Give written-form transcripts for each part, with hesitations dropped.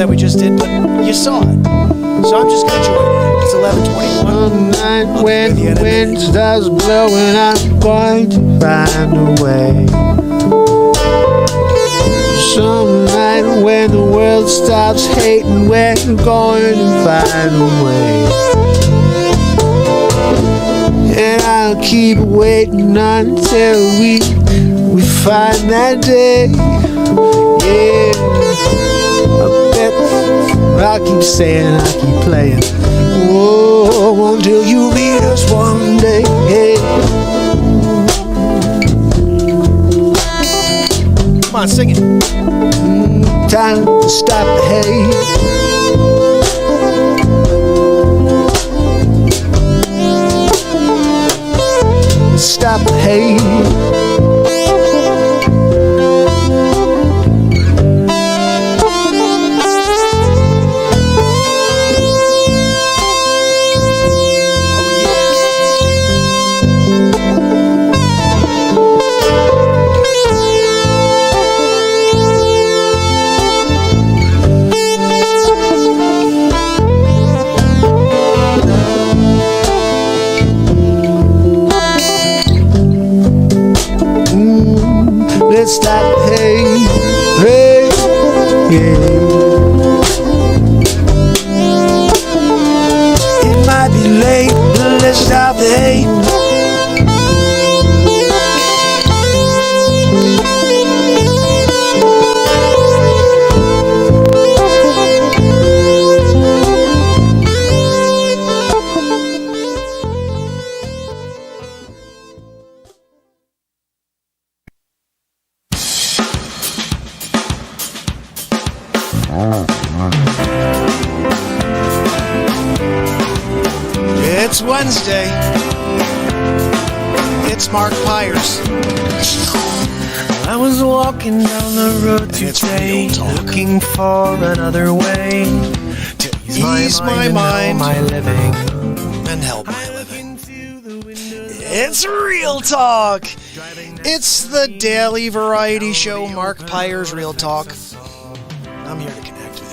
that we just did, but you saw it. So I'm just going to join you. It's 11:21. One night when the wind starts blowing, I'm going to find a way. Some night when the world stops hating, we're going to find a way. And I'll keep waiting until we find that day. Yeah, I bet I'll keep saying, I'll keep playing. Oh, until you meet us one day. Hey. Come on, sing it. Time to stop the hate. Stop the hate. Let's stop the hate, hey, yeah. It might be late, but let's stop the hate. It's Wednesday. It's Mark Pires. I was walking down the road today, looking for another way to ease my mind, my living, and help my living. It's Real Talk. It's the daily variety show, Mark Pires Real Talk. I'm here to connect with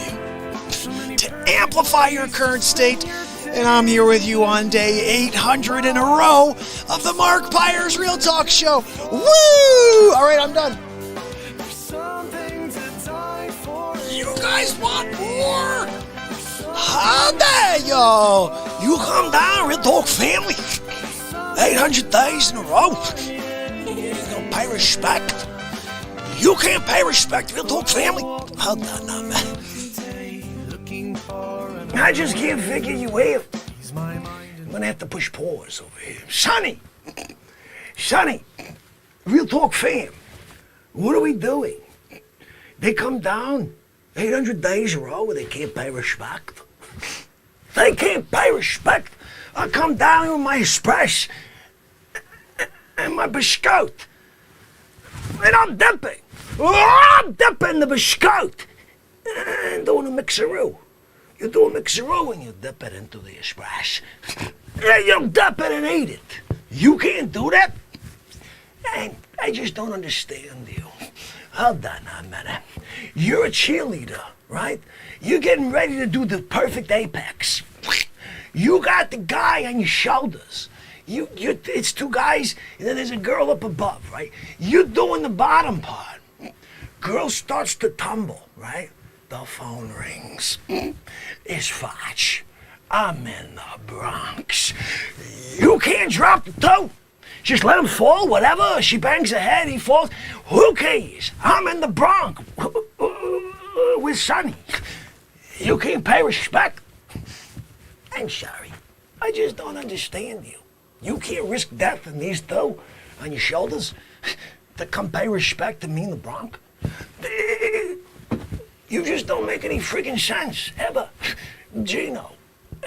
you, to amplify your current state, and I'm here with you on day 800 in a row of the Mark Pires Real Talk show. Woo! All right, I'm done. You guys want more? How dare yo? You come down, Real Talk family. 800 days in a row. You don't pay respect. You can't pay respect, Real Talk family. Hold on now, man. I just can't figure you out. I'm gonna have to push pause over here. Sonny, Real Talk fam, what are we doing? They come down 800 days in a row where they can't pay respect. They can't pay respect. I come down with my express and my biscuit, and I'm dipping. I'm dipping the biscuit and doing a mixeroo. You do a mixeroo and you dip it into the express. You dip it and eat it. You can't do that? And I just don't understand you. Hold on a minute. You're a cheerleader, right? You're getting ready to do the perfect apex. You got the guy on your shoulders. It's two guys, and then there's a girl up above, right? You're doing the bottom part. Girl starts to tumble, right? The phone rings. It's Facce. I'm in the Bronx. You can't drop the toe. Just let him fall, whatever. She bangs her head, he falls. Who cares? I'm in the Bronx with Sonny. You can't pay respect. I'm sorry. I just don't understand you. You can't risk death in these two on your shoulders to come pay respect to me in the Bronx. You just don't make any friggin' sense, ever. Gino,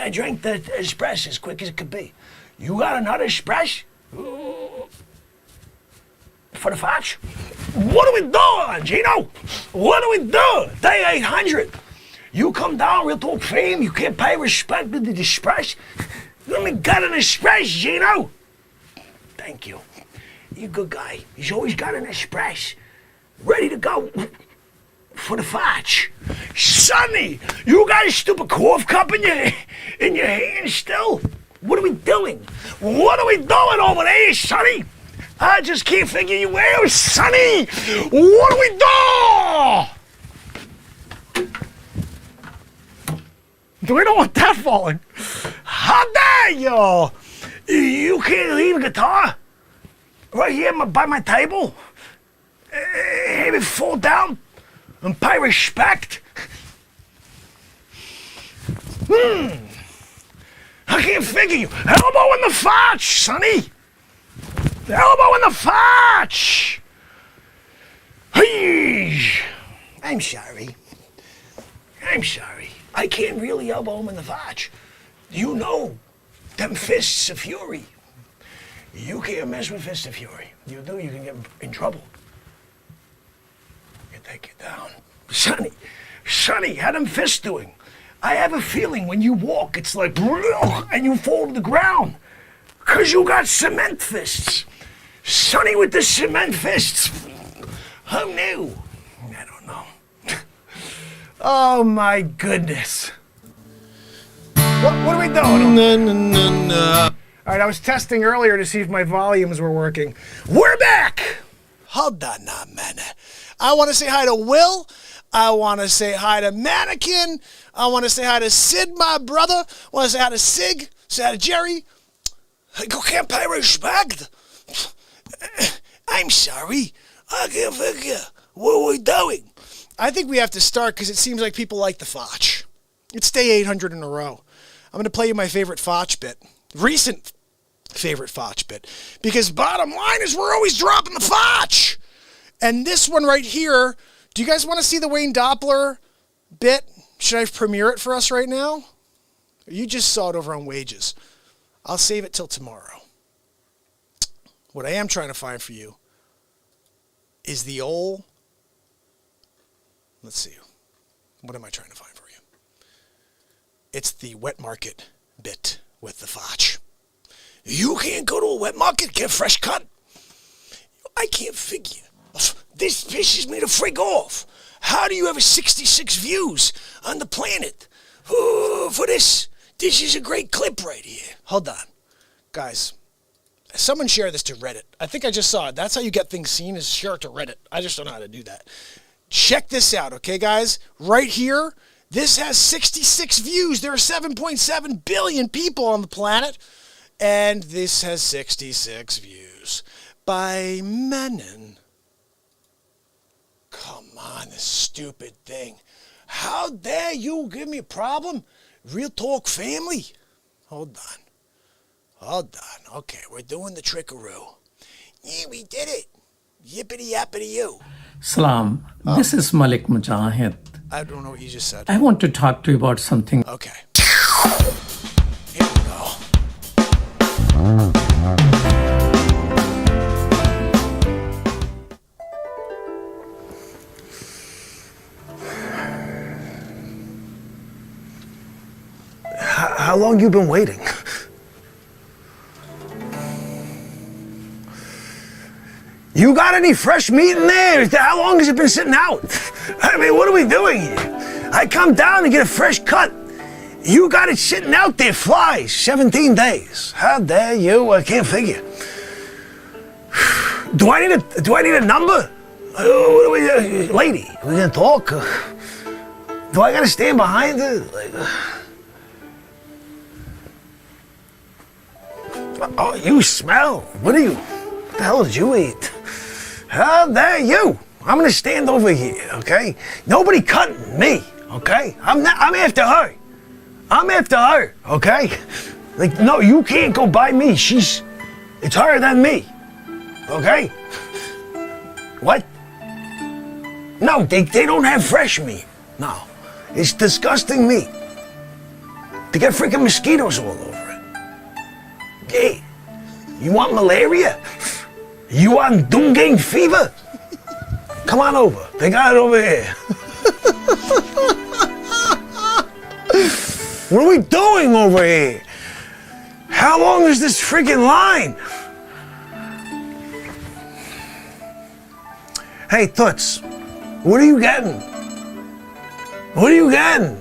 I drank that espresso as quick as it could be. You got another espresso? For the Facce? What are we doing, Gino? What are we doing? Day 800. You come down, Real Talk fame, you can't pay respect to the espresso? Let me get an espresso, Gino. Thank you. You're a good guy. He's always got an espresso ready to go for the Facce. Sonny, you got a stupid cough cup in your hand still? What are we doing? What are we doing over there, Sonny? I just can't figure you out, Sonny. What do we do? We don't want that falling. How dare you? You can't leave a guitar right here by my table? Have it fall down? And pay respect? I can't figure you. Elbow in the Facce, Sonny. Elbow in the Facce. Hey. I'm sorry. I can't really elbow him in the Facce. You know, them fists of fury. You can't mess with fists of fury. You do, you can get in trouble. You take you down. Sonny, how them fists doing? I have a feeling when you walk, it's like, and you fall to the ground. Because you got cement fists. Sonny with the cement fists. Who knew? I don't know. Oh my goodness. What are we doing? All right, I was testing earlier to see if my volumes were working. We're back! Hold on now, man. I want to say hi to Will. I want to say hi to Mannequin. I want to say hi to Sid, my brother. I want to say hi to Sig. Say hi to Jerry. You can't pay respect. I'm sorry. I can't figure. What are we doing? I think we have to start because it seems like people like the Facce. It's day 800 in a row. I'm going to play you my favorite Facce bit. Recent favorite Facce bit. Because bottom line is we're always dropping the Facce. And this one right here, do you guys want to see the Wayne Doppler bit? Should I premiere it for us right now? You just saw it over on Wages. I'll save it till tomorrow. What I am trying to find for you is the old... Let's see. What am I trying to find for you? It's the wet market bit with the Facce. You can't go to a wet market, get a fresh cut. I can't figure. This pisses me the frig off. How do you have 66 views on the planet for this? This is a great clip right here. Hold on. Guys, someone share this to Reddit. I think I just saw it. That's how you get things seen, is share it to Reddit. I just don't know how to do that. Check this out, okay, guys? Right here, this has 66 views. There are 7.7 billion people on the planet, and this has 66 views by Menon. Come on, this stupid thing. How dare you give me a problem? Real talk family. Hold on. Okay, we're doing the trickaroo. Yeah, we did it. Yippity yappity you. Salam. This is Malik Mujahid. I don't know what you just said. I want to talk to you about something. Okay. Here we go. How long you been waiting? You got any fresh meat in there? How long has it been sitting out? I mean, what are we doing here? I come down to get a fresh cut. You got it sitting out there, flies, 17 days. How dare you? I can't figure. Do I need a number? Lady, we gonna talk? Do I gotta stand behind her? Oh, you smell. What the hell did you eat? How dare you? I'm gonna stand over here, okay? Nobody cutting me, okay? I'm after her. Okay? Like, no, you can't go by me. It's her than me, okay? What? No, they don't have fresh meat. No, it's disgusting meat. They got freaking mosquitoes all over it. Hey, you want malaria? You want Dungang fever? Come on over. They got it over here. What are we doing over here? How long is this freaking line? Hey, Toots, what are you getting? What are you getting?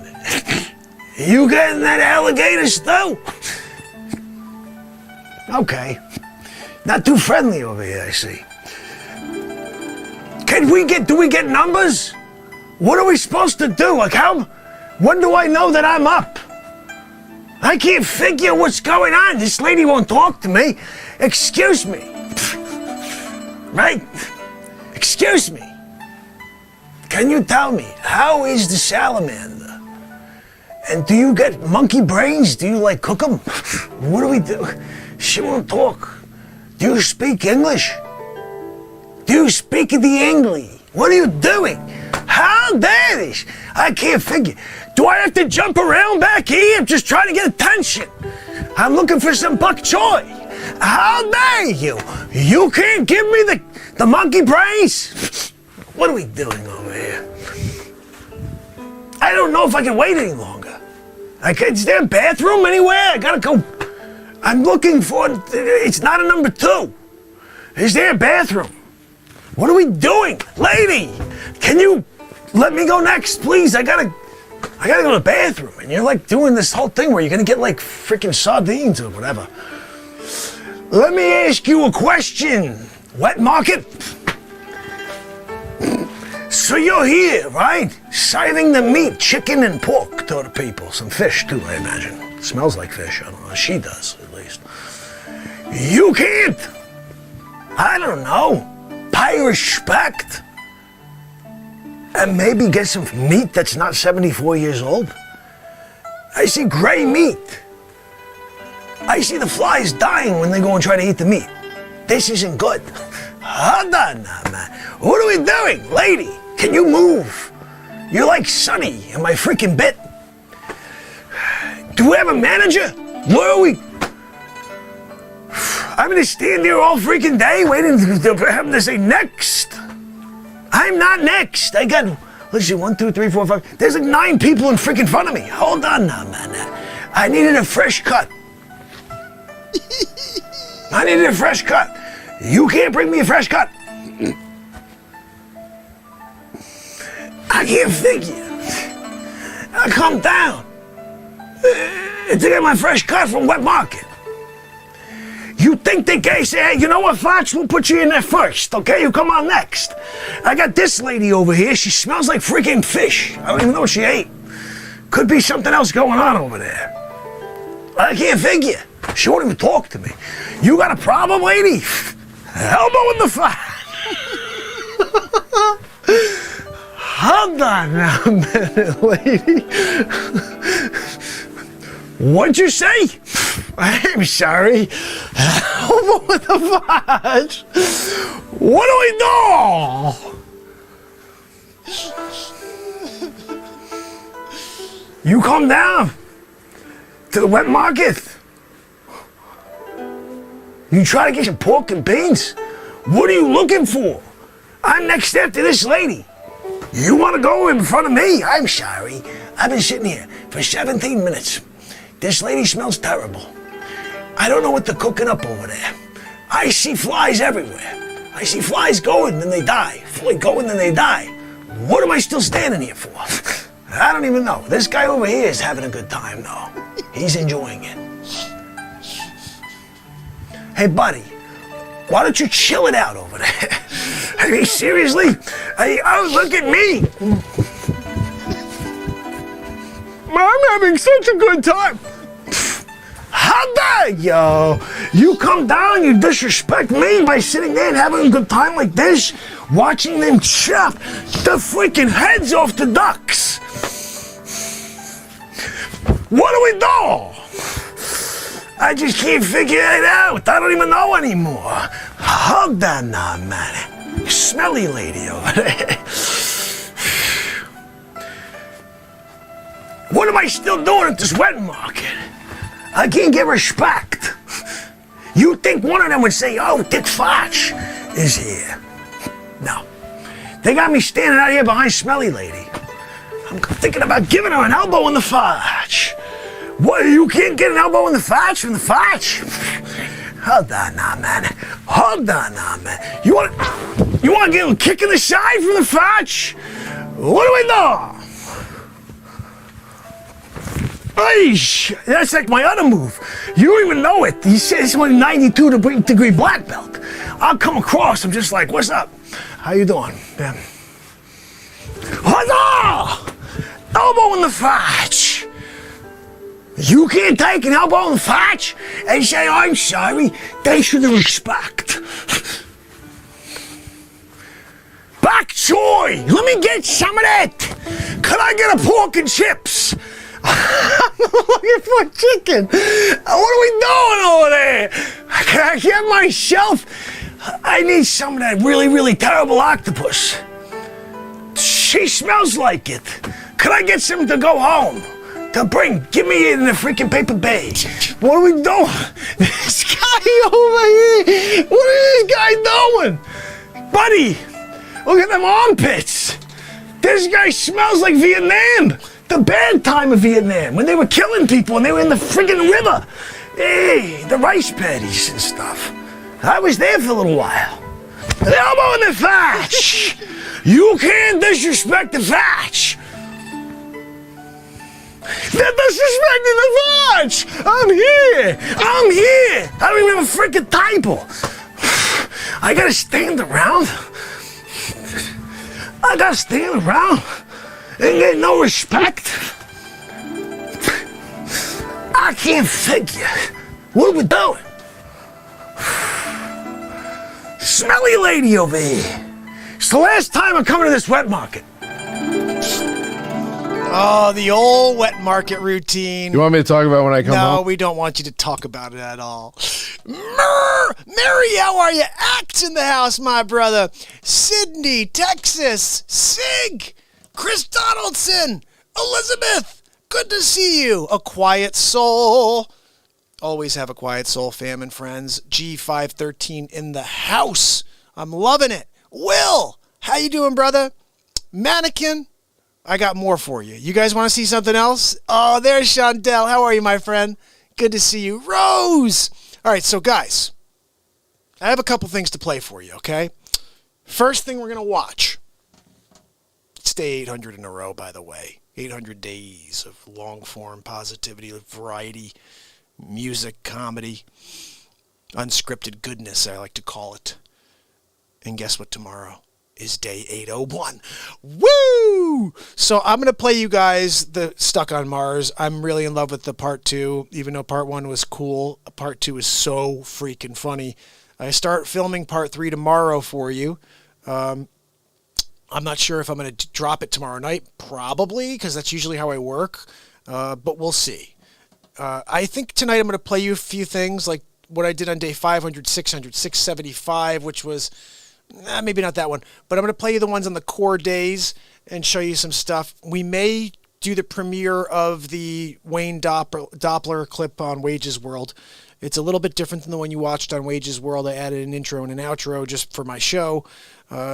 You getting that alligator still? Okay. Not too friendly over here, I see. Do we get numbers? What are we supposed to do? Like when do I know that I'm up? I can't figure what's going on. This lady won't talk to me. Excuse me. Right? Excuse me. Can you tell me, how is the salamander? And do you get monkey brains? Do you like cook them? What do we do? She won't talk. Do you speak English? Do you speak the English? What are you doing? How dare this? I can't figure. Do I have to jump around back here? I'm just trying to get attention. I'm looking for some bok choy. How dare you? You can't give me the monkey brains? What are we doing over here? I don't know if I can wait any longer. Is there a bathroom anywhere? I gotta go. I'm looking for, it's not a number 2. Is there a bathroom? What are we doing? Lady, can you let me go next, please? I gotta go to the bathroom. And you're like doing this whole thing where you're gonna get like freaking sardines or whatever. Let me ask you a question. Wet market? So you're here, right? Serving the meat, chicken and pork to the people. Some fish too, I imagine. It smells like fish. I don't know. She does, at least. You can't, I don't know, pay respect and maybe get some meat that's not 74 years old? I see gray meat. I see the flies dying when they go and try to eat the meat. This isn't good. Hold on now, man. What are we doing? Lady, can you move? You're like Sonny in my freaking bit. Do we have a manager? Where are we? I'm gonna stand here all freaking day waiting for him to say next. I'm not next. I got, let's see, 1, 2, 3, 4, 5. There's like 9 people in freaking front of me. Hold on now, man. I needed a fresh cut. I needed a fresh cut. You can't bring me a fresh cut. I can't figure. I come down to get my fresh cut from Wet Market. You think the guy say, hey, you know what, Fox, we'll put you in there first, okay? You come on next. I got this lady over here. She smells like freaking fish. I don't even know what she ate. Could be something else going on over there. I can't figure. She won't even talk to me. You got a problem, lady? Elbow in the fire. Hold on now a minute, lady. What'd you say? I'm sorry. Elbow in the fudge. What do we do? You come down to the Wet Market. You try to get some pork and beans? What are you looking for? I'm next after this lady. You want to go in front of me? I'm sorry. I've been sitting here for 17 minutes. This lady smells terrible. I don't know what they're cooking up over there. I see flies everywhere. I see flies going, then they die. Fly going, then they die. What am I still standing here for? I don't even know. This guy over here is having a good time, though. He's enjoying it. Hey, buddy, why don't you chill it out over there? I mean, seriously? Oh, look at me. I'm having such a good time. How dare you? You come down, you disrespect me by sitting there and having a good time like this, watching them chop the freaking heads off the ducks. What do we do? I just can't figure it out. I don't even know anymore. Hold on now, man. Smelly lady over there. What am I still doing at this Wet Market? I can't get respect. You think one of them would say, oh, Dick Facce is here. No. They got me standing out here behind Smelly Lady. I'm thinking about giving her an elbow in the fudge. What, you can't get an elbow in the fudge from the fudge? Hold on now, man. Hold on now, man. You want to... You want to get a kick in the side from the fudge? What do we do? Eesh, that's like my other move. You don't even know it. You say it's only 92-degree black belt. I'll come across, I'm just like, what's up? How you doing? Bam. Huzzah! Elbow in the fudge. You can't take an elbow in the fudge and say, I'm sorry. They should have respect. Bok choy, let me get some of that. Could I get a pork and chips? I'm looking for chicken. What are we doing over there? Can I get myself? I need some of that really, really terrible octopus. She smells like it. Could I get some to go home? To bring, give me it in a freaking paper bag. What are we doing? This guy over here. What is this guy doing? Buddy, look at them armpits. This guy smells like Vietnam. The bad time of Vietnam, when they were killing people and they were in the friggin' river. Hey, the rice paddies and stuff. I was there for a little while. The elbow in the thatch. You can't disrespect the thatch. They're disrespecting the thatch. I'm here. I don't even have a freaking typo. I gotta stand around. And get no respect. I can't figure. What are we doing? Smelly lady over here. It's the last time I'm coming to this wet market. Oh, the old wet market routine. You want me to talk about when I come home? No, we don't want you to talk about it at all. Mary, how are you? Axe in the house, my brother. Sydney, Texas. Sig. Chris Donaldson. Elizabeth. Good to see you. A quiet soul. Always have a quiet soul, fam and friends. G513 in the house. I'm loving it. Will, how you doing, brother? Mannequin. I got more for you. You guys want to see something else? Oh, there's Shondell. How are you, my friend? Good to see you. Rose. All right, so guys, I have a couple things to play for you, okay? First thing we're going to watch. It's day 800 in a row, by the way. 800 days of long-form positivity, variety, music, comedy, unscripted goodness, I like to call it. And guess what tomorrow is day 801. Woo! So I'm going to play you guys the Stuck on Mars. I'm really in love with the part 2, even though part 1 was cool. Part 2 is so freaking funny. I start filming part 3 tomorrow for you. I'm not sure if I'm going to drop it tomorrow night. Probably, because that's usually how I work. But we'll see. I think tonight I'm going to play you a few things like what I did on day 500, 600, 675, which was... maybe not that one, but I'm going to play you the ones on the core days and show you some stuff. We may do the premiere of the Wayne Doppler clip on Wages World. It's a little bit different than the one you watched on Wages World. I added an intro and an outro just for my show,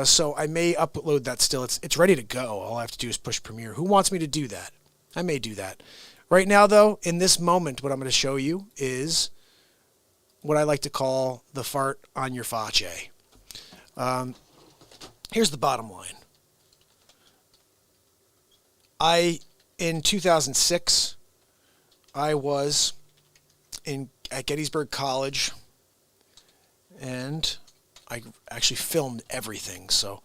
so I may upload that still. It's ready to go. All I have to do is push premiere. Who wants me to do that? I may do that. Right now, though, in this moment, what I'm going to show you is what I like to call the fart on your Facce. Here's the bottom line. In 2006, I was at Gettysburg College, and I actually filmed everything. So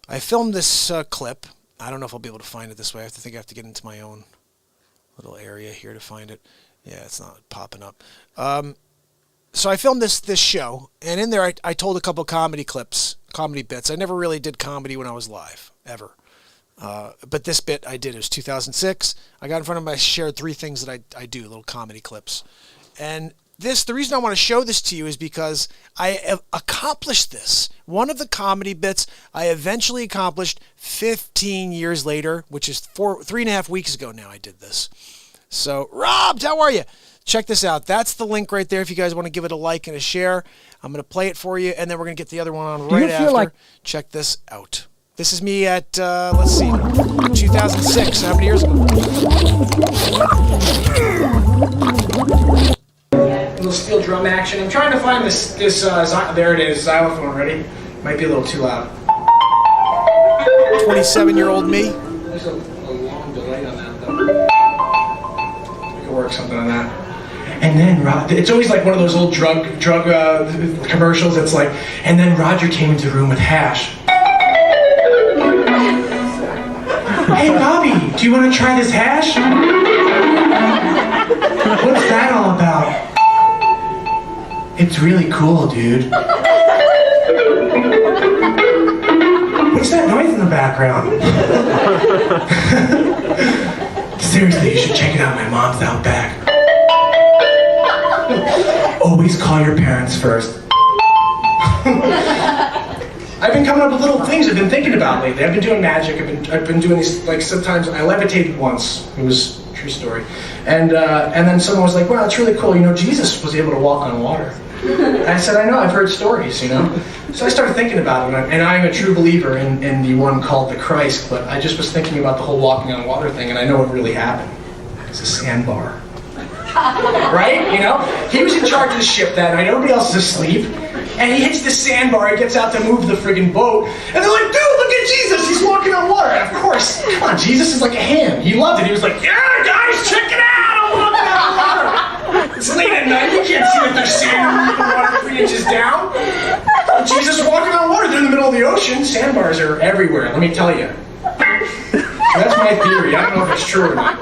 I filmed this clip. I don't know if I'll be able to find it this way. I have to get into my own little area here to find it. Yeah, it's not popping up. So I filmed this show, and in there I told a couple comedy bits. I never really did comedy when I was live, ever. But this bit I did. It was 2006. I got in front of him. I shared 3 things that I do, little comedy clips. And the reason I want to show this to you is because I have accomplished this. One of the comedy bits I eventually accomplished 15 years later, which is 3.5 weeks ago now I did this. So, Rob, how are you? Check this out. That's the link right there if you guys want to give it a like and a share. I'm going to play it for you, and then we're going to get the other one on right after. Check this out. This is me at, let's see, 2006. How many years ago? A little steel drum action. I'm trying to find this there it is, xylophone. Ready? Might be a little too loud. 27-year-old me. There's a long delay on that, though. work something on that. And then it's always like one of those old drug commercials. It's like, and then Roger came into the room with hash. Hey Bobby, do you want to try this hash? What's that all about? It's really cool, dude. What's that noise in the background? Seriously, you should check it out. My mom's out back. Always call your parents first. I've been coming up with little things I've been thinking about lately. I've been doing magic. I've been doing these, like, sometimes I levitated once. It was a true story. And then someone was like, wow, it's really cool. You know, Jesus was able to walk on water. And I said, I know, I've heard stories, you know. So I started thinking about it, and I'm a true believer in the one called the Christ, but I just was thinking about the whole walking on water thing, and I know what really happened. It's a sandbar. Right? You know? He was in charge of the ship that night, everybody else is asleep, and he hits the sandbar, he gets out to move the friggin' boat, and they're like, dude, look at Jesus, he's walking on water. And of course, come on, Jesus is like a ham. He loved it. He was like, yeah, guys, check it out, I'm walking on water. It's late at night, you can't see that there's sand underneath the water 3 inches down. And Jesus walking on water, they're in the middle of the ocean, sandbars are everywhere, let me tell you. So that's my theory, I don't know if it's true or not.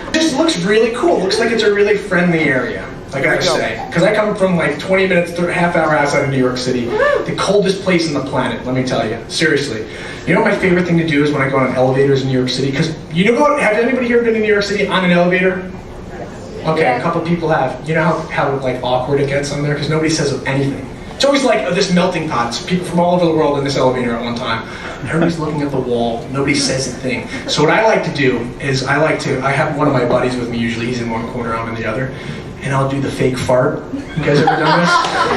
It just looks really cool, looks like it's a really friendly area. I gotta say, because I come from like 20 minutes, half hour outside of New York City, the coldest place on the planet, let me tell you, seriously. You know what my favorite thing to do is when I go on elevators in New York City, because you know, have anybody here been in New York City on an elevator? Okay, a couple people have. You know how like awkward it gets on there, because nobody says anything. It's always like this melting pot, it's people from all over the world in this elevator at one time. Everybody's looking at the wall, nobody says a thing. So what I like to do is I have one of my buddies with me usually, he's in one corner, I'm in the other. And I'll do the fake fart. You guys ever done this?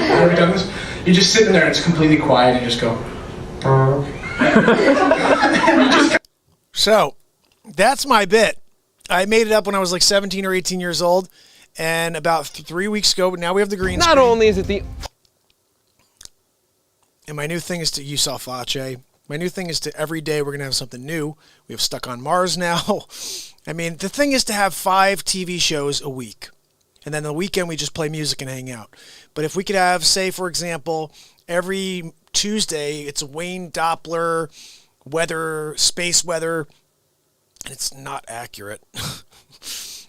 You ever done this? You're just sitting there and it's completely quiet and you just go, So, that's my bit. I made it up when I was like 17 or 18 years old, and about 3 weeks ago, but now we have the green screen. Not only is it the... And my new thing is to, you saw Facce. My new thing is to, every day we're going to have something new. We have Stuck on Mars now. I mean, the thing is to have 5 TV shows a week. And then the weekend we just play music and hang out. But if we could have, say, for example, every Tuesday it's a Wayne Doppler weather, space weather, and it's not accurate.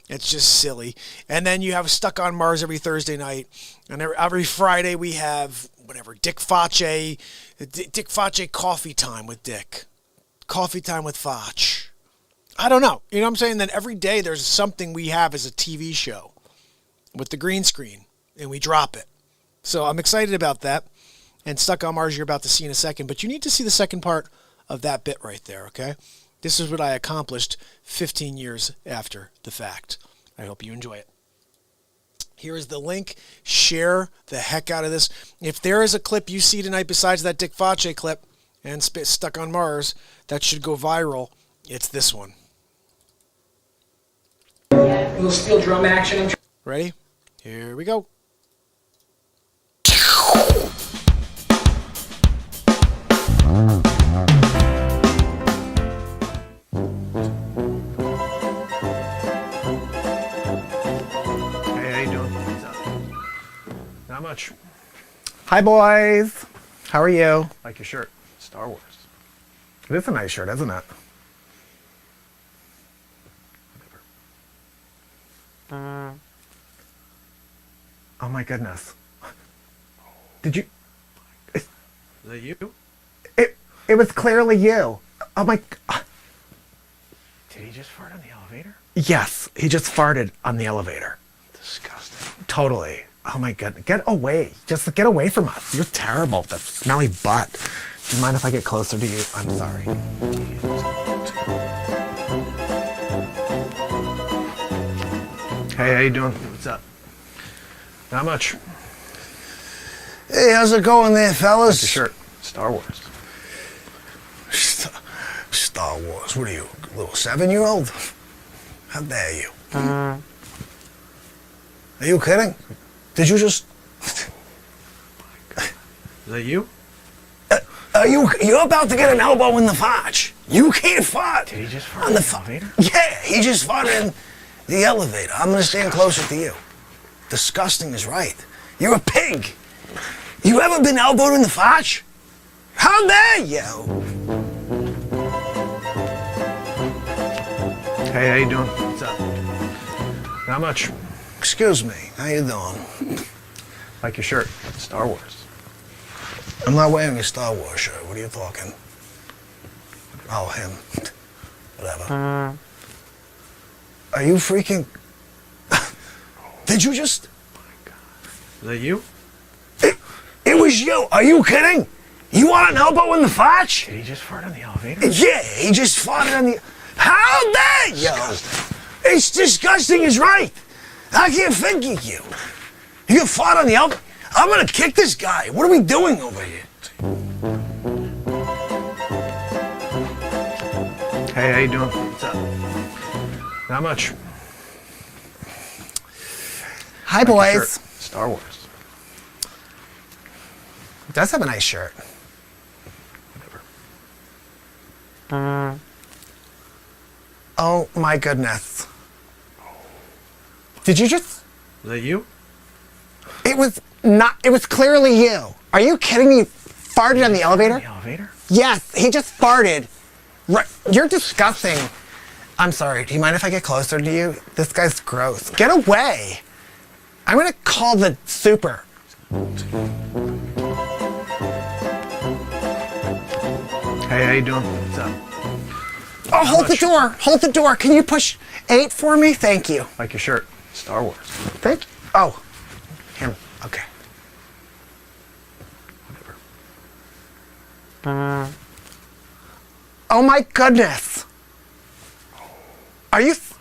It's just silly. And then you have Stuck on Mars every Thursday night. And every Friday we have, whatever, Dick Facce Coffee Time with Dick. Coffee Time with Facce. I don't know. You know what I'm saying? Then every day there's something we have as a TV show with the green screen, and we drop it. So I'm excited about that. And Stuck on Mars you're about to see in a second, but you need to see the second part of that bit right there, okay? This is what I accomplished 15 years after the fact. I hope you enjoy it. Here is the link. Share the heck out of this. If there is a clip you see tonight besides that Dick Facce clip and Stuck on Mars that should go viral, it's this one. A little steel drum action. Ready? Here we go. Not much. Hi, boys. How are you? Like your shirt. Star Wars. It is a nice shirt, isn't it? Oh my goodness. Did you? Is that you? It was clearly you. Oh my. Did he just fart on the elevator? Yes, he just farted on the elevator. Disgusting. Totally. Oh my goodness. Get away. Just get away from us. You're terrible. That smelly butt. Do you mind if I get closer to you? I'm sorry. Hey, how you doing? What's up? Not much. Hey, how's it going there, Like fellas? your shirt. Star Wars. Star Wars. What are you, a little 7-year-old? How dare you? Are you kidding? Did you just... Is that you? You're about to get an elbow in the fotch. You can't fart. Did he just fart on the elevator? Yeah, he just farted The elevator. I'm gonna stand closer to you. Disgusting is right. You're a pig. You ever been elbowed in the Facce? How dare you? Hey, how you doing? What's up? Not much. Excuse me. How you doing? Like your shirt. Star Wars. I'm not wearing a Star Wars shirt. What are you talking? Oh, him. Whatever. Are you freaking... Did you just... Is that you? It was you. Are you kidding? You want an elbow in the Facce? Did he just fart on the elevator? Yeah, he just farted on the... How dare you? It's disgusting is right. I can't think of you. You can fart on the elbow. I'm gonna kick this guy. What are we doing over here? Hey, how you doing? What's up? Not much. Hi, Like your boys. shirt. Star Wars. It does have a nice shirt. Whatever. Oh my goodness. Did you just... Is that you? It was not... It was clearly you. Are you kidding me? You farted on the elevator? The elevator? Yes, he just farted. Right. You're disgusting. I'm sorry. Do you mind if I get closer to you? This guy's gross. Get away. I'm gonna call the super. Hey, how you doing? What's up? Oh, hold the door. Hold the door. Can you push 8 for me? Thank you. Like your shirt. Star Wars. Thank you. Oh, him. Okay. Whatever. Oh my goodness. Are you... Is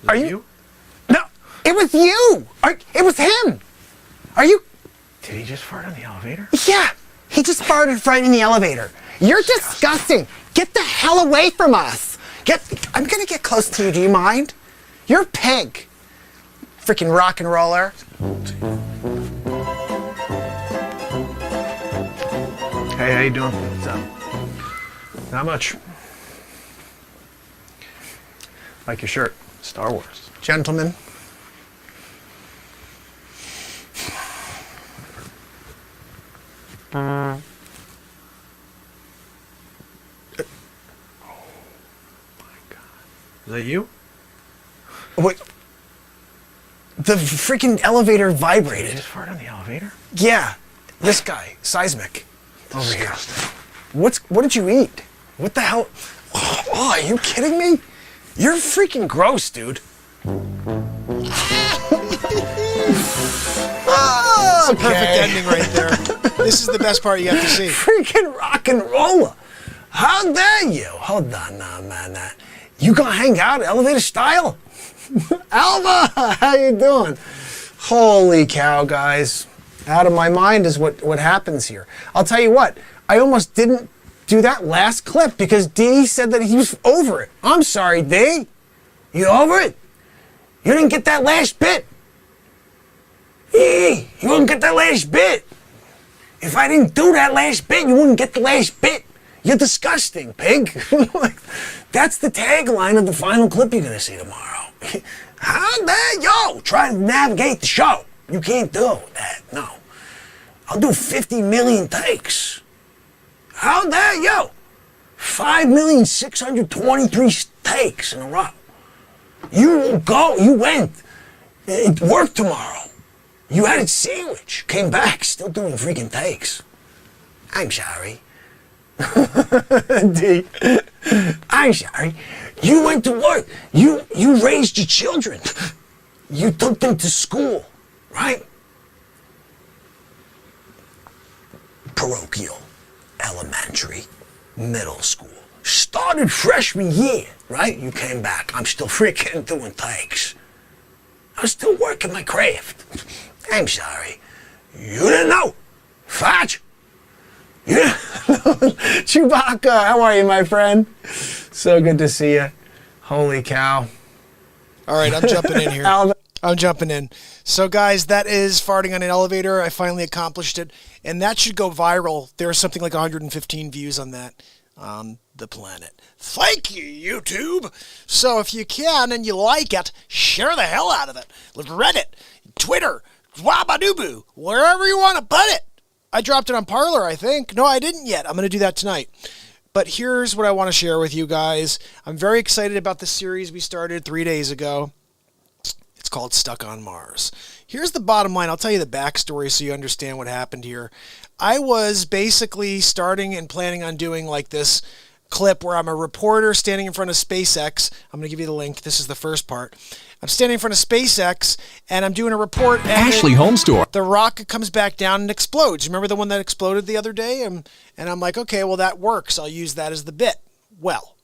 Are that you- No, it was you. It was him. Are you... Did he just fart on the elevator? Yeah, he just farted right in the elevator. You're disgusting. Get the hell away from us. I'm gonna get close to you. Do you mind? You're a pig. Freaking rock and roller. Hey, how you doing? What's up? Not much. Like your shirt. Star Wars. Gentlemen. Is that you? What? The freaking elevator Did he vibrated. just fart on the elevator? Yeah, this guy, seismic, over here. What did you eat? What the hell? Oh, are you kidding me? You're freaking gross, dude. Oh, Perfect ending right there. This is the best part you have to see. Freaking rock and roller. How dare you? Hold on now, man. You gonna hang out elevator style? Alva, how you doing? Holy cow, guys. Out of my mind is what happens here. I'll tell you what, I almost didn't do that last clip because D said that he was over it. I'm sorry, D. You over it? You didn't get that last bit. You didn't get that last bit. If I didn't do that last bit, you wouldn't get the last bit. You're disgusting, pig. That's the tagline of the final clip you're gonna see tomorrow. How dare you try to navigate the show? You can't do that, no. I'll do 50 million takes. How dare you? 5,623 takes in a row. You went, work tomorrow. You had a sandwich, came back, still doing freaking takes. I'm sorry. D, I'm sorry. You went to work. You raised your children. You took them to school, right? Parochial, elementary, middle school. Started freshman year, right? You came back. I'm still freaking doing takes. I was still working my craft. I'm sorry. You didn't know. Facce. Yeah. Chewbacca, how are you, my friend? So good to see you. Holy cow. All right, I'm jumping in here. I'm jumping in. So, guys, that is farting on an elevator. I finally accomplished it, and that should go viral. There are something like 115 views on that. on the planet. Thank you, YouTube. So if you can and you like it, share the hell out of it. Reddit, Twitter, Wabadooboo, wherever you want to put it. I dropped it on Parler, I think. No, I didn't yet. I'm going to do that tonight. But here's what I want to share with you guys. I'm very excited about the series we started 3 days ago. It's called Stuck on Mars. Here's the bottom line. I'll tell you the backstory so you understand what happened here. I was basically starting and planning on doing like this clip where I'm a reporter standing in front of SpaceX. I'm going to give you the link. This is the first part. I'm standing in front of SpaceX and I'm doing a report. And Ashley Home Store. The rocket comes back down and explodes. Remember the one that exploded the other day? And I'm like, okay, well, that works. I'll use that as the bit. Well,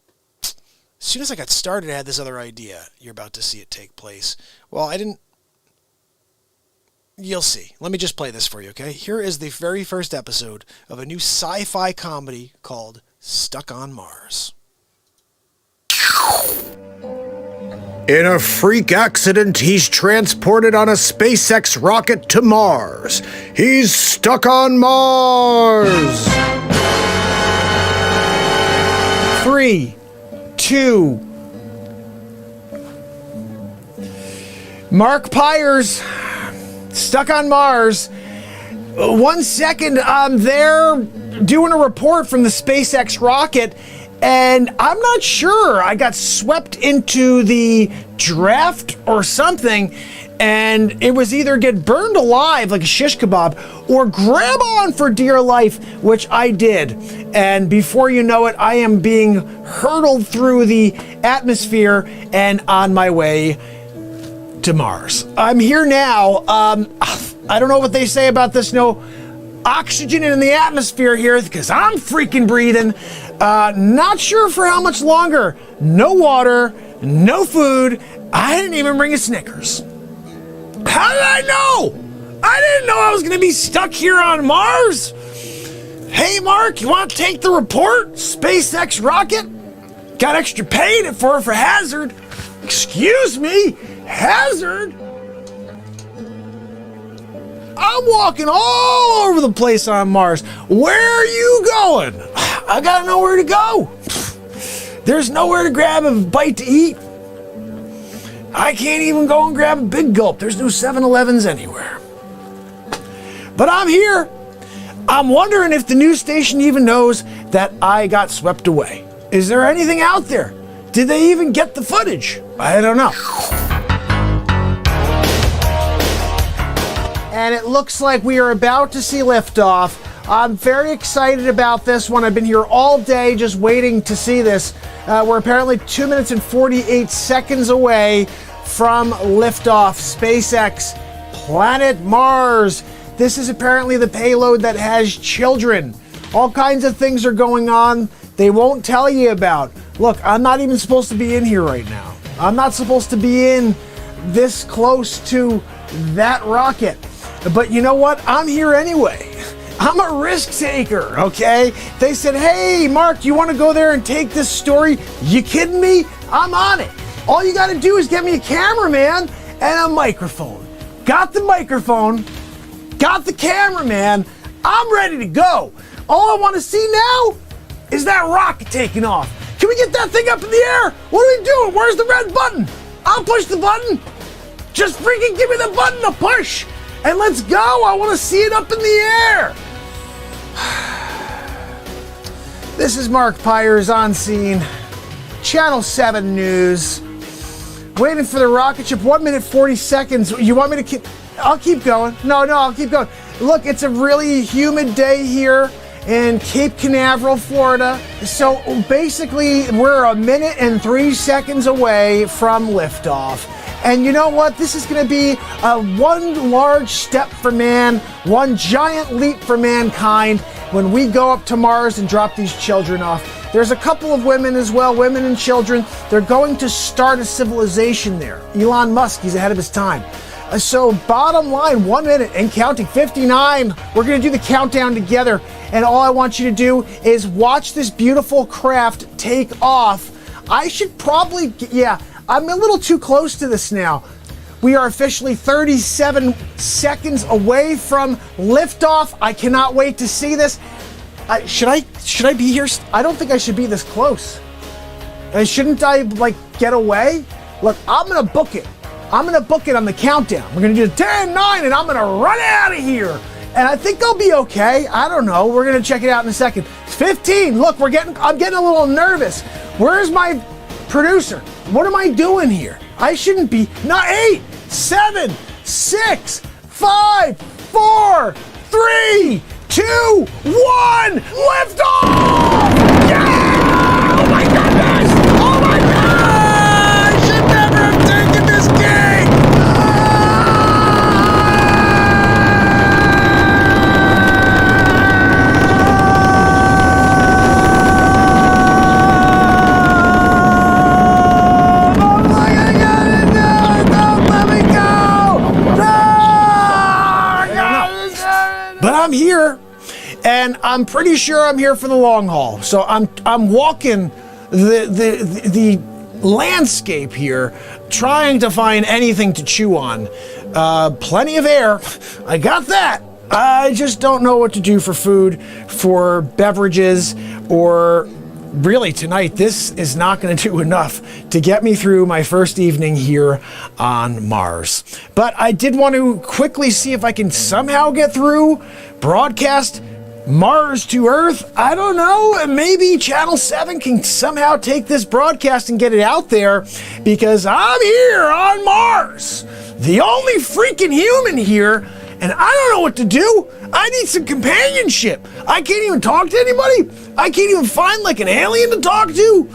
as soon as I got started, I had this other idea. You're about to see it take place. Well, I didn't. You'll see. Let me just play this for you, okay? Here is the very first episode of a new sci-fi comedy called Stuck on Mars. In a freak accident, he's transported on a SpaceX rocket to Mars. He's stuck on Mars. 3, 2. Mark Pires, stuck on Mars. 1 second, I'm there doing a report from the SpaceX rocket, and I'm not sure. I got swept into the draft or something, and it was either get burned alive like a shish kebab or grab on for dear life, which I did. And before you know it, I am being hurtled through the atmosphere and on my way to Mars. I'm here now. I don't know what they say about this. No oxygen in the atmosphere here because I'm freaking breathing. Not sure for how much longer. No water, no food. I didn't even bring a Snickers. How did I know? I didn't know I was going to be stuck here on Mars. Hey, Mark, you want to take the report? SpaceX rocket? Got extra pay for hazard. Excuse me? Hazard? I'm walking all over the place on Mars. Where are you going? I gotta know where to go. There's nowhere to grab a bite to eat. I can't even go and grab a big gulp. There's no 7-Elevens anywhere. But I'm here. I'm wondering if the news station even knows that I got swept away. Is there anything out there? Did they even get the footage? I don't know. And it looks like we are about to see liftoff. I'm very excited about this one. I've been here all day just waiting to see this. We're apparently 2 minutes and 48 seconds away from liftoff. SpaceX, planet Mars. This is apparently the payload that has children. All kinds of things are going on they won't tell you about. Look, I'm not even supposed to be in here right now. I'm not supposed to be in this close to that rocket. But you know what? I'm here anyway. I'm a risk taker, okay? They said, hey, Mark, you want to go there and take this story? You kidding me? I'm on it. All you got to do is get me a cameraman and a microphone. Got the microphone, got the cameraman. I'm ready to go. All I want to see now is that rocket taking off. Can we get that thing up in the air? What are we doing? Where's the red button? I'll push the button. Just freaking give me the button to push. And let's go. I want to see it up in the air. This is Mark Pires on scene. Channel 7 News. Waiting for the rocket ship. 1 minute 40 seconds. You want me to keep? I'll keep going. No, I'll keep going. Look, it's a really humid day here in Cape Canaveral, Florida. So basically, we're 1 minute and 3 seconds away from liftoff. And you know what? This is going to be one large step for man, one giant leap for mankind when we go up to Mars and drop these children off. There's a couple of women as well, women and children. They're going to start a civilization there. Elon Musk, he's ahead of his time. So bottom line, 1 minute and counting, 59. We're going to do the countdown together. And all I want you to do is watch this beautiful craft take off. I should probably, I'm a little too close to this now. We are officially 37 seconds away from liftoff. I cannot wait to see this. Should I be here? I don't think I should be this close. And shouldn't I, like, get away? Look, I'm gonna book it. I'm gonna book it on the countdown. We're gonna do 10, 9, and I'm gonna run out of here. And I think I'll be okay. I don't know. We're gonna check it out in a second. 15. Look, I'm getting a little nervous. Where's my producer? What am I doing here? I shouldn't be. Not 8, 7, 6, 5, 4, 3, 2, 1. Lift off! Yeah! Oh my goodness! Oh my God! I should never have taken this gig! But I'm here, and I'm pretty sure I'm here for the long haul. So I'm walking the landscape here, trying to find anything to chew on. Plenty of air, I got that. I just don't know what to do for food, for beverages, or really tonight, this is not going to do enough to get me through my first evening here on Mars. But I did want to quickly see if I can somehow get through, broadcast Mars to Earth. I don't know, maybe Channel 7 can somehow take this broadcast and get it out there, because I'm here on Mars, the only freaking human here, and I don't know what to do. I need some companionship. I can't even talk to anybody. I can't even find like an alien to talk to.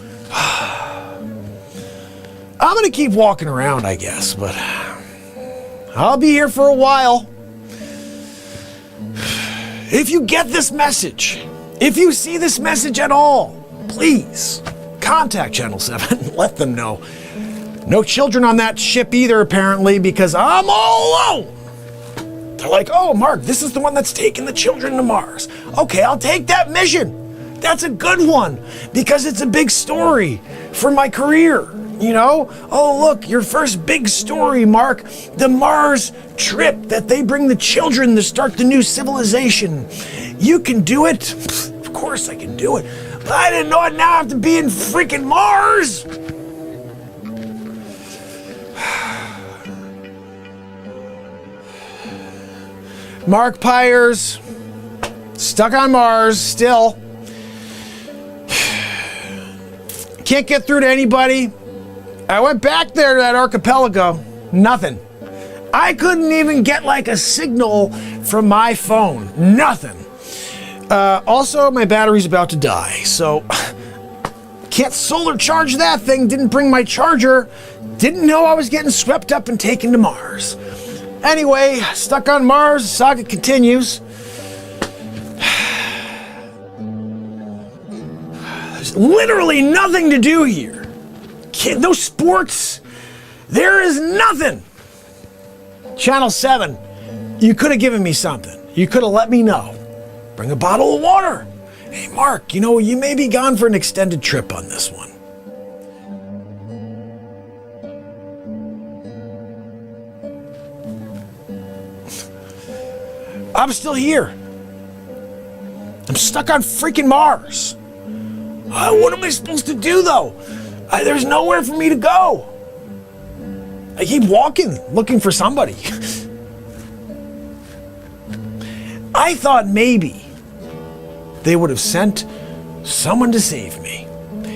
I'm gonna keep walking around, I guess, but I'll be here for a while. If you get this message, if you see this message at all, please contact Channel 7. Let them know. No children on that ship either, apparently, because I'm all alone. They're like, oh, Mark, this is the one that's taking the children to Mars. Okay, I'll take that mission. That's a good one, because it's a big story for my career, you know? Oh, look, your first big story, Mark. The Mars trip that they bring the children to start the new civilization. You can do it. Of course I can do it. But I didn't know I'd now have to be in freaking Mars. Mark Pires, stuck on Mars still. Can't get through to anybody. I went back there to that archipelago. Nothing. I couldn't even get like a signal from my phone. Nothing. Also, my battery's about to die, so can't solar charge that thing. Didn't bring my charger. Didn't know I was getting swept up and taken to Mars. Anyway, stuck on Mars, the saga continues. There's literally nothing to do here. No sports. There is nothing. Channel 7, you could have given me something. You could have let me know. Bring a bottle of water. Hey, Mark, you know, you may be gone for an extended trip on this one. I'm still here. I'm stuck on freaking Mars. What am I supposed to do, though? There's nowhere for me to go. I keep walking, looking for somebody. I thought maybe they would have sent someone to save me.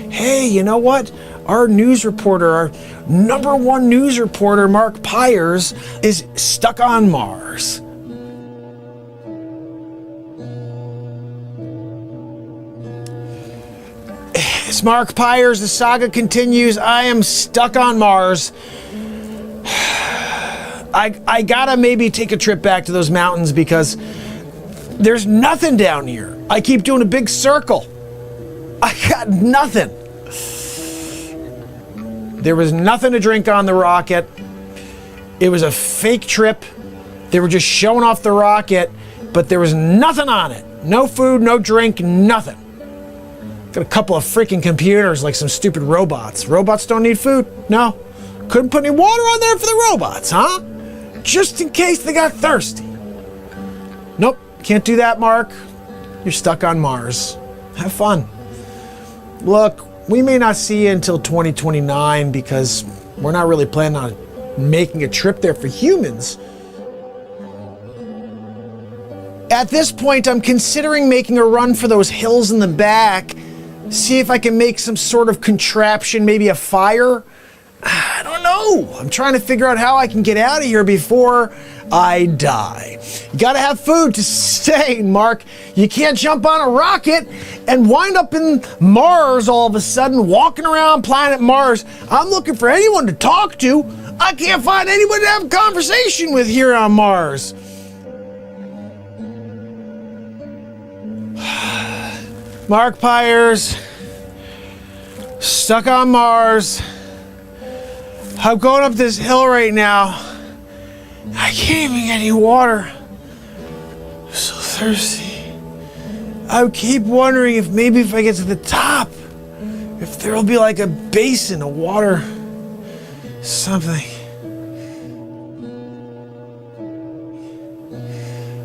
Hey, you know what? Our news reporter, our #1 news reporter, Mark Pires, is stuck on Mars. It's Mark Pires, the saga continues. I am stuck on Mars. I gotta maybe take a trip back to those mountains because there's nothing down here. I keep doing a big circle. I got nothing. There was nothing to drink on the rocket. It was a fake trip. They were just showing off the rocket, but there was nothing on it. No food, no drink, nothing. Got a couple of freaking computers like some stupid robots. Robots don't need food? No. Couldn't put any water on there for the robots, huh? Just in case they got thirsty. Nope, can't do that, Mark. You're stuck on Mars. Have fun. Look, we may not see you until 2029 because we're not really planning on making a trip there for humans. At this point, I'm considering making a run for those hills in the back, see if I can make some sort of contraption, maybe a fire. I don't know. I'm trying to figure out how I can get out of here before I die. You gotta have food to sustain, Mark. You can't jump on a rocket and wind up in Mars all of a sudden, walking around planet Mars. I'm looking for anyone to talk to. I can't find anyone to have a conversation with here on Mars. Mark Pires, stuck on Mars. I'm going up this hill right now. I can't even get any water. I'm so thirsty. I keep wondering if maybe if I get to the top, if there'll be like a basin of water, something.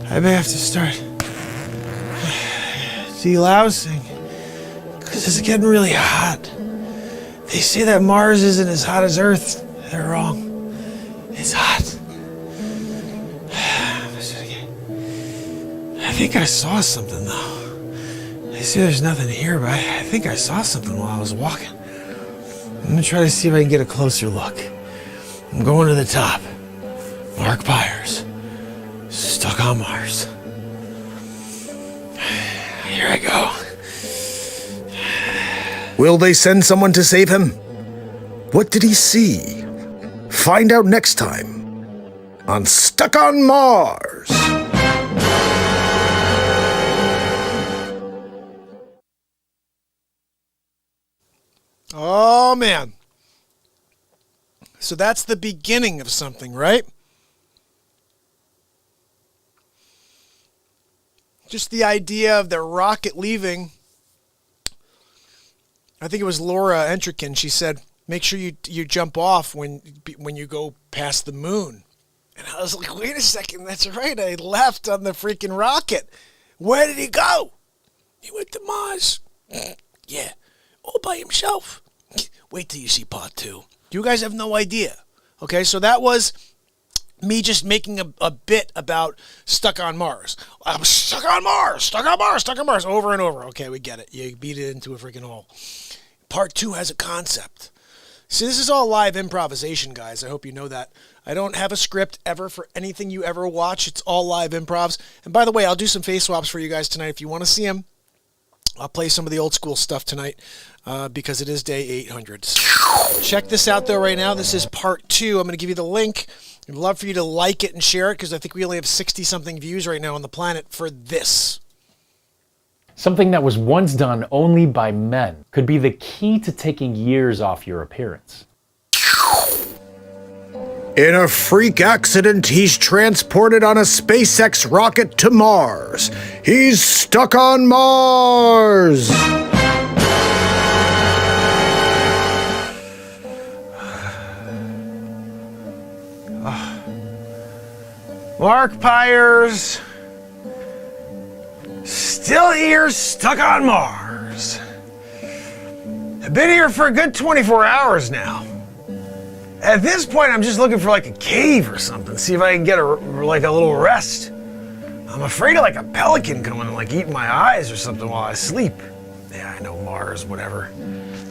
I may have to start delousing because it's getting really hot. They say that Mars isn't as hot as Earth. They're wrong. It's hot. I think I saw something though. They say there's nothing here, but I think I saw something while I was walking. I'm gonna try to see if I can get a closer look. I'm going to the top. Mark Pires, stuck on Mars. Here I go. Will they send someone to save him? What did he see? Find out next time on Stuck on Mars. Oh man. So that's the beginning of something, right? Just the idea of the rocket leaving. I think it was Laura Entrikin. She said, make sure you jump off when you go past the moon. And I was like, wait a second, that's right. I left on the freaking rocket. Where did he go? He went to Mars. Yeah, all by himself. Wait till you see part 2. You guys have no idea. Okay, so that was me just making a bit about stuck on Mars. I'm stuck on Mars, stuck on Mars, stuck on Mars, over and over. Okay, we get it. You beat it into a freaking hole. Part 2 has a concept. See, this is all live improvisation, guys. I hope you know that. I don't have a script ever for anything you ever watch. It's all live improvs. And by the way, I'll do some face swaps for you guys tonight. If you want to see them, I'll play some of the old school stuff tonight because it is day 800. So check this out, though, right now. This is part 2. I'm going to give you the link. I'd love for you to like it and share it because I think we only have 60-something views right now on the planet for this. Something that was once done only by men could be the key to taking years off your appearance. In a freak accident, he's transported on a SpaceX rocket to Mars. He's stuck on Mars. Mark Pires, still here, stuck on Mars. I've been here for a good 24 hours now. At this point, I'm just looking for like a cave or something, see if I can get a little rest. I'm afraid of like a pelican coming and like eating my eyes or something while I sleep. Yeah, I know Mars, whatever.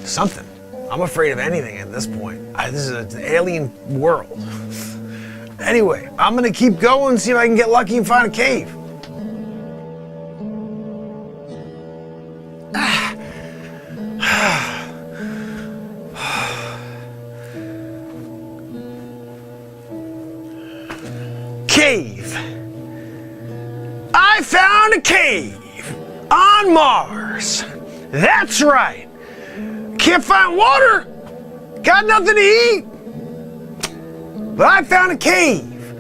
Something. I'm afraid of anything at this point. This is an alien world. Anyway, I'm gonna keep going, see if I can get lucky and find a cave. Cave. I found a cave on Mars. That's right. Can't find water. Got nothing to eat. But I found a cave.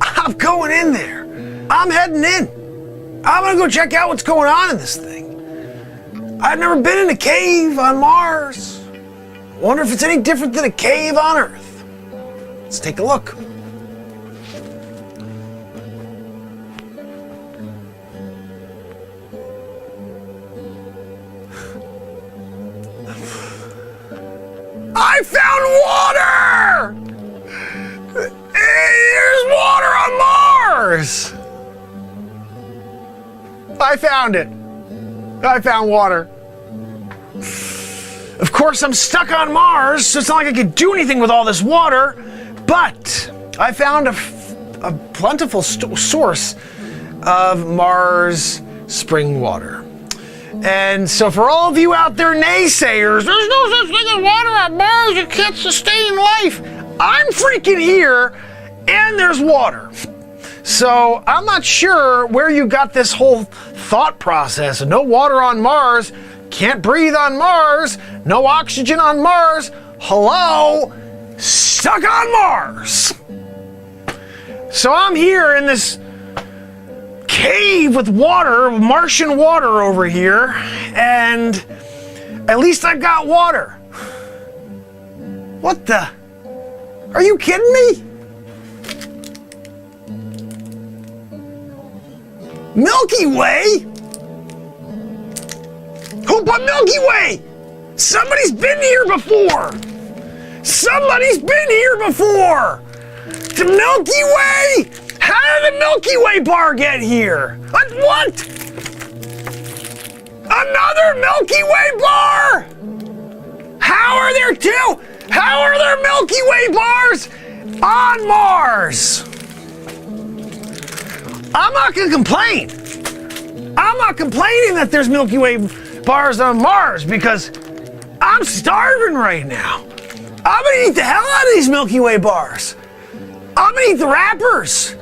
I'm going in there. I'm heading in. I'm gonna go check out what's going on in this thing. I've never been in a cave on Mars. Wonder if it's any different than a cave on Earth. Let's take a look. I found water! There's water on Mars! I found it. I found water. Of course, I'm stuck on Mars, so it's not like I could do anything with all this water, but I found a plentiful source of Mars spring water. And so for all of you out there naysayers, there's no such thing as water on Mars, you can't sustain life. I'm freaking here, and there's water. So I'm not sure where you got this whole thought process. No water on Mars, can't breathe on Mars, no oxygen on Mars. Hello? Stuck on Mars. So I'm here in this cave with water, Martian water over here, and at least I've got water. What the? Are you kidding me? Milky Way? Who put Milky Way? Somebody's been here before. Somebody's been here before. The Milky Way? How did the Milky Way bar get here? What? Another Milky Way bar? How are there two? How are there Milky Way bars on Mars? I'm not gonna complain. I'm not complaining that there's Milky Way bars on Mars because I'm starving right now. I'm gonna eat the hell out of these Milky Way bars. I'm gonna eat the wrappers.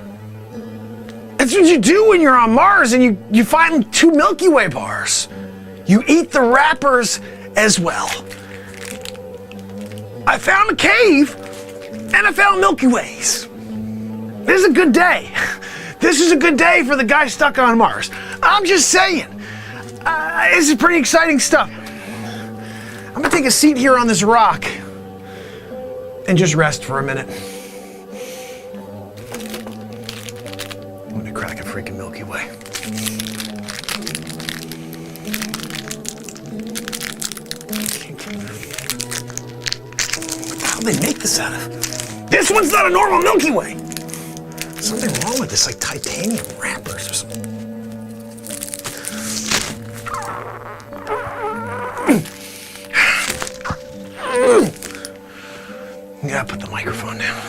That's what you do when you're on Mars and you find 2 Milky Way bars. You eat the wrappers as well. I found a cave and I found Milky Ways. This is a good day. This is a good day for the guy stuck on Mars. I'm just saying. This is pretty exciting stuff. I'm gonna take a seat here on this rock and just rest for a minute. I'm gonna crack a freaking Milky Way. What the hell do they make this out of? This one's not a normal Milky Way. Something wrong with this, like titanium wrappers or something. You gotta put the microphone down.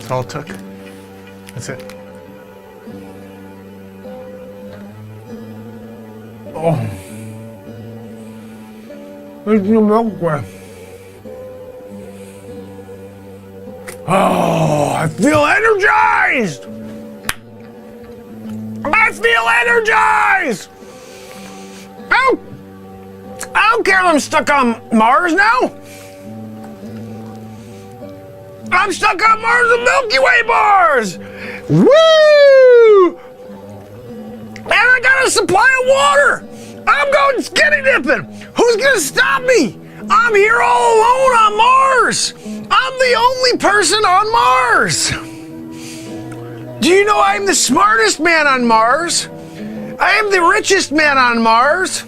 That's all it took. That's it. Oh. Where's the Milky Way? Oh, I feel energized! I feel energized! I don't care if I'm stuck on Mars now. I'm stuck on Mars with Milky Way bars! Woo! And I got a supply of water! I'm going skinny dipping! Who's gonna stop me? I'm here all alone on Mars! I'm the only person on Mars! Do you know I'm the smartest man on Mars? I am the richest man on Mars.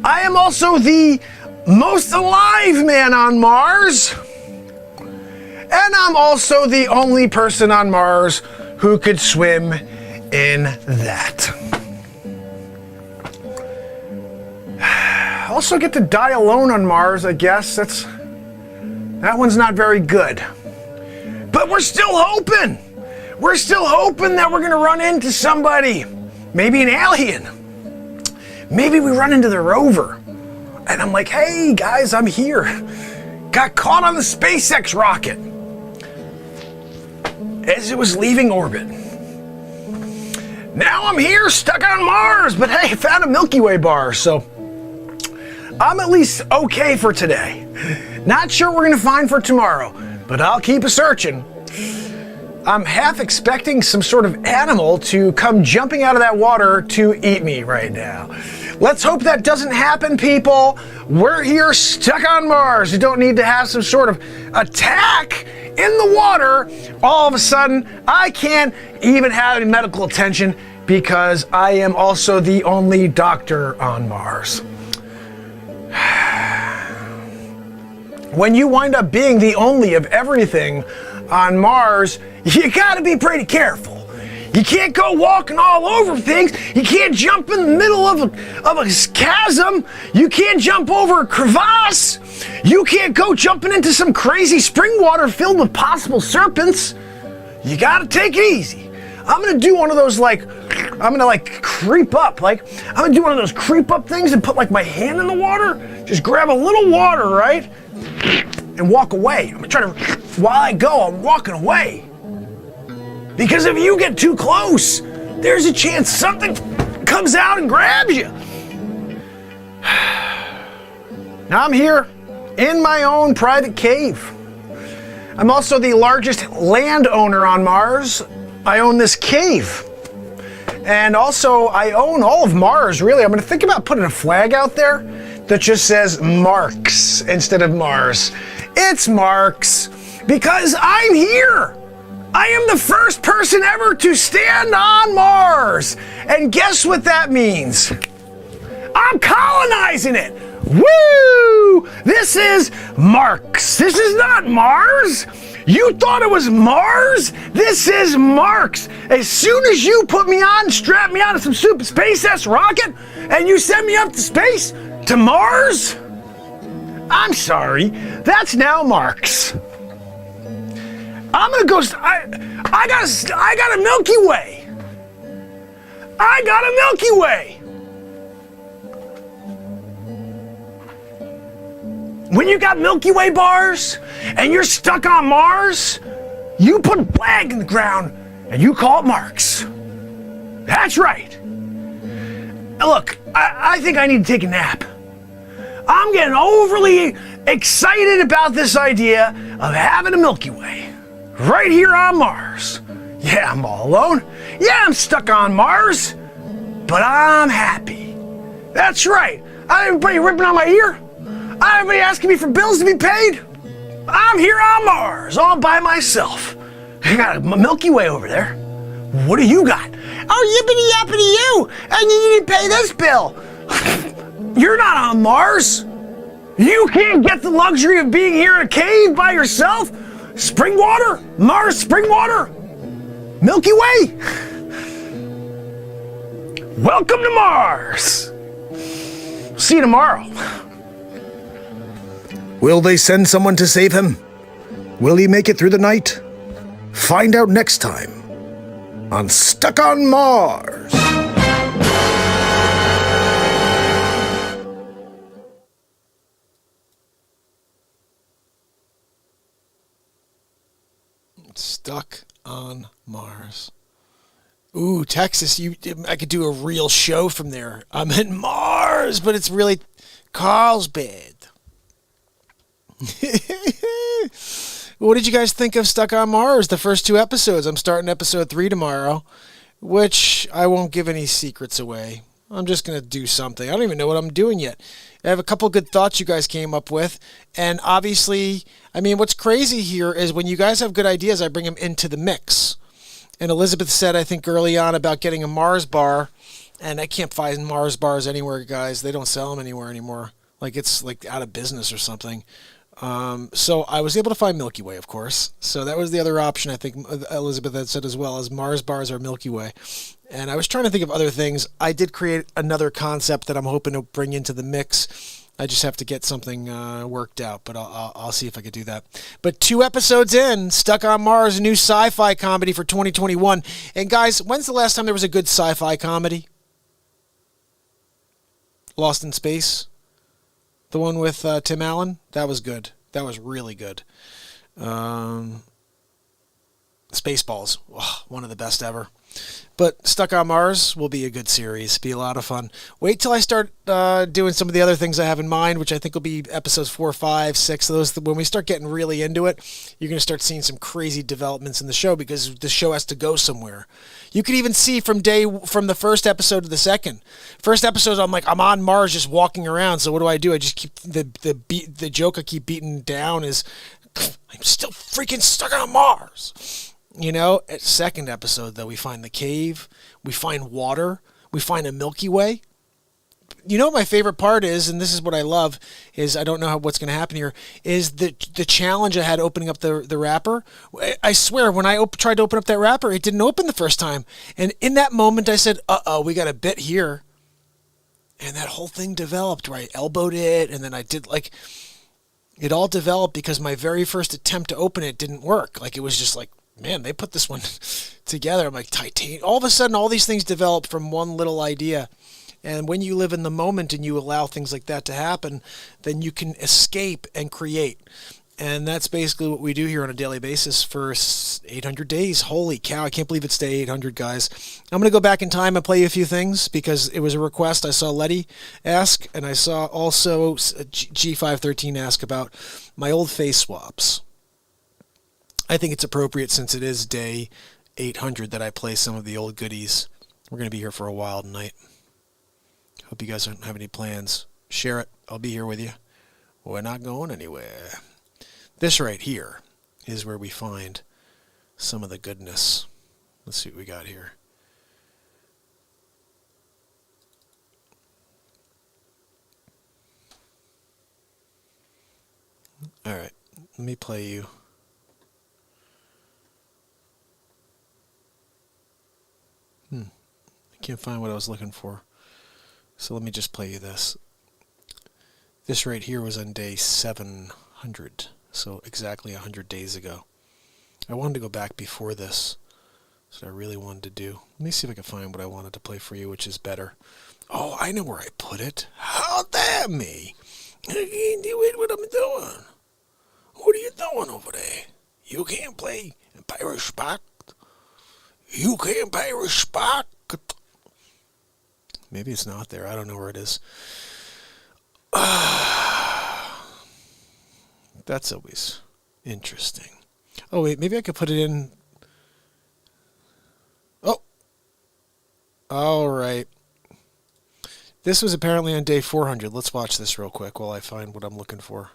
I am also the most alive man on Mars. And I'm also the only person on Mars who could swim in that. I also get to die alone on Mars, I guess. That's That one's not very good. But we're still hoping. We're still hoping that we're going to run into somebody. Maybe an alien. Maybe we run into the rover. And I'm like, hey, guys, I'm here. Got caught on the SpaceX rocket as it was leaving orbit. Now I'm here, stuck on Mars, but hey, found a Milky Way bar, so I'm at least okay for today. Not sure what we're gonna find for tomorrow, but I'll keep a-searching. I'm half expecting some sort of animal to come jumping out of that water to eat me right now. Let's hope that doesn't happen, people. We're here stuck on Mars. You don't need to have some sort of attack in the water. All of a sudden, I can't even have any medical attention because I am also the only doctor on Mars. When you wind up being the only of everything on Mars, you gotta be pretty careful. You can't go walking all over things. You can't jump in the middle of a chasm. You can't jump over a crevasse. You can't go jumping into some crazy spring water filled with possible serpents. You gotta take it easy. I'm gonna do one of those I'm gonna creep up. I'm gonna do one of those creep up things and put my hand in the water. Just grab a little water, right? And walk away. I'm gonna try to, while I go, I'm walking away. Because if you get too close, there's a chance something comes out and grabs you. Now I'm here in my own private cave. I'm also the largest landowner on Mars. I own this cave. And also I own all of Mars, really. I'm gonna think about putting a flag out there that just says Marks instead of Mars. It's Marks because I'm here. I am the first person ever to stand on Mars. And guess what that means? I'm colonizing it. Woo! This is Marks. This is not Mars. You thought it was Mars? This is Marks. As soon as you put me on, strap me onto some stupid SpaceX rocket, and you send me up to space, to Mars, I'm sorry, that's now Marks. I'm gonna go. I got a Milky Way. I got a Milky Way. When you got Milky Way bars and you're stuck on Mars, you put a flag in the ground and you call it Marks. That's right. Look, I think I need to take a nap. I'm getting overly excited about this idea of having a Milky Way. Right here on Mars. Yeah, I'm all alone. Yeah, I'm stuck on Mars. But I'm happy. That's right. Everybody ripping on my ear. Everybody asking me for bills to be paid. I'm here on Mars all by myself. I got a Milky Way over there. What do you got? Oh, yippity yappity you. And you need to pay this bill. You're not on Mars. You can't get the luxury of being here in a cave by yourself. Spring water? Mars spring water? Milky Way? Welcome to Mars. See you tomorrow. Will they send someone to save him? Will he make it through the night? Find out next time on Stuck on Mars. Stuck on Mars. Ooh, Texas, I could do a real show from there. I'm in Mars, but it's really Carlsbad. What did you guys think of Stuck on Mars, the first 2 episodes? I'm starting episode 3 tomorrow, which I won't give any secrets away. I'm just going to do something. I don't even know what I'm doing yet. I have a couple good thoughts you guys came up with. And obviously, what's crazy here is when you guys have good ideas, I bring them into the mix. And Elizabeth said, I think early on about getting a Mars bar. And I can't find Mars bars anywhere, guys. They don't sell them anywhere anymore. It's out of business or something. So I was able to find Milky Way, of course. So that was the other option I think Elizabeth had said as well, as Mars bars or Milky Way. And I was trying to think of other things. I did create another concept that I'm hoping to bring into the mix. I just have to get something worked out, but I'll see if I could do that. But 2 episodes in, Stuck on Mars, a new sci-fi comedy for 2021. And guys, when's the last time there was a good sci-fi comedy? Lost in Space? The one with Tim Allen? That was good. That was really good. Spaceballs, one of the best ever. But Stuck on Mars will be a good series. Be a lot of fun. Wait till I start doing some of the other things I have in mind, which I think will be episodes 4, 5, 6. Those when we start getting really into it, you're going to start seeing some crazy developments in the show because the show has to go somewhere. You could even see from the first episode to the second. First episode, I'm on Mars just walking around. So what do? I just keep the joke I keep beating down is I'm still freaking stuck on Mars. You know, at second episode, though, we find the cave, we find water, we find a Milky Way. You know what my favorite part is, and this is what I love, is I don't know what's going to happen here, is the challenge I had opening up the wrapper. I swear, when I tried to open up that wrapper, it didn't open the first time. And in that moment, I said, uh-oh, we got a bit here. And that whole thing developed where I elbowed it, and then I did, it all developed because my very first attempt to open it didn't work. It was just man, they put this one together. I'm like, titanium. All of a sudden, all these things develop from one little idea. And when you live in the moment and you allow things like that to happen, then you can escape and create. And that's basically what we do here on a daily basis for 800 days. Holy cow, I can't believe it's day 800, guys. I'm going to go back in time and play you a few things because it was a request. I saw Letty ask, and I saw also G513 ask about my old face swaps. I think it's appropriate since it is day 800 that I play some of the old goodies. We're going to be here for a while tonight. Hope you guys don't have any plans. Share it. I'll be here with you. We're not going anywhere. This right here is where we find some of the goodness. Let's see what we got here. All right. Let me play you. I can't find what I was looking for. So let me just play you this. This right here was on day 700. So exactly 100 days ago. I wanted to go back before this. That's what I really wanted to do. Let me see if I can find what I wanted to play for you, which is better. Oh, I know where I put it. How dare me? I can't do it what I'm doing. What are you doing over there? You can't play pay respect. You can't pay respect. Maybe it's not there. I don't know where it is. That's always interesting. Oh, wait. Maybe I could put it in. Oh. All right. This was apparently on day 400. Let's watch this real quick while I find what I'm looking for.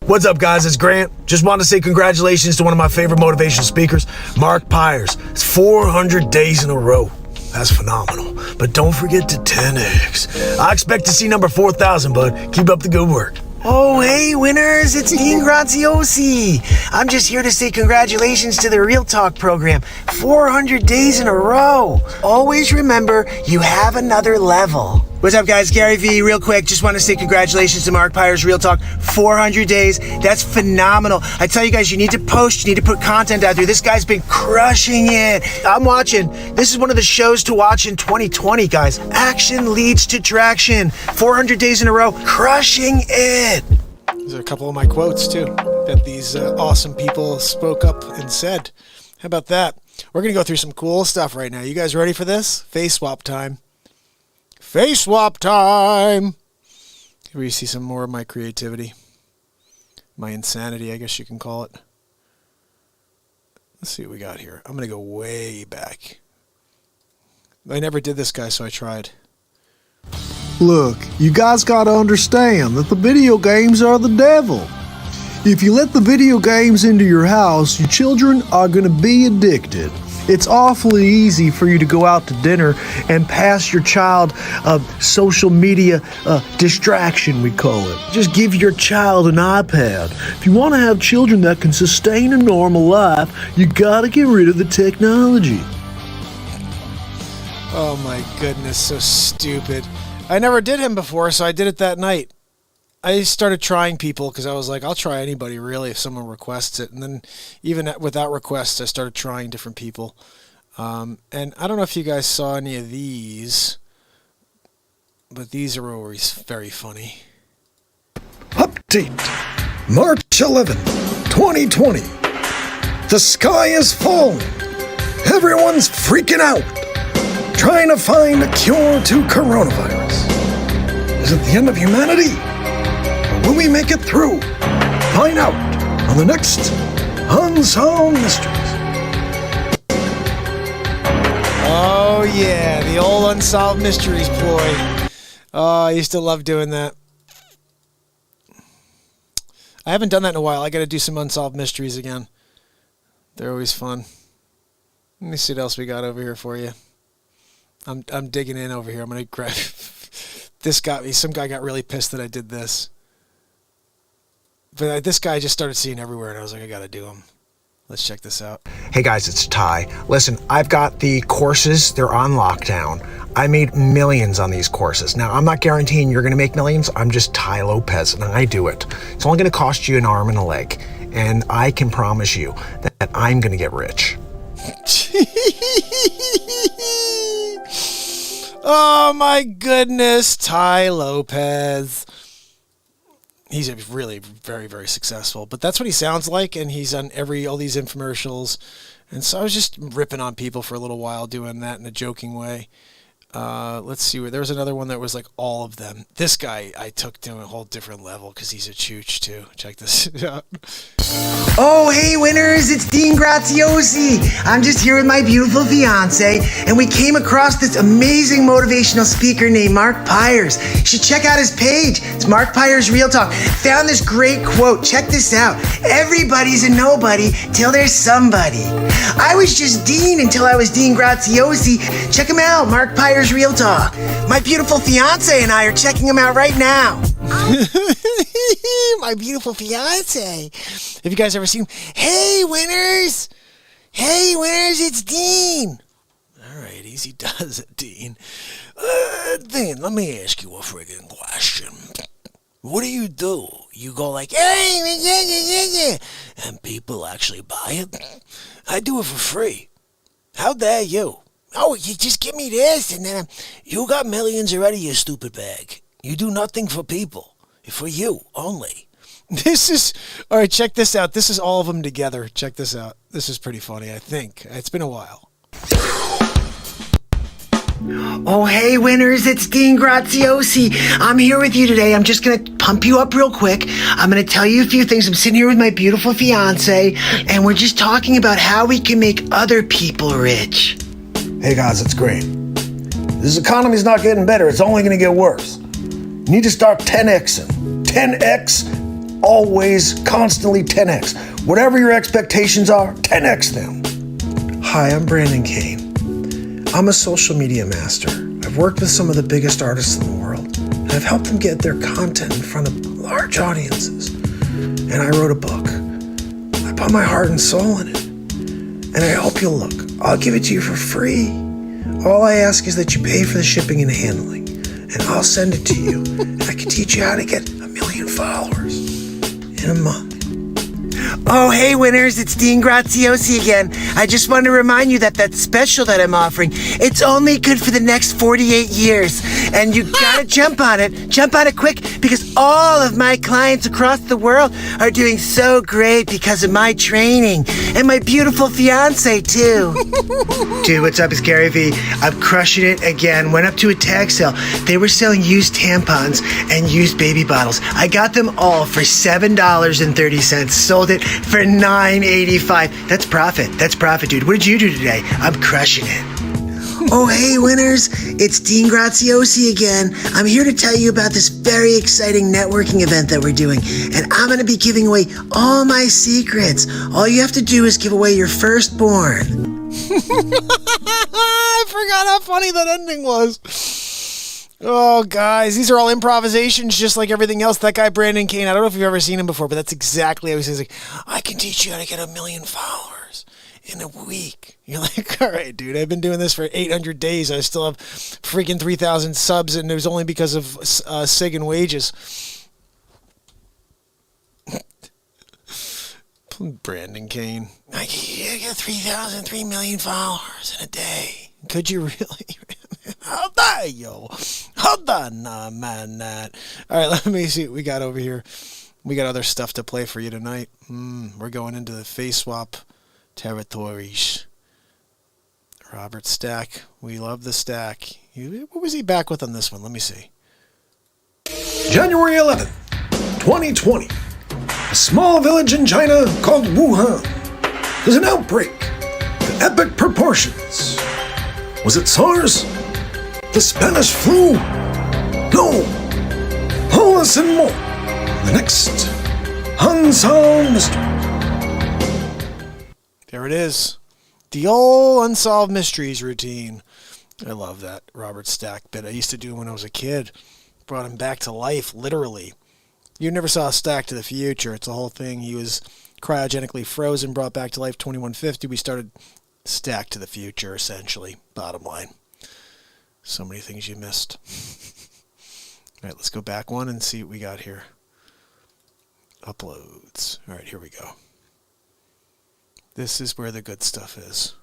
What's up, guys? It's Grant. Just wanted to say congratulations to one of my favorite motivational speakers, Mark Pires. It's 400 days in a row. That's phenomenal. But don't forget to 10x. I expect to see number 4,000, bud. Keep up the good work. Oh, hey, winners. It's Dean Graziosi. I'm just here to say congratulations to the Real Talk program. 400 days in a row. Always remember, you have another level. What's up, guys? Gary V. Real quick, just want to say congratulations to Mark Pires, Real Talk. 400 days. That's phenomenal. I tell you guys, you need to post, you need to put content out there. This guy's been crushing it. I'm watching. This is one of the shows to watch in 2020, guys. Action leads to traction. 400 days in a row, crushing it. These are a couple of my quotes, too, that these awesome people spoke up and said. How about that? We're going to go through some cool stuff right now. You guys ready for this? Face swap time. Face swap time! Here you see some more of my creativity. My insanity, I guess you can call it. Let's see what we got here. I'm going to go way back. I never did this, guy, so I tried. Look, you guys gotta understand that the video games are the devil. If you let the video games into your house, your children are gonna be addicted. It's awfully easy for you to go out to dinner and pass your child a social media distraction, we call it. Just give your child an iPad. If you want to have children that can sustain a normal life, you gotta get rid of the technology. Oh my goodness, so stupid. I never did him before, so I did it that night. I started trying people because I was like, I'll try anybody really if someone requests it. And then even without requests, I started trying different people. And I don't know if you guys saw any of these, but these are always very funny. Update, March 11, 2020. The sky is falling. Everyone's freaking out, trying to find a cure to coronavirus. Is it the end of humanity? Or will we make it through? Find out on the next Unsolved Mysteries. Oh yeah, the old Unsolved Mysteries ploy. Oh, I used to love doing that. I haven't done that in a while. I got to do some Unsolved Mysteries again. They're always fun. Let me see what else we got over here for you. I'm digging in over here. I'm gonna grab. This got me. Some guy got really pissed that I did this. But this guy just started seeing everywhere, and I was like, I gotta do him. Let's check this out. Hey guys, it's Ty. Listen, I've got the courses. They're on lockdown. I made millions on these courses. Now, I'm not guaranteeing you're gonna make millions. I'm just Ty Lopez, and I do it. It's only gonna cost you an arm and a leg. And I can promise you that I'm gonna get rich. Oh my goodness, Ty Lopez. He's really very, very successful, but that's what he sounds like, and he's on all these infomercials. And so I was just ripping on people for a little while, doing that in a joking way. Let's see, there was another one that was like all of them. This guy I took to a whole different level because he's a chooch too. Check this out. Oh, hey, winners, it's Dean Graziosi. I'm just here with my beautiful fiance, and we came across this amazing motivational speaker named Mark Pires. You should check out his page. It's Mark Pires Real Talk. Found this great quote. Check this out. Everybody's a nobody till there's somebody. I was just Dean until I was Dean Graziosi. Check him out, Mark Pires Real Talk. My beautiful fiance and I are checking him out right now. My beautiful fiance. Have you guys ever seen him? Hey, winners! Hey, winners, it's Dean. All right, easy does it, Dean. Dean, let me ask you a friggin' question. What do? You go like, hey, yeah, and people actually buy it? I do it for free. How dare you? Oh, you just give me this, and then you got millions already, you stupid bag. You do nothing for people. For you only. All right, check this out. This is all of them together. Check this out. This is pretty funny, I think. It's been a while. Oh, hey, winners, it's Dean Graziosi. I'm here with you today. I'm just going to pump you up real quick. I'm going to tell you a few things. I'm sitting here with my beautiful fiance, and we're just talking about how we can make other people rich. Hey guys, it's great. This economy's not getting better. It's only going to get worse. You need to start 10xing. 10x, always, constantly 10x. Whatever your expectations are, 10x them. Hi, I'm Brandon Kane. I'm a social media master. I've worked with some of the biggest artists in the world, and I've helped them get their content in front of large audiences. And I wrote a book. I put my heart and soul in it. And I hope you'll look. I'll give it to you for free. All I ask is that you pay for the shipping and handling, and I'll send it to you, and I can teach you how to get 1 million followers in a month. Oh, hey, winners, it's Dean Graziosi again. I just wanted to remind you that special that I'm offering, it's only good for the next 48 years. And you gotta jump on it quick, because all of my clients across the world are doing so great because of my training. And my beautiful fiance, too. Dude, what's up? It's Gary V. I'm crushing it again. Went up to a tag sale. They were selling used tampons and used baby bottles. I got them all for $7.30. Sold it for $9.85. That's profit, dude. What did you do today? I'm crushing it. Oh, hey, winners. It's Dean Graziosi again. I'm here to tell you about this very exciting networking event that we're doing. And I'm going to be giving away all my secrets. All you have to do is give away your firstborn. I forgot how funny that ending was. Oh, guys, these are all improvisations just like everything else. That guy, Brandon Kane, I don't know if you've ever seen him before, but that's exactly how he says, like, I can teach you how to get 1 million followers in a week. You're like, all right, dude, I've been doing this for 800 days. I still have freaking 3,000 subs, and it was only because of SIG and wages. Brandon Kane. I get 3 million followers in a day. Could you really? Hold on, yo. Hold on, nah, man, that. All right, let me see what we got over here. We got other stuff to play for you tonight. We're going into the face swap territories. Robert Stack. We love the Stack. What was he back with on this one? Let me see. January 11th, 2020. A small village in China called Wuhan. There's an outbreak of epic proportions. Was it SARS? The Spanish flu? No. All this and more. The next Unsolved Mystery. There it is. The old Unsolved Mysteries routine. I love that Robert Stack bit. I used to do it when I was a kid. Brought him back to life, literally. You never saw Stack to the Future. It's a whole thing. He was cryogenically frozen, brought back to life 2150. We started Stack to the Future, essentially. Bottom line. So many things you missed. All right, let's go back one and see what we got here. Uploads. All right, here we go. This is where the good stuff is.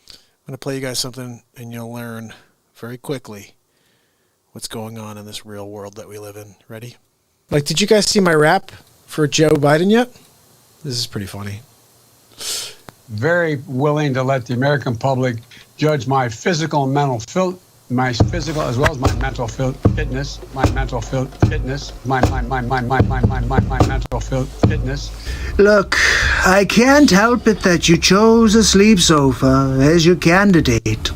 I'm going to play you guys something, and you'll learn very quickly what's going on in this real world that we live in. Ready? Like, did you guys see my rap for Joe Biden yet? This is pretty funny. Very willing to let the American public judge my physical and mental my physical as well as my mental fitness, my mental fitness, my mental fitness. Look, I can't help it that you chose a sleep sofa as your candidate.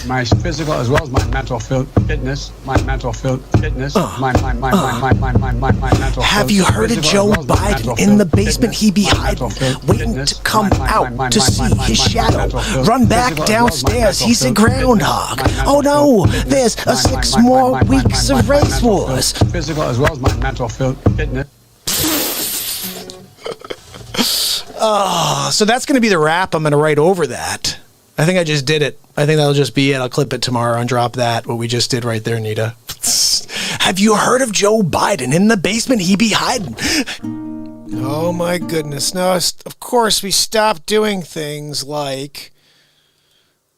My physical as well as my mental fitness, my mental fitness, my mental. Have you heard of Joe Biden in the basement? He be hiding, waiting to come out to see his shadow. Run back downstairs, he's a groundhog. Oh no, there's 6 more weeks of race wars. Physical as well as my mental fitness. So that's going to be the rap. I'm going to write over that. I think I just did it. I think that'll just be it. I'll clip it tomorrow and drop that, what we just did right there, Nita. Have you heard of Joe Biden? In the basement, he be hiding. Oh, my goodness. Now, of course, we stopped doing things like...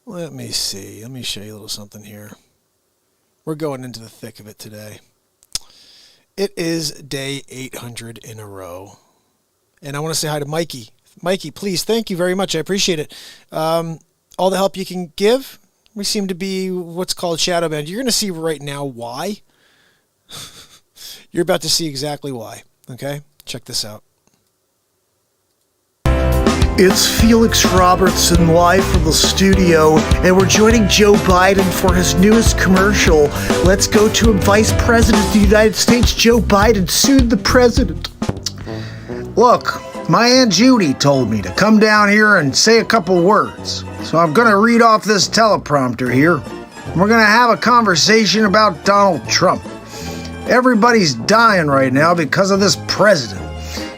Let me see. Let me show you a little something here. We're going into the thick of it today. It is day 800 in a row. And I want to say hi to Mikey. Mikey, please, thank you very much. I appreciate it. All the help you can give. We seem to be what's called shadow banned. You're going to see right now why. You're about to see exactly why. Okay? Check this out. It's Felix Robertson live from the studio, and we're joining Joe Biden for his newest commercial. Let's go to Vice President of the United States. Joe Biden sued the president. Look, my Aunt Judy told me to come down here and say a couple words. So I'm going to read off this teleprompter here. We're going to have a conversation about Donald Trump. Everybody's dying right now because of this president.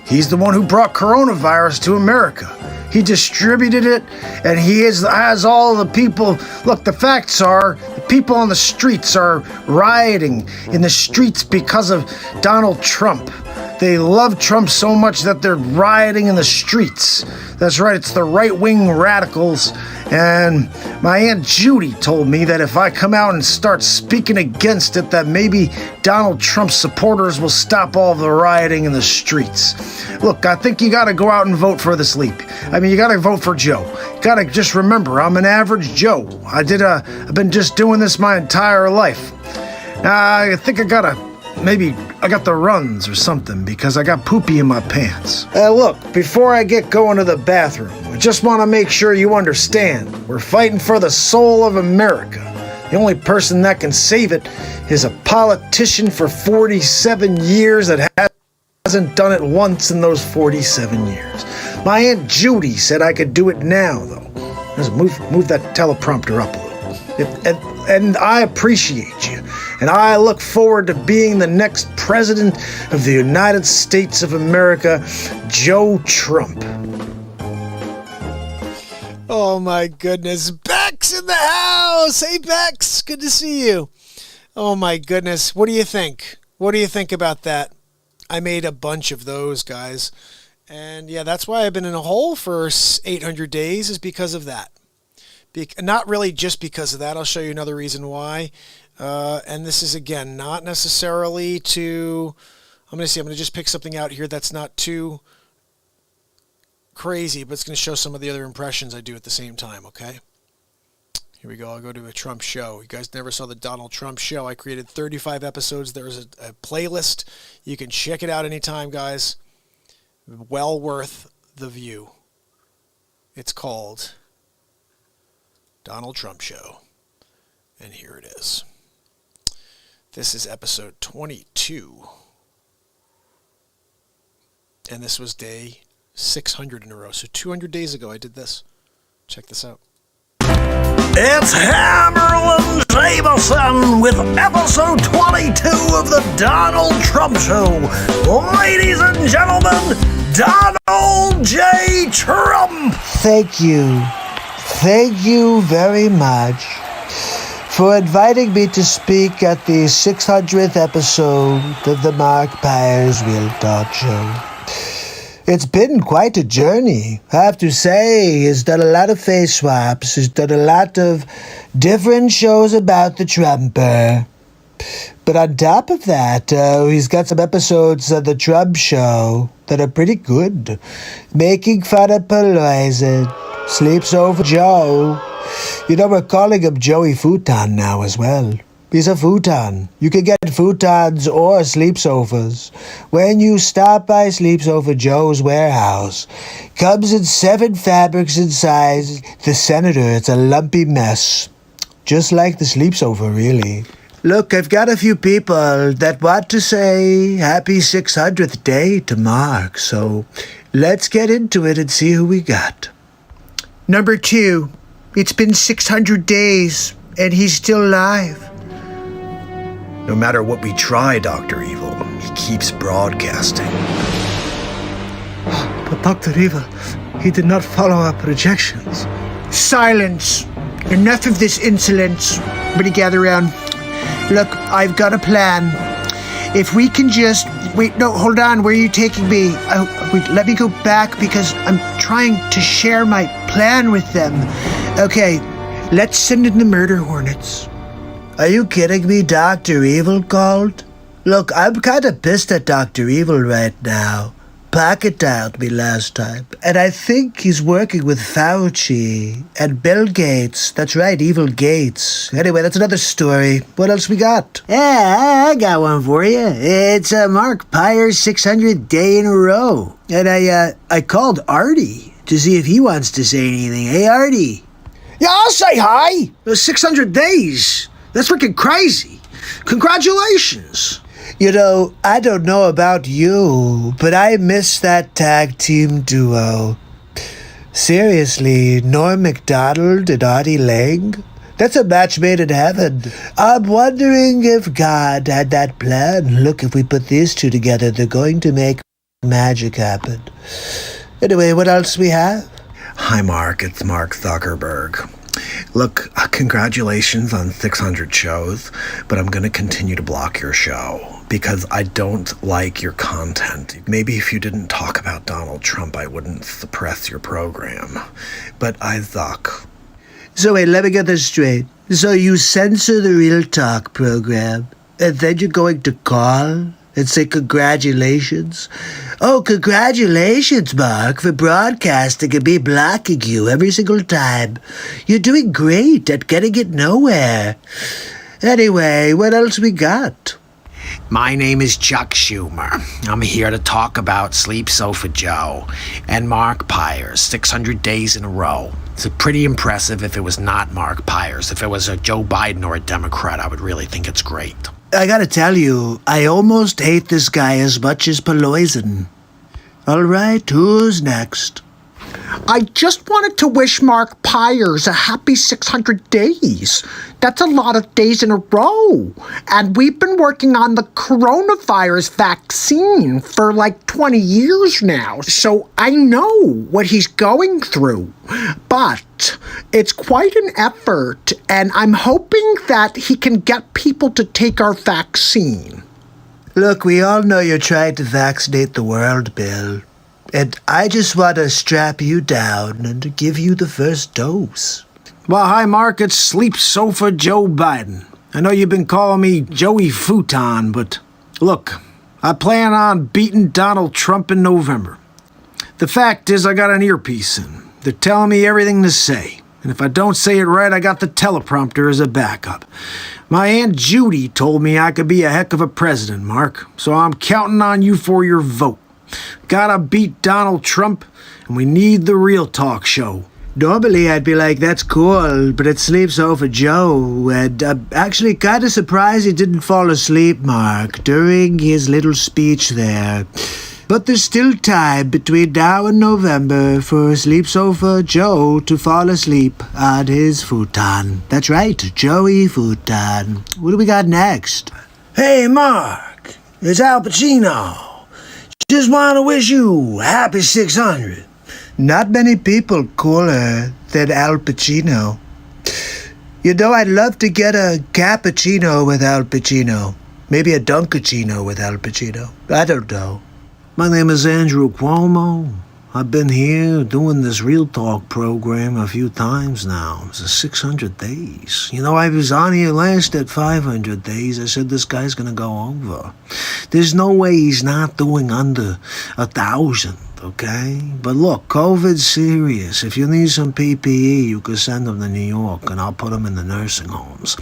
He's the one who brought coronavirus to America. He distributed it, and he has all the people. Look, the facts are, the people on the streets are rioting in the streets because of Donald Trump. They love Trump so much that they're rioting in the streets. That's right, it's the right-wing radicals. And my Aunt Judy told me that if I come out and start speaking against it, that maybe Donald Trump's supporters will stop all the rioting in the streets. Look, I think you gotta go out and vote for this leap. I mean, you gotta vote for Joe. You gotta just remember, I'm an average Joe. I've been just doing this my entire life. I think maybe I got the runs or something because I got poopy in my pants. Look, before I get going to the bathroom, I just want to make sure you understand. We're fighting for the soul of America. The only person that can save it is a politician for 47 years that hasn't done it once in those 47 years. My Aunt Judy said I could do it now, though. Just move that teleprompter up a little. And I appreciate you. and I look forward to being the next president of the United States of America, Joe Trump. Oh my goodness. Beck's in the house. Hey, Bex. Good to see you. Oh my goodness. What do you think? What do you think about that? I made a bunch of those, guys. And yeah, that's why I've been in a hole for 800 days, is because of that. Not really just because of that. I'll show you another reason why. And this is, again, not necessarily to... I'm going to just pick something out here that's not too crazy, but it's going to show some of the other impressions I do at the same time, okay? Here we go. I'll go to a Trump show. You guys never saw the Donald Trump show. I created 35 episodes. There is a playlist. You can check it out anytime, guys. Well worth the view. It's called Donald Trump Show. And here it is. This is episode 22. And this was day 600 in a row. So 200 days ago I did this. Check this out. It's Hammerlin Jamison with episode 22 of the Donald Trump Show. Ladies and gentlemen, Donald J. Trump. Thank you. Thank you very much for inviting me to speak at the 600th episode of the Mark Pires Real Talk Show. It's been quite a journey. I have to say, he's done a lot of face swaps. He's done a lot of different shows about the Trumper. But on top of that, he's got some episodes of the Trump Show that are pretty good. Making fun of Pires, Sleeps Over Joe. You know, we're calling him Joey Futon now as well. He's a futon. You can get futons or sleeps overs when you stop by Sleeps Over Joe's warehouse. Comes in 7 fabrics and sizes. The Senator, it's a lumpy mess. Just like the Sleeps Over, really. Look, I've got a few people that want to say happy 600th day to Mark, so let's get into it and see who we got. Number 2, it's been 600 days, and he's still alive. No matter what we try, Dr. Evil, he keeps broadcasting. But Dr. Evil, he did not follow our projections. Silence. Enough of this insolence. Everybody gather around. Look, I've got a plan. If we can just... Wait, no, hold on. Where are you taking me? Wait, let me go back because I'm trying to share my plan with them. Okay, let's send in the murder hornets. Are you kidding me? Dr. Evil called? Look, I'm kind of pissed at Dr. Evil right now. Pocket dialed me last time, and I think he's working with Fauci and Bill Gates. That's right, Evil Gates. Anyway, that's another story. What else we got? Yeah, I got one for you. It's Mark Pires' 600th day in a row. And I called Artie to see if he wants to say anything. Hey, Artie. Yeah, I'll say hi. 600 days. That's freaking crazy. Congratulations. You know, I don't know about you, but I miss that tag team duo. Seriously, Norm Macdonald and Artie Lang? That's a match made in heaven. I'm wondering if God had that plan. Look, if we put these two together, they're going to make magic happen. Anyway, what else we have? Hi, Mark. It's Mark Zuckerberg. Look, congratulations on 600 shows, but I'm going to continue to block your show because I don't like your content. Maybe if you didn't talk about Donald Trump, I wouldn't suppress your program, but I suck. So wait, let me get this straight. So you censor the Real Talk program, and then you're going to call and say congratulations? Oh, congratulations, Mark, for broadcasting and me blocking you every single time. You're doing great at getting it nowhere. Anyway, what else we got? My name is Chuck Schumer. I'm here to talk about Sleep Sofa Joe and Mark Pires, 600 days in a row. It's pretty impressive if it was not Mark Pires. If it was a Joe Biden or a Democrat, I would really think it's great. I gotta tell you, I almost hate this guy as much as Peloisin. All right, who's next? I just wanted to wish Mark Pires a happy 600 days. That's a lot of days in a row. And we've been working on the coronavirus vaccine for like 20 years now. So I know what he's going through. But it's quite an effort. And I'm hoping that he can get people to take our vaccine. Look, we all know you're trying to vaccinate the world, Bill. And I just want to strap you down and to give you the first dose. Well, hi, Mark. It's Sleep Sofa Joe Biden. I know you've been calling me Joey Futon, but look, I plan on beating Donald Trump in November. The fact is, I got an earpiece in. They're telling me everything to say. And if I don't say it right, I got the teleprompter as a backup. My Aunt Judy told me I could be a heck of a president, Mark. So I'm counting on you for your vote. Gotta beat Donald Trump, and we need the real talk show. Normally I'd be like, that's cool, but it sleeps over Joe, and I'm actually kind of surprised he didn't fall asleep, Mark, during his little speech there. But there's still time between now and November for Sleeps Over Joe to fall asleep on his futon. That's right, Joey Futon. What do we got next? Hey, Mark, it's Al Pacino. Just want to wish you happy 600. Not many people cooler than Al Pacino. You know, I'd love to get a cappuccino with Al Pacino. Maybe a Dunkachino with Al Pacino. I don't know. My name is Andrew Cuomo. I've been here doing this Real Talk program a few times now. It's 600 days. You know, I was on here last at 500 days. I said this guy's gonna go over. There's no way he's not doing under 1,000, okay? But look, COVID's serious. If you need some PPE, you can send them to New York, and I'll put them in the nursing homes.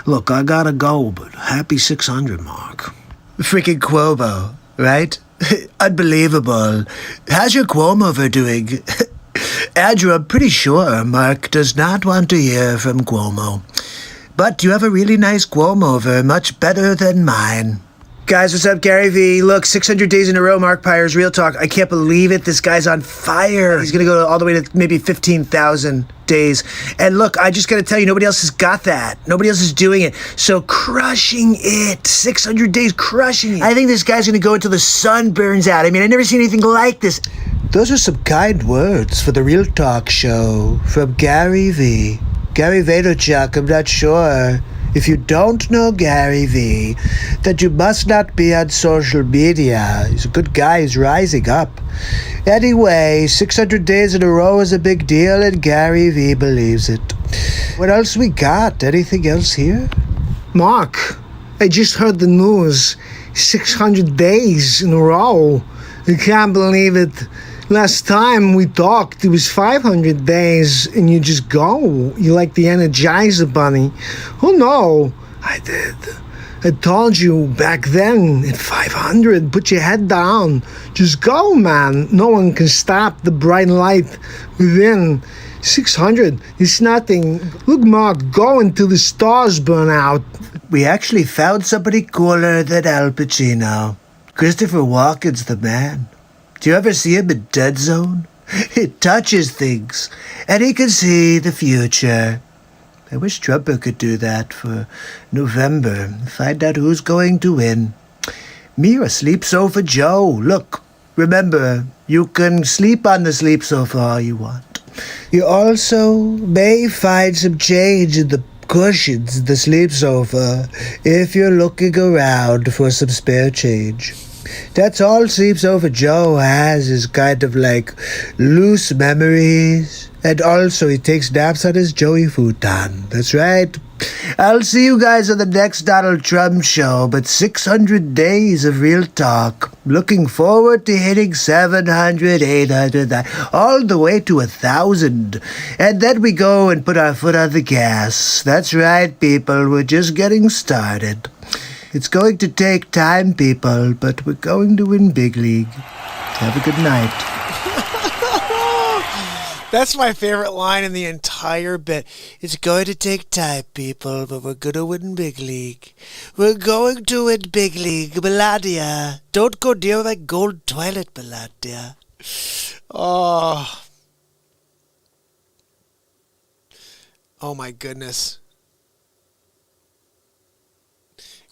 Look, I gotta go, but happy 600, Mark. Freaking Cuomo, right? Unbelievable. How's your Cuomo doing? Andrew, I'm pretty sure Mark does not want to hear from Cuomo. But you have a really nice Cuomo, much better than mine. Guys, what's up? Gary V. Look, 600 days in a row, Mark Pires, Real Talk. I can't believe it. This guy's on fire. He's going to go all the way to maybe 15,000 days. And look, I just got to tell you, nobody else has got that. Nobody else is doing it. So crushing it. 600 days, crushing it. I think this guy's going to go until the sun burns out. I mean, I've never seen anything like this. Those are some kind words for the Real Talk show from Gary V. Gary Vaynerchuk, I'm not sure. If you don't know Gary V, then you must not be on social media. He's a good guy. He's rising up. Anyway, 600 days in a row is a big deal, and Gary V believes it. What else we got? Anything else here? Mark, I just heard the news. 600 days in a row. I can't believe it. Last time we talked, it was 500 days, and you just go. You like the Energizer Bunny. Oh no, I did. I told you back then at 500, put your head down. Just go, man. No one can stop the bright light within. 600 is nothing. Look, Mark, go until the stars burn out. We actually found somebody cooler than Al Pacino. Christopher Walken's the man. Do you ever see him in Dead Zone? He touches things, and he can see the future. I wish Trump could do that for November. Find out who's going to win. Me or Sleep Sofa Joe. Look, remember, you can sleep on the sleep sofa all you want. You also may find some change in the cushions in the sleep sofa if you're looking around for some spare change. That's all Sleeps Over Joe has, is kind of like loose memories. And also he takes naps on his Joey futon. That's right. I'll see you guys on the next Donald Trump show, but 600 days of Real Talk. Looking forward to hitting 700, 800, all the way to 1,000. And then we go and put our foot on the gas. That's right, people. We're just getting started. It's going to take time, people, but we're going to win big league. Have a good night. That's my favorite line in the entire bit. It's going to take time, people, but we're going to win big league. We're going to win big league, Melania. Don't go near that gold toilet, Melania. Oh, Oh my goodness.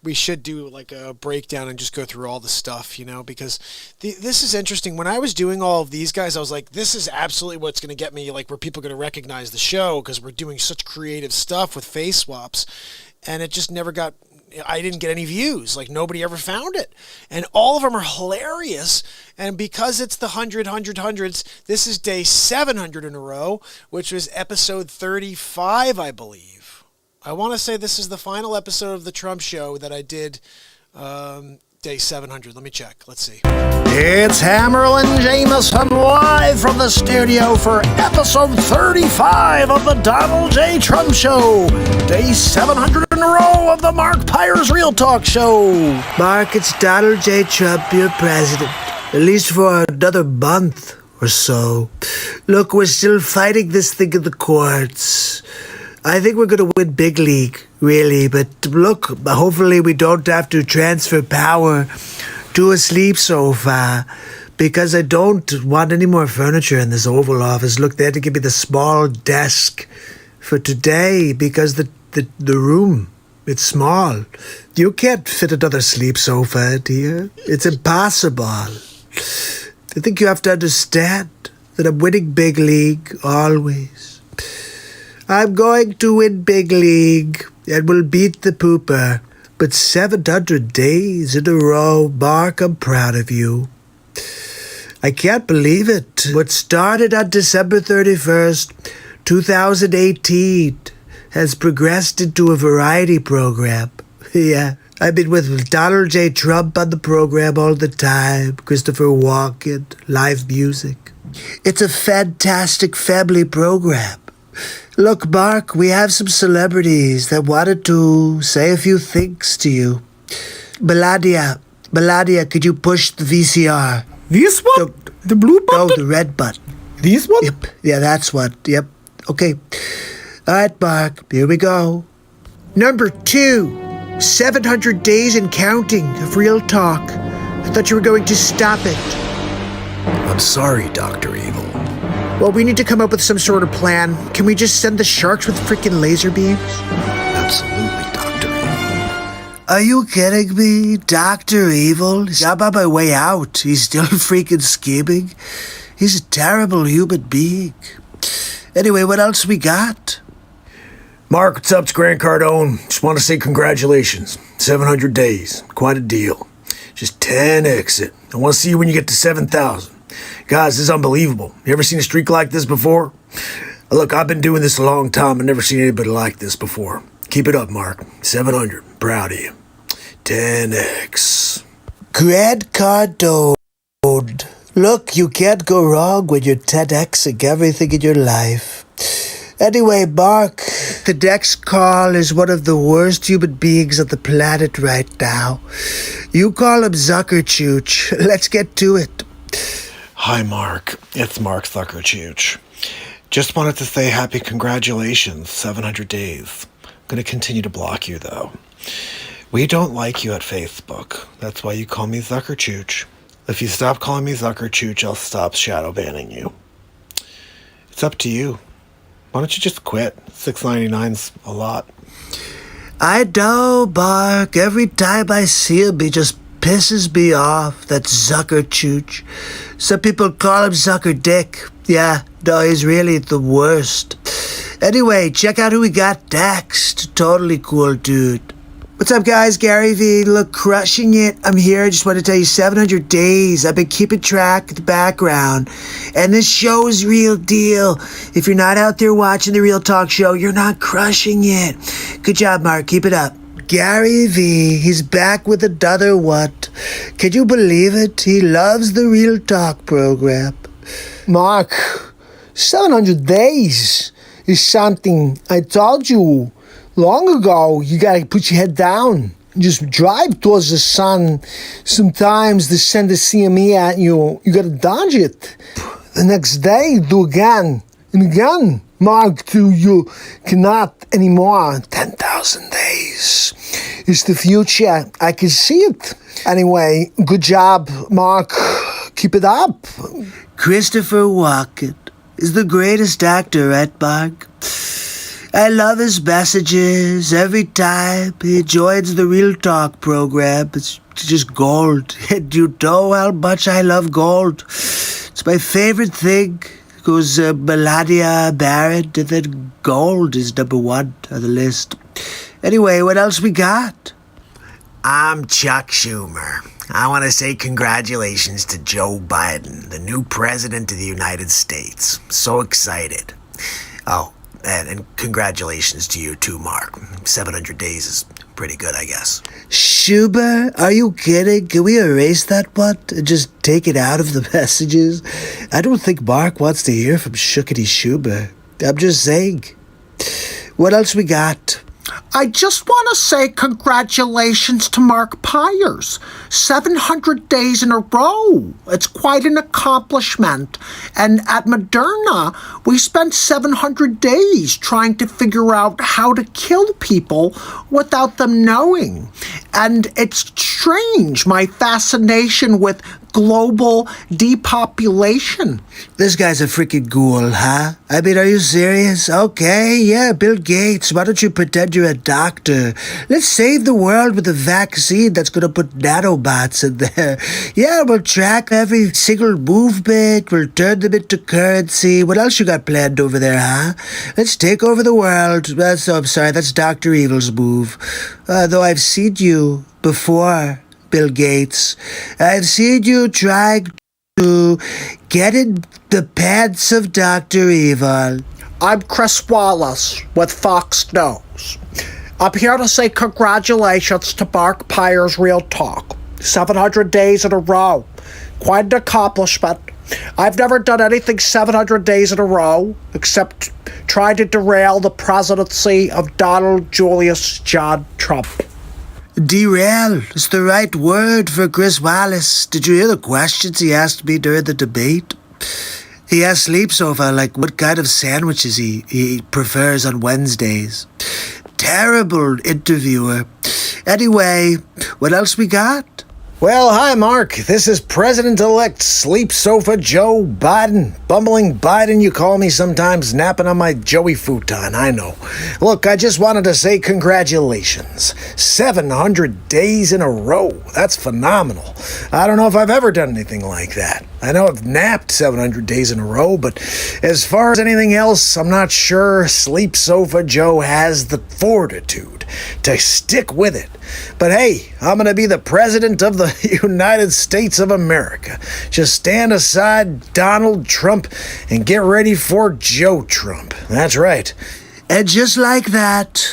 We should do like a breakdown and just go through all the stuff, you know, because this is interesting. When I was doing all of these guys, I was like, this is absolutely what's going to get me, like, where people are going to recognize the show, because we're doing such creative stuff with face swaps. And it just never got, I didn't get any views. Like, nobody ever found it. And all of them are hilarious. And because it's the 100s, this is day 700 in a row, which was episode 35, I believe. I want to say this is the final episode of the Trump Show that I did day 700. Let me check. Let's see. It's Hammerlin Jamison live from the studio for episode 35 of the Donald J. Trump Show. Day 700 in a row of the Mark Pires Real Talk Show. Mark, it's Donald J. Trump, your president. At least for another month or so. Look, we're still fighting this thing in the courts. I think we're going to win big league, really. But look, hopefully we don't have to transfer power to a sleep sofa, because I don't want any more furniture in this Oval Office. Look, they had to give me the small desk for today because the room, it's small. You can't fit another sleep sofa in here. It's impossible. I think you have to understand that I'm winning big league always. I'm going to win big league and will beat the pooper. But 700 days in a row, Mark, I'm proud of you. I can't believe it. What started on December 31st, 2018 has progressed into a variety program. Yeah, I've been with Donald J. Trump on the program all the time, Christopher Walken, live music. It's a fantastic family program. Look, Mark, we have some celebrities that wanted to say a few things to you. Melania, could you push the VCR? This one? The blue button? No, the red button. This one? Yep. Yeah, that's what. Yep. Okay. All right, Mark, here we go. Number 2, 700 days and counting of real talk. I thought you were going to stop it. I'm sorry, Dr. Evil. Well, we need to come up with some sort of plan. Can we just send the sharks with freaking laser beams? Absolutely, Dr. Evil. Are you kidding me? Dr. Evil? I'm on my way out. He's still freaking scheming. He's a terrible human being. Anyway, what else we got? Mark, what's up? It's Grant Cardone. Just want to say congratulations. 700 days. Quite a deal. Just 10x it. I want to see you when you get to 7,000. Guys, this is unbelievable. You ever seen a streak like this before? Look, I've been doing this a long time. I've never seen anybody like this before. Keep it up, Mark. 700. Proud of you. 10x. Grant Cardone. Look, you can't go wrong when you're 10xing everything in your life. Anyway, Mark, the next call is one of the worst human beings on the planet right now. You call him Zuckerchooch. Let's get to it. Hi, Mark. It's Mark Zuckerchooch. Just wanted to say happy congratulations, 700 days. I'm going to continue to block you, though. We don't like you at Facebook. That's why you call me Zuckerchooch. If you stop calling me Zuckerchooch, I'll stop shadow banning you. It's up to you. Why don't you just quit? $6.99's a lot. I know, Mark. Every time I see him, he just pisses me off. That Zuckerchooch. Some people call him Zucker Dick. Yeah, no, he's really the worst. Anyway, check out who we got next. Totally cool dude. What's up, guys? Gary V. Look, crushing it. I'm here. I just want to tell you 700 days. I've been keeping track of the background. And this show is real deal. If you're not out there watching the Real Talk Show, you're not crushing it. Good job, Mark. Keep it up. Gary V. He's back with another what? Can you believe it? He loves the Real Talk program. Mark, 700 days is something I told you long ago. You gotta put your head down. Just drive towards the sun. Sometimes they send a CME at you. You gotta dodge it. The next day, do again and again. Mark, till you cannot anymore. 10,000 days. It's the future. I can see it. Anyway, good job, Mark. Keep it up. Christopher Walken is the greatest actor, right, Mark? I love his messages every time he joins the Real Talk program. It's just gold. And you know how much I love gold. It's my favorite thing. It goes Melania Barrett, and then gold is number one on the list. Anyway, what else we got? I'm Chuck Schumer. I want to say congratulations to Joe Biden, the new president of the United States. So excited. Oh, and congratulations to you too, Mark. 700 days is pretty good, I guess. Schumer, are you kidding? Can we erase that one and just take it out of the messages? I don't think Mark wants to hear from Shookity Schumer. I'm just saying. What else we got? I just want to say congratulations to Mark Pires. 700 days in a row. It's quite an accomplishment. And at Moderna, we spent 700 days trying to figure out how to kill people without them knowing. And it's strange, my fascination with global depopulation. This guy's a freaking ghoul, huh? I mean, are you serious? Okay, yeah, Bill Gates, why don't you pretend you're a doctor? Let's save the world with a vaccine that's gonna put nanobots in there. Yeah, we'll track every single movement, we'll turn them into currency. What else you got planned over there, huh? Let's take over the world. I'm sorry, that's Dr. Evil's move. Though I've seen you before, Bill Gates. I've seen you trying to get in the pants of Dr. Evil. I'm Chris Wallace with Fox News. I'm here to say congratulations to Mark Pires Real Talk. 700 days in a row. Quite an accomplishment. I've never done anything 700 days in a row except try to derail the presidency of Donald Julius John Trump. Derail is the right word for Chris Wallace. Did you hear the questions he asked me during the debate? He asked Sleepsofa, like, what kind of sandwiches he prefers on Wednesdays. Terrible interviewer. Anyway, what else we got? Well, hi, Mark. This is President-elect Sleep Sofa Joe Biden. Bumbling Biden, you call me sometimes, napping on my Joey futon, I know. Look, I just wanted to say congratulations. 700 days in a row. That's phenomenal. I don't know if I've ever done anything like that. I know I've napped 700 days in a row, but as far as anything else, I'm not sure Sleep Sofa Joe has the fortitude to stick with it. But hey, I'm going to be the president of the United States of America. Just stand aside Donald Trump and get ready for Joe Trump. That's right. And just like that,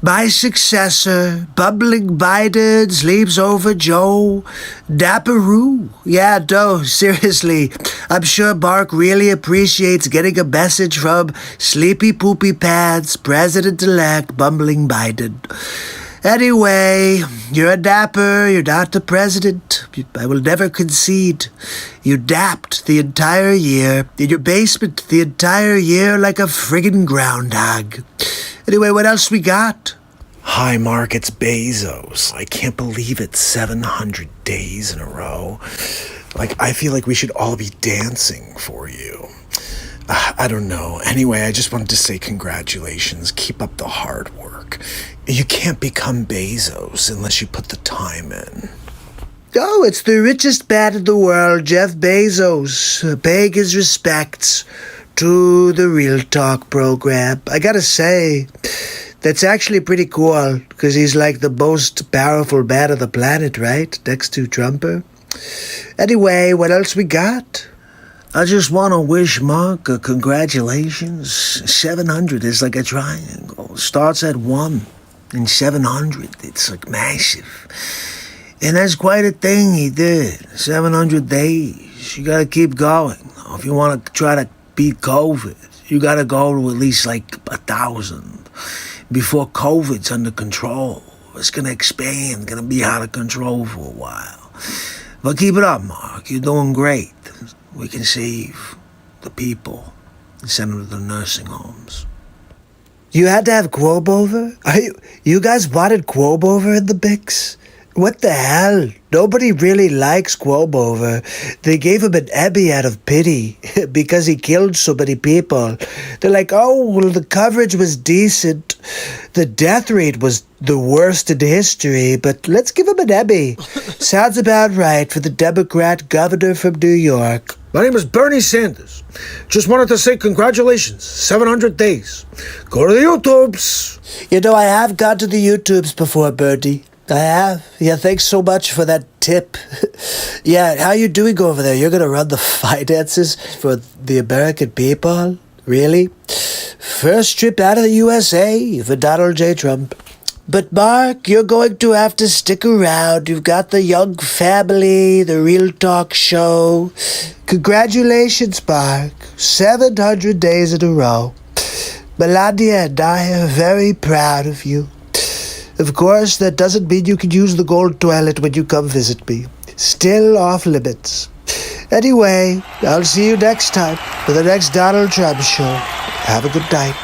my successor, bumbling Biden, sleeps over Joe, Dapperoo. Yeah, no, seriously, I'm sure Mark really appreciates getting a message from Sleepy Poopy Pants, President-elect bumbling Biden. Anyway, you're a dapper, you're not the president. I will never concede. You dapped the entire year, in your basement the entire year like a friggin' groundhog. Anyway, what else we got? Hi, Mark, it's Bezos. I can't believe it's 700 days in a row. Like, I feel like we should all be dancing for you. I don't know. Anyway, I just wanted to say congratulations. Keep up the hard work. You can't become Bezos unless you put the time in. Oh, it's the richest man in the world, Jeff Bezos, paying his respects to the Real Talk program. I gotta say, that's actually pretty cool, because he's like the most powerful man on the planet, right? Next to Trumper. Anyway, what else we got? I just want to wish Mark a congratulations. 700 is like a triangle. Starts at 1 and 700. It's like massive. And that's quite a thing he did. 700 days. You got to keep going. If you want to try to beat COVID, you got to go to at least like 1,000 before COVID's under control. It's going to expand, going to be out of control for a while. But keep it up, Mark. You're doing great. We can save the people and send them to the nursing homes. You had to have Quob over? You guys wanted Quob over in the Bix? What the hell? Nobody really likes Cuomo. They gave him an Emmy out of pity because he killed so many people. They're like, oh, well, the coverage was decent. The death rate was the worst in history, but let's give him an Emmy. Sounds about right for the Democrat governor from New York. My name is Bernie Sanders. Just wanted to say congratulations, 700 days. Go to the YouTubes. You know, I have gone to the YouTubes before, Bernie. I have. Yeah, thanks so much for that tip. Yeah, how you doing over there? You're gonna run the finances for the American people? Really? First trip out of the USA for Donald J. Trump. But Mark, you're going to have to stick around. You've got the Young Family, the Real Talk Show. Congratulations, Mark. 700 days in a row. Melania and I are very proud of you. Of course, that doesn't mean you can use the gold toilet when you come visit me. Still off limits. Anyway, I'll see you next time for the next Donald Trump show. Have a good night.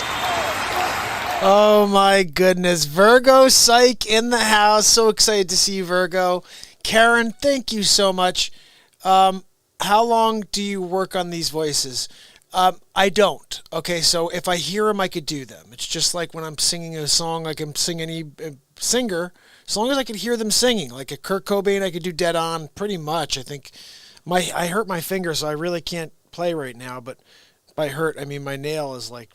Oh my goodness. Virgo Psych in the house. So excited to see you, Virgo. Karen, thank you so much. How long do you work on these voices? I don't. Okay, so if I hear them, I could do them. It's just like when I'm singing a song, I can sing any singer, as long as I could hear them singing. Like a Kurt Cobain, I could do dead on pretty much. I think I hurt my finger, so I really can't play right now. But by hurt, I mean my nail is like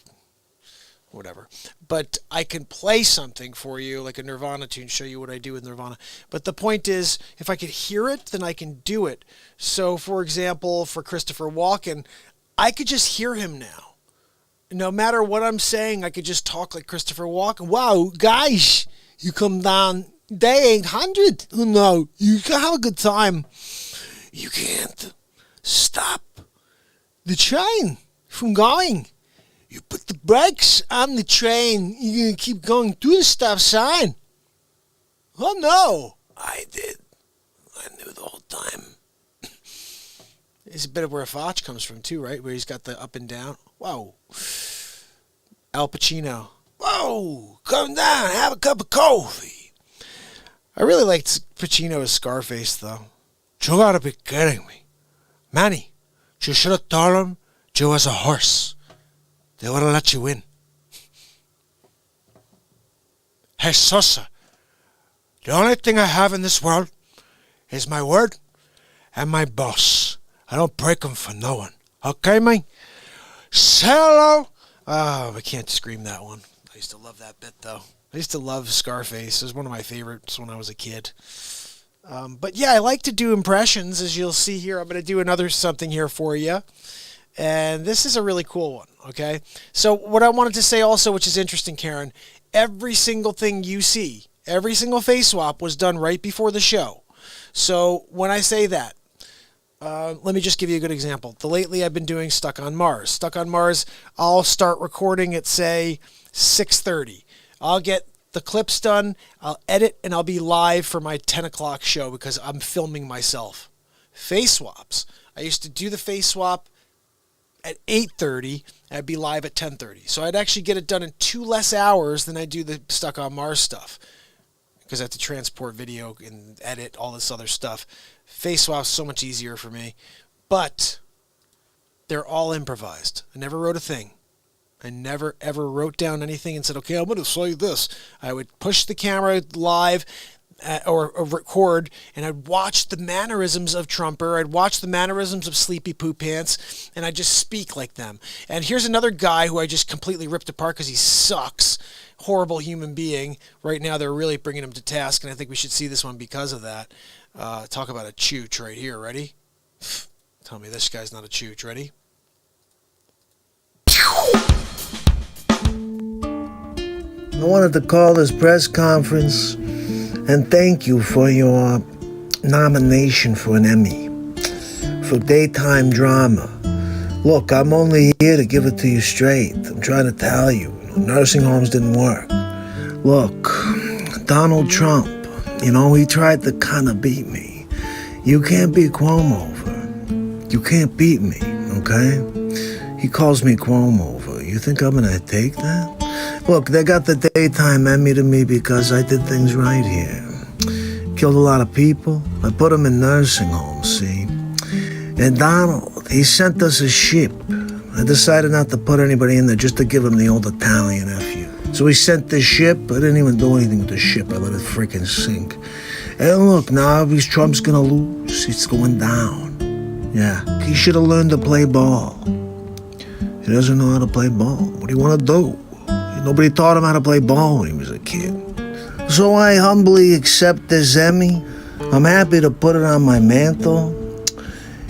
whatever. But I can play something for you, like a Nirvana tune, show you what I do with Nirvana. But the point is, if I could hear it, then I can do it. So, for example, for Christopher Walken, I could just hear him now. No matter what I'm saying, I could just talk like Christopher Walken. Wow, guys, you come down day 800. Oh, no, you can have a good time. You can't stop the train from going. You put the brakes on the train. You're going to keep going through the stop sign. Oh, no. I did. I knew the whole time. It's a bit of where Facce comes from, too, right? Where he's got the up and down. Whoa. Al Pacino. Whoa. Come down. Have a cup of coffee. I really liked Pacino as Scarface, though. You gotta be kidding me. Manny, you should have told him you was a horse. They would have let you in. Hey, Sosa. The only thing I have in this world is my word and my boss. I don't break them for no one. Okay, man? Say hello. Oh, I can't scream that one. I used to love that bit, though. I used to love Scarface. It was one of my favorites when I was a kid. But yeah, I like to do impressions, as you'll see here. I'm going to do another something here for you. And this is a really cool one, okay? So what I wanted to say also, which is interesting, Karen, every single thing you see, every single face swap was done right before the show. So when I say that, let me just give you a good example. Lately I've been doing Stuck on Mars. Stuck on Mars, I'll start recording at, say, 6:30. I'll get the clips done, I'll edit, and I'll be live for my 10 o'clock show because I'm filming myself. Face swaps. I used to do the face swap at 8:30, and I'd be live at 10:30. So I'd actually get it done in 2 less hours than I do the Stuck on Mars stuff because I have to transport video and edit all this other stuff. Face swap's so much easier for me, but they're all improvised. I never wrote a thing. I never, ever wrote down anything and said, okay, I'm going to say this. I would push the camera live or record, and I'd watch the mannerisms of Trumper. I'd watch the mannerisms of Sleepy Poo Pants, and I'd just speak like them. And here's another guy who I just completely ripped apart because he sucks. Horrible human being. Right now, they're really bringing him to task, and I think we should see this one because of that. Talk about a chooch right here. Ready? Tell me this guy's not a chooch. Ready? I wanted to call this press conference and thank you for your nomination for an Emmy for daytime drama. Look, I'm only here to give it to you straight. I'm trying to tell you, nursing homes didn't work. Look, Donald Trump, he tried to kind of beat me. You can't beat Cuomo over. You can't beat me, okay? He calls me Cuomo over. You think I'm gonna take that? Look, they got the daytime Emmy to me because I did things right here. killed a lot of people. I put them in nursing homes, see? And Donald, he sent us a ship. I decided not to put anybody in there just to give him the old Italian F.U. So he sent the ship. I didn't even do anything with the ship. I let it freaking sink. And look, now Trump's gonna lose. It's going down. Yeah, he should have learned to play ball. He doesn't know how to play ball. What do you want to do? Nobody taught him how to play ball when he was a kid. So I humbly accept this Emmy. I'm happy to put it on my mantle.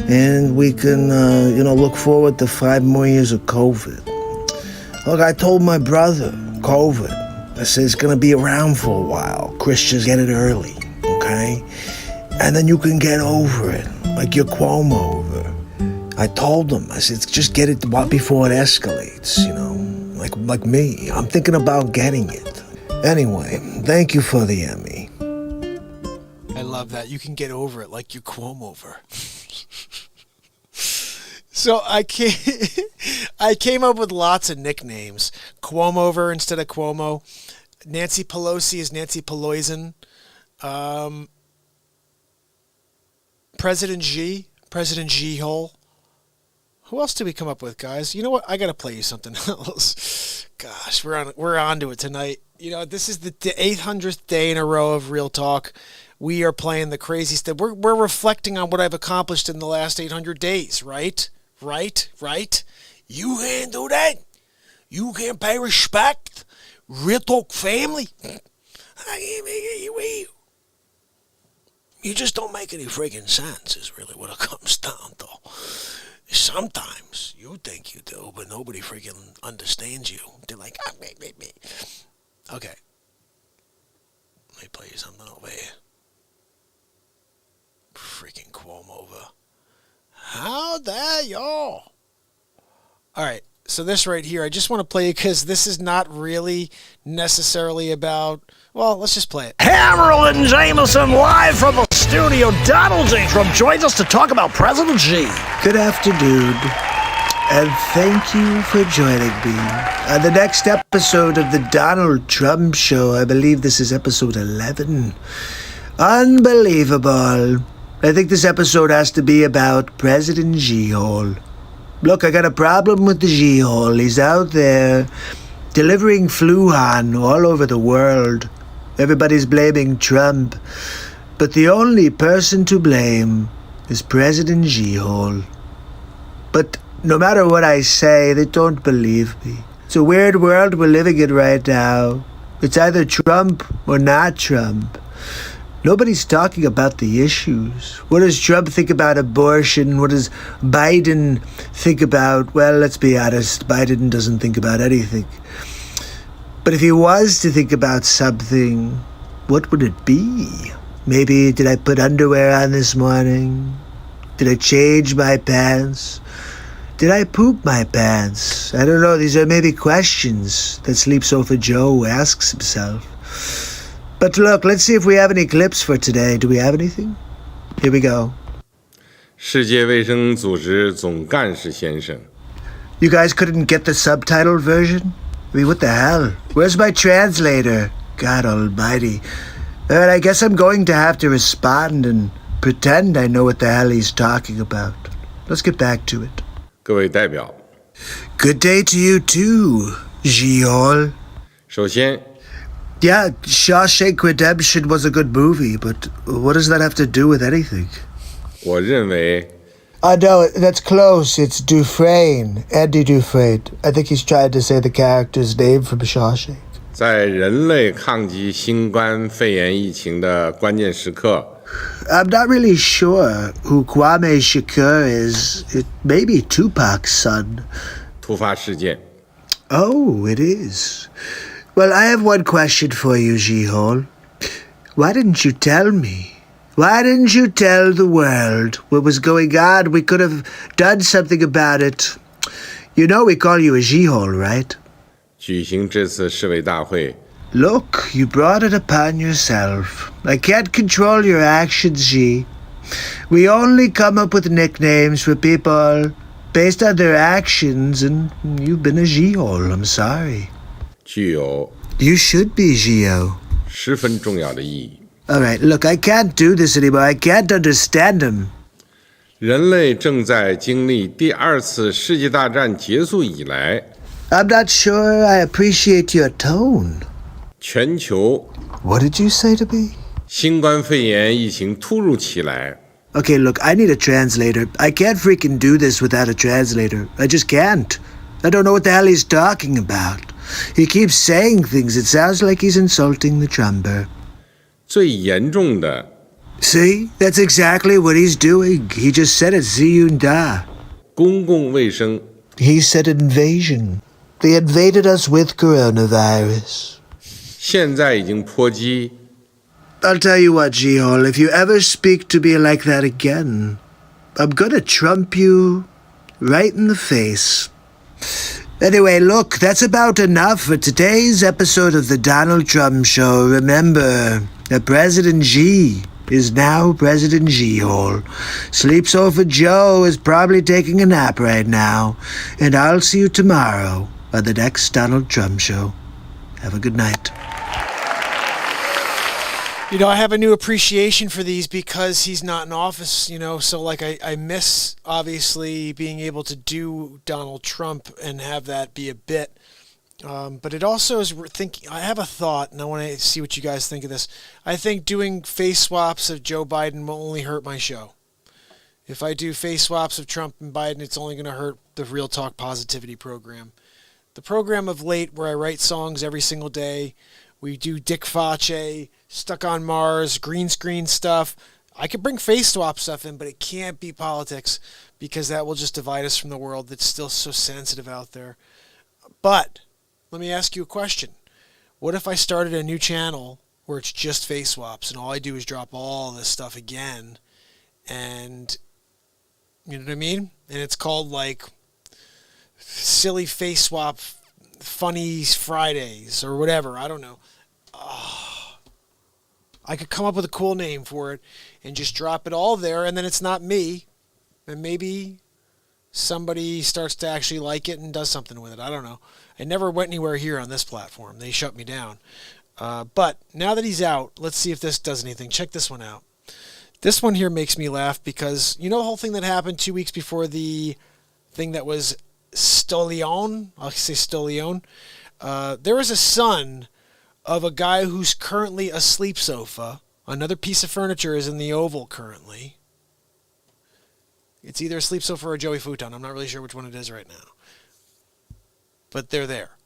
And we can, look forward to 5 more years of COVID. Look, I told my brother, COVID, I said it's going to be around for a while. Christians get it early, okay? And then you can get over it, like your Cuomo over. I told him, I said, just get it before it escalates, like me. I'm thinking about getting it. Anyway, thank you for the Emmy. I love that. You can get over it like you Cuomo over. So I came up with lots of nicknames. Cuomo-over instead of Cuomo. Nancy Pelosi is Nancy Pelosi. President G-hole. Who else did we come up with, guys? You know what? I got to play you something else. Gosh, we're on to it tonight. This is the 800th day in a row of Real Talk. We are playing the crazy stuff. We're reflecting on what I've accomplished in the last 800 days, right? Right? You can't do that. You can't pay respect. Real Talk family. You just don't make any freaking sense is really what it comes down to. Sometimes you think you do, but nobody freaking understands you. They're like, me. Okay. Let me play you something over here. Freaking Cuomo over. How dare y'all? All right. So this right here, I just want to play it because this is not really necessarily about... Well, let's just play it. Hammerlin Jamison live from the studio. Donald J. Trump joins us to talk about President G. Good afternoon, and thank you for joining me on the next episode of the Donald Trump Show. I believe this is episode 11. Unbelievable. I think this episode has to be about President G-hole. Look, I got a problem with the G-hole. He's out there delivering Fluhan all over the world. Everybody's blaming Trump. But the only person to blame is President G-hole. But no matter what I say, they don't believe me. It's a weird world we're living in right now. It's either Trump or not Trump. Nobody's talking about the issues. What does Trump think about abortion? What does Biden think about? Well, let's be honest, Biden doesn't think about anything. But if he was to think about something, what would it be? Maybe, did I put underwear on this morning? Did I change my pants? Did I poop my pants? I don't know, these are maybe questions that Sleep Sofa Joe asks himself. But look, let's see if we have any clips for today. Do we have anything? Here we go. 世界卫生组织总干事先生 You guys couldn't get the subtitled version? I mean, what the hell? Where's my translator? God almighty. Alright, I guess I'm going to have to respond and pretend I know what the hell he's talking about. Let's get back to it. 各位代表 Good day to you too, Giol. 首先 Yeah, Shawshank Redemption was a good movie, but what does that have to do with anything? 我认为 No, that's close. It's Dufresne. Andy Dufresne. I think he's trying to say the character's name from Shawshank. 在人类抗击新冠肺炎疫情的关键时刻 I'm not really sure who Kwame Shakur is. It may be Tupac's son. 突发事件 Oh, it is. Well, I have one question for you, G-hole. Why didn't you tell me? Why didn't you tell the world what was going on? We could have done something about it. You know we call you a G-hole, right? 举行这次市委大会 Look, you brought it upon yourself. I can't control your actions, G. We only come up with nicknames for people based on their actions, and you've been a G-hole, I'm sorry. 具有 You should be, Gio. 十分重要的意义 All right, look, I can't do this anymore. I can't understand him. 人类正在经历第二次世界大战结束以来， I'm not sure I appreciate your tone. 全球 What did you say to me? 新冠肺炎疫情突如其来。 Okay, look, I need a translator. I can't freaking do this without a translator. I just can't. I don't know what the hell he's talking about. He keeps saying things. It sounds like he's insulting the drummer. 最严重的 See? That's exactly what he's doing. He just said it. Ziyunda. 公共卫生 He said invasion. They invaded us with coronavirus. 现在已经波及 I'll tell you what, G-Hole, if you ever speak to me like that again, I'm gonna trump you right in the face. Anyway, look, that's about enough for today's episode of the Donald Trump Show. Remember that President G is now President G-Hole. Sleep Sofa Joe is probably taking a nap right now. And I'll see you tomorrow on the next Donald Trump Show. Have a good night. You know, I have a new appreciation for these because he's not in office, you know, so like I miss obviously being able to do Donald Trump and have that be a bit. But it also is I have a thought and I want to see what you guys think of this. I think doing face swaps of Joe Biden will only hurt my show. If I do face swaps of Trump and Biden, it's only going to hurt the Real Talk Positivity program. The program of late where I write songs every single day, we do Dick Facce, Stuck on Mars, green screen stuff. I could bring face swap stuff in, but it can't be politics because that will just divide us from the world that's still so sensitive out there. But let me ask you a question. What if I started a new channel where it's just face swaps and all I do is drop all this stuff again and, you know what I mean? And it's called like Silly Face Swap Funny Fridays or whatever. I don't know. I could come up with a cool name for it and just drop it all there, and then it's not me. And maybe somebody starts to actually like it and does something with it. I don't know. I never went anywhere here on this platform. They shut me down. But now that he's out, let's see if this does anything. Check this one out. This one here makes me laugh because you know the whole thing that happened 2 weeks before the thing that was Stolion? I'll say Stolion. There was a son of a guy who's currently a sleep sofa. Another piece of furniture is in the Oval currently. It's either a sleep sofa or a Joey futon. I'm not really sure which one it is right now. But they're there.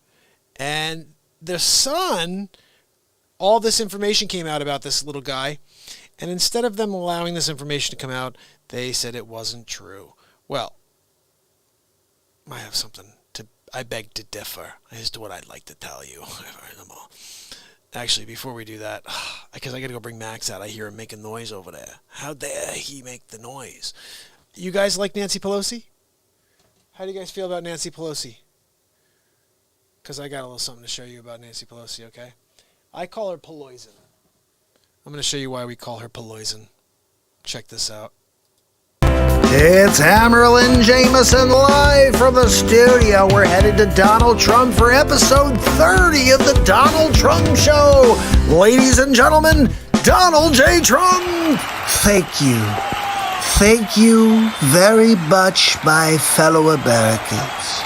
And the son, all this information came out about this little guy. And instead of them allowing this information to come out, they said it wasn't true. Well, I have something I beg to differ as to what I'd like to tell you. Actually, before we do that, because I got to go bring Max out. I hear him making noise over there. How dare he make the noise? You guys like Nancy Pelosi? How do you guys feel about Nancy Pelosi? Because I got a little something to show you about Nancy Pelosi, okay? I call her Peloisin. I'm going to show you why we call her Peloisin. Check this out. It's Hammerlin Jamison live from the studio. We're headed to Donald Trump for episode 30 of the Donald Trump Show. Ladies and gentlemen, Donald J. Trump. Thank you. Thank you very much, my fellow Americans.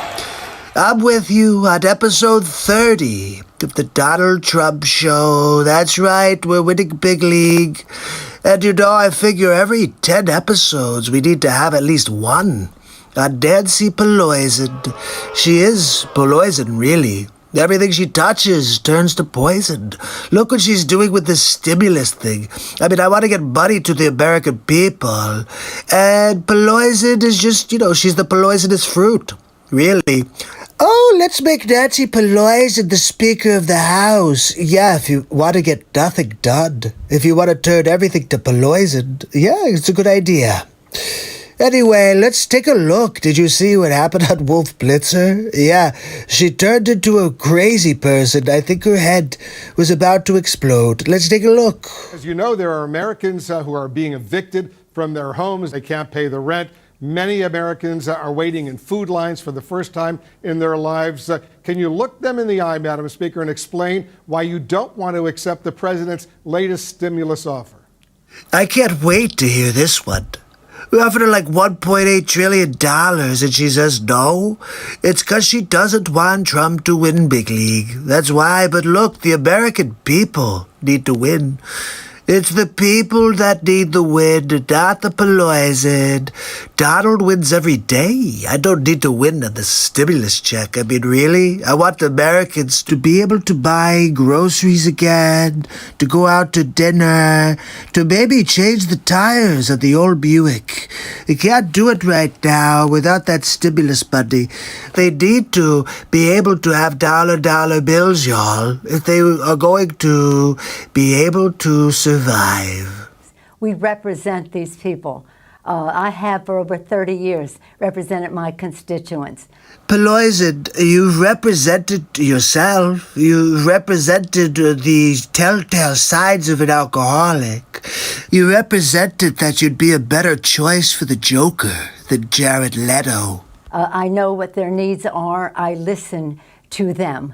I'm with you on episode 30 of the Donald Trump Show. That's right, we're winning big league. And you know, I figure every 10 episodes we need to have at least one on Nancy Pelosi. She is poison, really. Everything she touches turns to poison. Look what she's doing with this stimulus thing. I mean, I want to get money to the American people. And Pelosi is just, you know, she's the poisonous fruit. Really. Oh, let's make Nancy Pelosi the Speaker of the House. Yeah, if you want to get nothing done. If you want to turn everything to Pelosi. Yeah, it's a good idea. Anyway, let's take a look. Did you see what happened on Wolf Blitzer? Yeah, she turned into a crazy person. I think her head was about to explode. Let's take a look. As you know, there are Americans who are being evicted from their homes. They can't pay the rent. Many Americans are waiting in food lines for the first time in their lives. Can you look them in the eye, Madam Speaker, and explain why you don't want to accept the president's latest stimulus offer? I can't wait to hear this one. We offered her like $1.8 trillion and she says no. It's because she doesn't want Trump to win Big League. That's why. But look, the American people need to win. It's the people that need the win, not the poison. Donald wins every day. I don't need to win on the stimulus check. I mean, really? I want the Americans to be able to buy groceries again, to go out to dinner, to maybe change the tires of the old Buick. They can't do it right now without that stimulus money. They need to be able to have dollar bills, y'all, if they are going to be able to survive. We represent these people. I have for over 30 years represented my constituents. Poison, you've represented yourself. You've represented the telltale signs of an alcoholic. You represented that you'd be a better choice for the Joker than Jared Leto. I know what their needs are. I listen to them.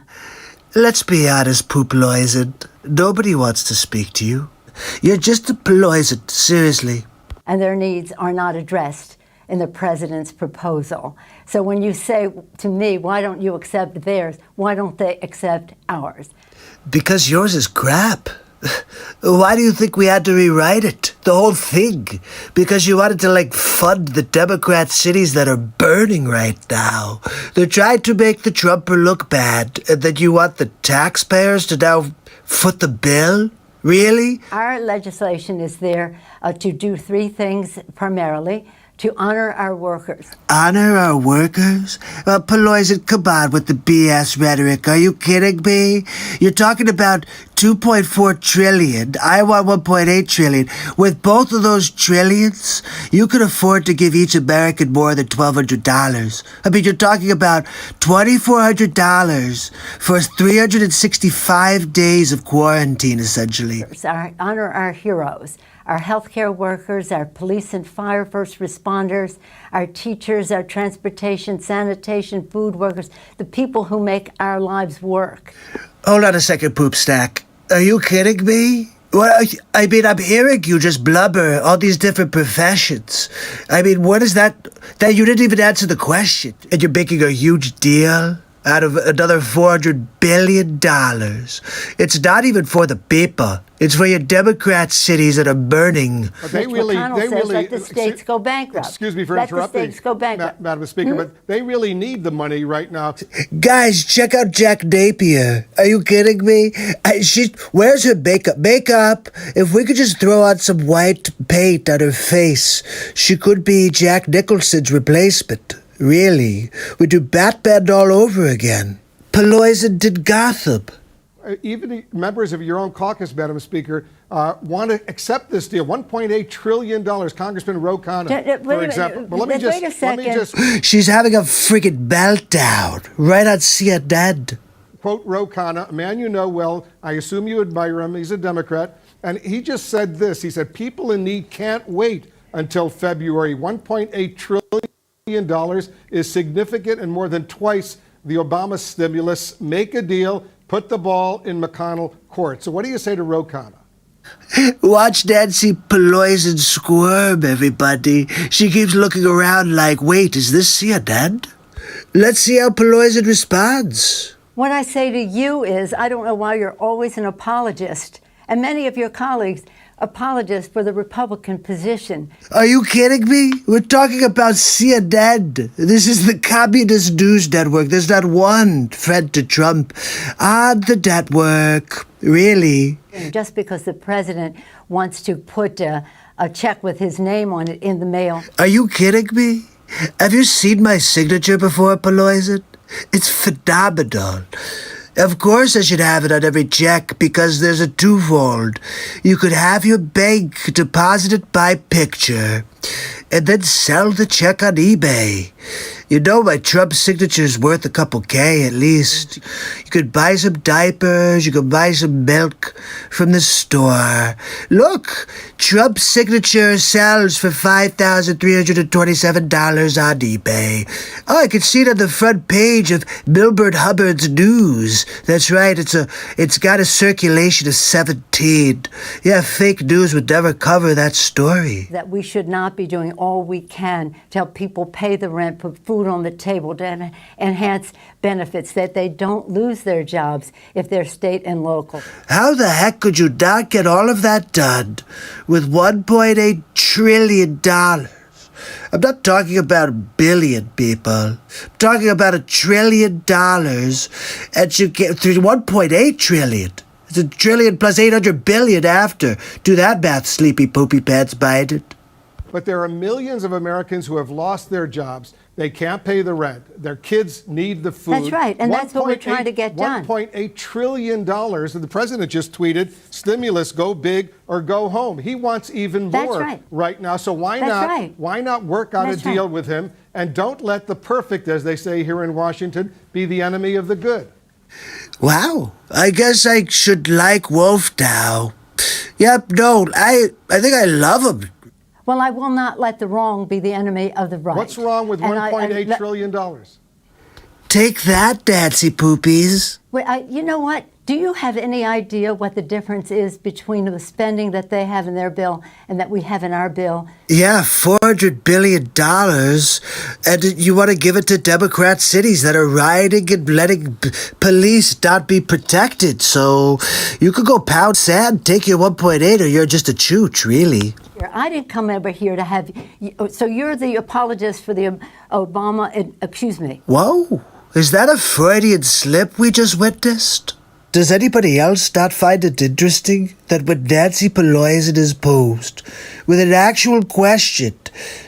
Let's be honest, Pooploison. Nobody wants to speak to you. You're just a poison, seriously. And their needs are not addressed in the president's proposal. So when you say to me, why don't you accept theirs? Why don't they accept ours? Because yours is crap. Why do you think we had to rewrite it? The whole thing? Because you wanted to, fund the Democrat cities that are burning right now. They're trying to make the Trumper look bad, and then you want the taxpayers to now foot the bill? Really? Our legislation is there to do three things primarily: to honor our workers. Honor our workers? Poison, come on with the BS rhetoric. Are you kidding me? You're talking about $2.4 trillion. I want $1.8 trillion. With both of those trillions, you could afford to give each American more than $1,200. I mean, you're talking about $2,400 for 365 days of quarantine, essentially. Honor our heroes. Our healthcare workers, our police and fire first responders, our teachers, our transportation, sanitation, food workers, the people who make our lives work. Hold on a second, Poop Stack. Are you kidding me? I mean, I'm hearing you just blubber all these different professions. I mean, what is that? That you didn't even answer the question. And you're making a huge deal out of another $400 billion. It's not even for the people. It's for your Democrat cities that are burning. But they really, let the states go bankrupt. Excuse me for let interrupting, the states go bankrupt. Madam Speaker, but they really need the money right now. Guys, check out Jack Napier. Are you kidding me? Where's her makeup? Makeup? If we could just throw on some white paint on her face, she could be Jack Nicholson's replacement. Really? We do Batman all over again. Poison did Gotham. Even the members of your own caucus, Madam Speaker, want to accept this deal. $1.8 trillion. Congressman Ro Khanna, for example. But let me just. She's having a freaking meltdown right on CNN. Quote Ro Khanna, a man you know well. I assume you admire him. He's a Democrat. And he just said this. He said, people in need can't wait until February. $1.8 trillion is significant and more than twice the Obama stimulus. Make a deal. Put the ball in McConnell court. So what do you say to Ro Khanna? Watch Nancy Pelosi squirm, everybody. She keeps looking around like, wait, is this CNN? Let's see how Pelosi responds. What I say to you is, I don't know why you're always an apologist, and many of your colleagues apologists for the Republican position. Are you kidding me? We're talking about CNN. This is the communist news network. There's not one friend to Trump on the network. Really? Just because the president wants to put a check with his name on it in the mail. Are you kidding me? Have you seen my signature before, Poison? It's phenomenal. Of course I should have it on every check because there's a twofold. You could have your bank deposit it by picture and then sell the check on eBay. You know my Trump signature's worth a couple K at least. You could buy some diapers, you could buy some milk from the store. Look, Trump's signature sells for $5,327 on eBay. Oh, I can see it on the front page of Milbert Hubbard's News. That's right, it's got a circulation of 17. Yeah, fake news would never cover that story. That we should not be doing all we can to help people pay the rent, put food on the table, to enhance benefits, that they don't lose their jobs if they're state and local. How the heck could you not get all of that done with $1.8 trillion? I'm not talking about a billion, people. I'm talking about $1 trillion, and you get through 1.8 trillion. It's a trillion plus 800 billion after. Do that math, sleepy poopy pants Biden. But there are millions of Americans who have lost their jobs. They can't pay the rent. Their kids need the food. That's right, and that's what we're trying to get done. $1.8 trillion, and the president just tweeted, stimulus, go big or go home. He wants even more right now, so why not work out a deal with him, and don't let the perfect, as they say here in Washington, be the enemy of the good. Wow, I guess I should like Wolf now. Yep, no, I think I love him. Well, I will not let the wrong be the enemy of the right. What's wrong with $1.8 trillion? Take that, Nancy Poopies. Wait, you know what? Do you have any idea what the difference is between the spending that they have in their bill and that we have in our bill? Yeah, $400 billion. And you want to give it to Democrat cities that are rioting and letting police not be protected. So you could go pound sand, take your 1.8, or you're just a chooch, really. I didn't come over here to have... So you're the apologist for the Obama... Excuse me. Whoa. Is that a Freudian slip we just witnessed? Does anybody else not find it interesting that when Nancy Pelosi is posed with an actual question,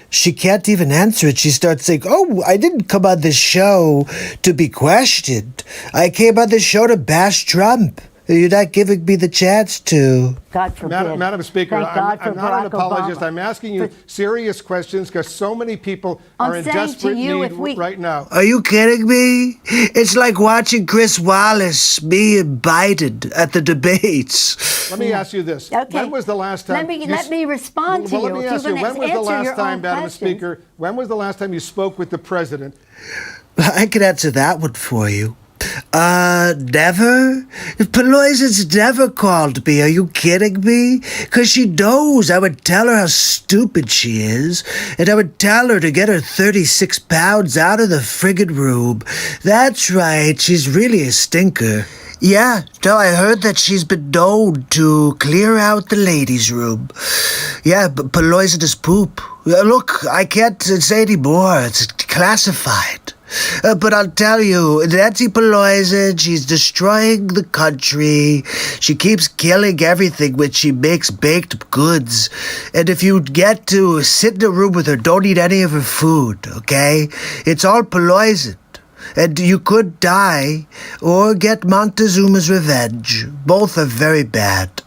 she can't even answer it? She starts saying, oh, I didn't come on this show to be questioned. I came on this show to bash Trump. You're not giving me the chance to. God forbid. Madam Speaker, I'm not an apologist. Obama. I'm asking you serious questions because so many people are in desperate need right now. Are you kidding me? It's like watching Chris Wallace, me and Biden at the debates. Let me ask you this. Okay. When was the last time... Let me respond to you. Let me ask you, when was the last time, Madam Speaker, when was the last time you spoke with the president? I can answer that one for you. Never? Pelosi's never called me. Are you kidding me? Because she knows I would tell her how stupid she is, and I would tell her to get her 36 pounds out of the friggin' room. That's right, she's really a stinker. Yeah, no, I heard that she's been known to clear out the ladies' room. Yeah, but poisonous poop. Look, I can't say any more. It's classified. But I'll tell you, Nancy Pelosi, she's destroying the country. She keeps killing everything when she makes baked goods. And if you get to sit in a room with her, don't eat any of her food, okay? It's all poisoned. And you could die or get Montezuma's revenge. Both are very bad.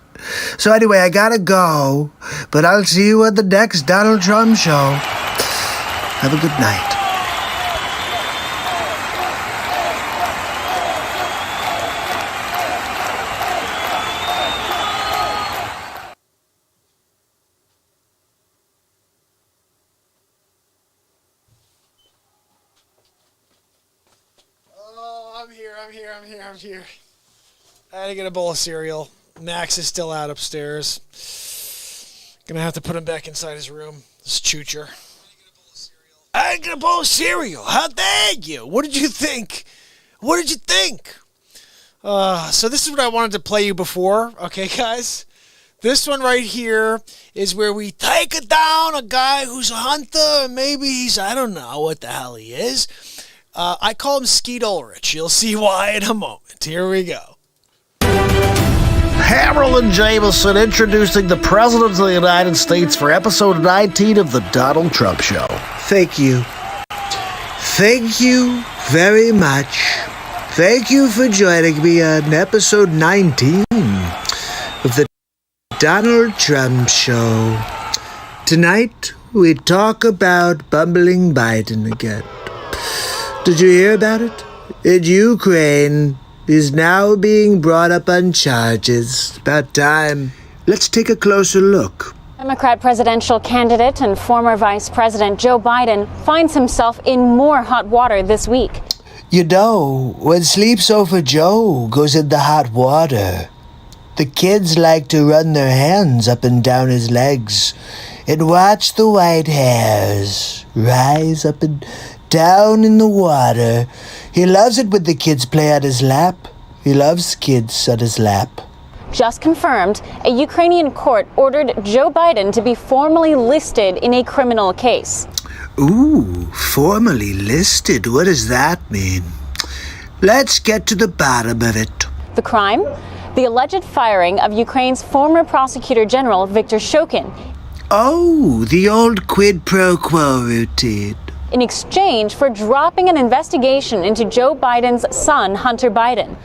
So anyway, I gotta go, but I'll see you at the next Donald Trump show. Have a good night. I'm here. I had to get a bowl of cereal. Max is still out upstairs. Gonna have to put him back inside his room. This choocher. I had to get a bowl of cereal. How dare you? What did you think? What did you think? So this is what I wanted to play you before. Okay, guys? This one right here is where we take down a guy who's a hunter. Maybe he's, I don't know what the hell he is. I call him Skeet Ulrich. You'll see why in a moment. Here we go. Hammerlin Jamison introducing the President of the United States for episode 19 of the Donald Trump Show. Thank you. Thank you very much. Thank you for joining me on episode 19 of the Donald Trump Show. Tonight, we talk about bumbling Biden again. Did you hear about it? In Ukraine, he's now being brought up on charges. About time. Let's take a closer look. Democrat presidential candidate and former Vice President Joe Biden finds himself in more hot water this week. You know, when Sleep Sofa Joe goes in the hot water, the kids like to run their hands up and down his legs and watch the white hairs rise up and down in the water. He loves it when the kids play on his lap. He loves kids on his lap. Just confirmed, a Ukrainian court ordered Joe Biden to be formally listed in a criminal case. Ooh, formally listed? What does that mean? Let's get to the bottom of it. The crime? The alleged firing of Ukraine's former prosecutor general, Viktor Shokin. Oh, the old quid pro quo routine. In exchange for dropping an investigation into Joe Biden's son, Hunter Biden.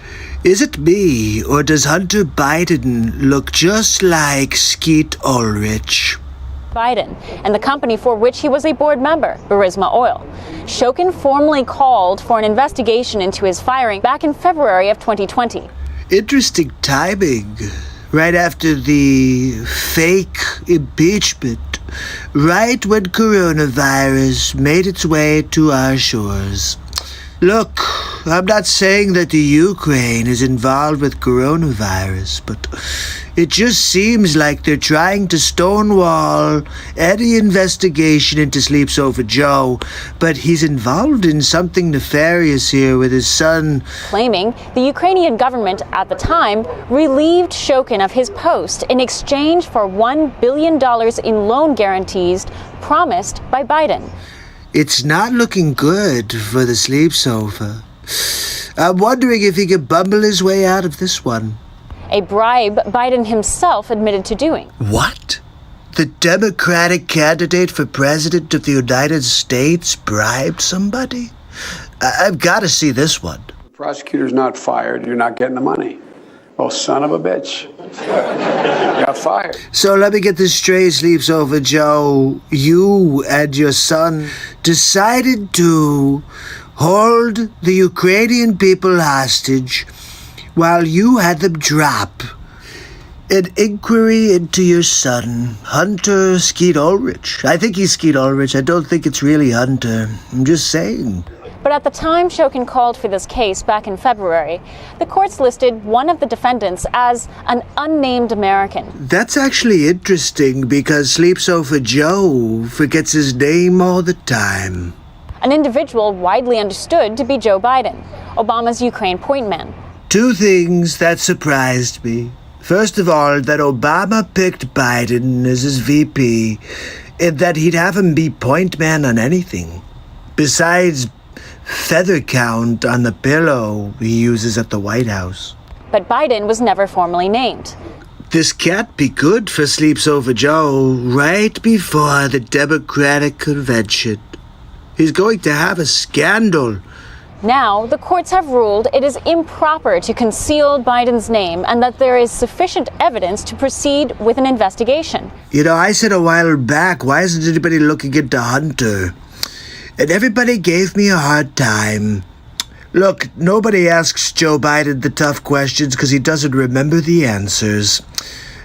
Is it me, or does Hunter Biden look just like Skeet Ulrich? Biden and the company for which he was a board member, Burisma Oil. Shokin formally called for an investigation into his firing back in February of 2020. Interesting timing. Right after the fake impeachment. Right when coronavirus made its way to our shores. Look, I'm not saying that the Ukraine is involved with coronavirus, but it just seems like they're trying to stonewall any investigation into Sleep Sofa Joe, but he's involved in something nefarious here with his son. Claiming the Ukrainian government at the time relieved Shokin of his post in exchange for $1 billion in loan guarantees promised by Biden. It's not looking good for the Sleep Sofa. I'm wondering if he could bumble his way out of this one. A bribe Biden himself admitted to doing. What? The Democratic candidate for President of the United States bribed somebody? I've got to see this one. The prosecutor's not fired. You're not getting the money. Oh, son of a bitch. Got fired. So let me get this straight, Sleep Sofa Joe. You and your son decided to hold the Ukrainian people hostage while you had them drop an inquiry into your son, Hunter Skeet Ulrich. I think he's Skeet Ulrich. I don't think it's really Hunter. I'm just saying. But at the time Shokin called for this case back in February, the courts listed one of the defendants as an unnamed American. That's actually interesting because Sleep Sofa Joe forgets his name all the time. An individual widely understood to be Joe Biden, Obama's Ukraine point man. Two things that surprised me. First of all, that Obama picked Biden as his VP, and that he'd have him be point man on anything. Besides feather count on the pillow he uses at the White House. But Biden was never formally named. This can't be good for Sleep Sofa Joe right before the Democratic convention. He's going to have a scandal. Now, the courts have ruled it is improper to conceal Biden's name and that there is sufficient evidence to proceed with an investigation. You know, I said a while back, why isn't anybody looking into Hunter? And everybody gave me a hard time. Look, nobody asks Joe Biden the tough questions because he doesn't remember the answers.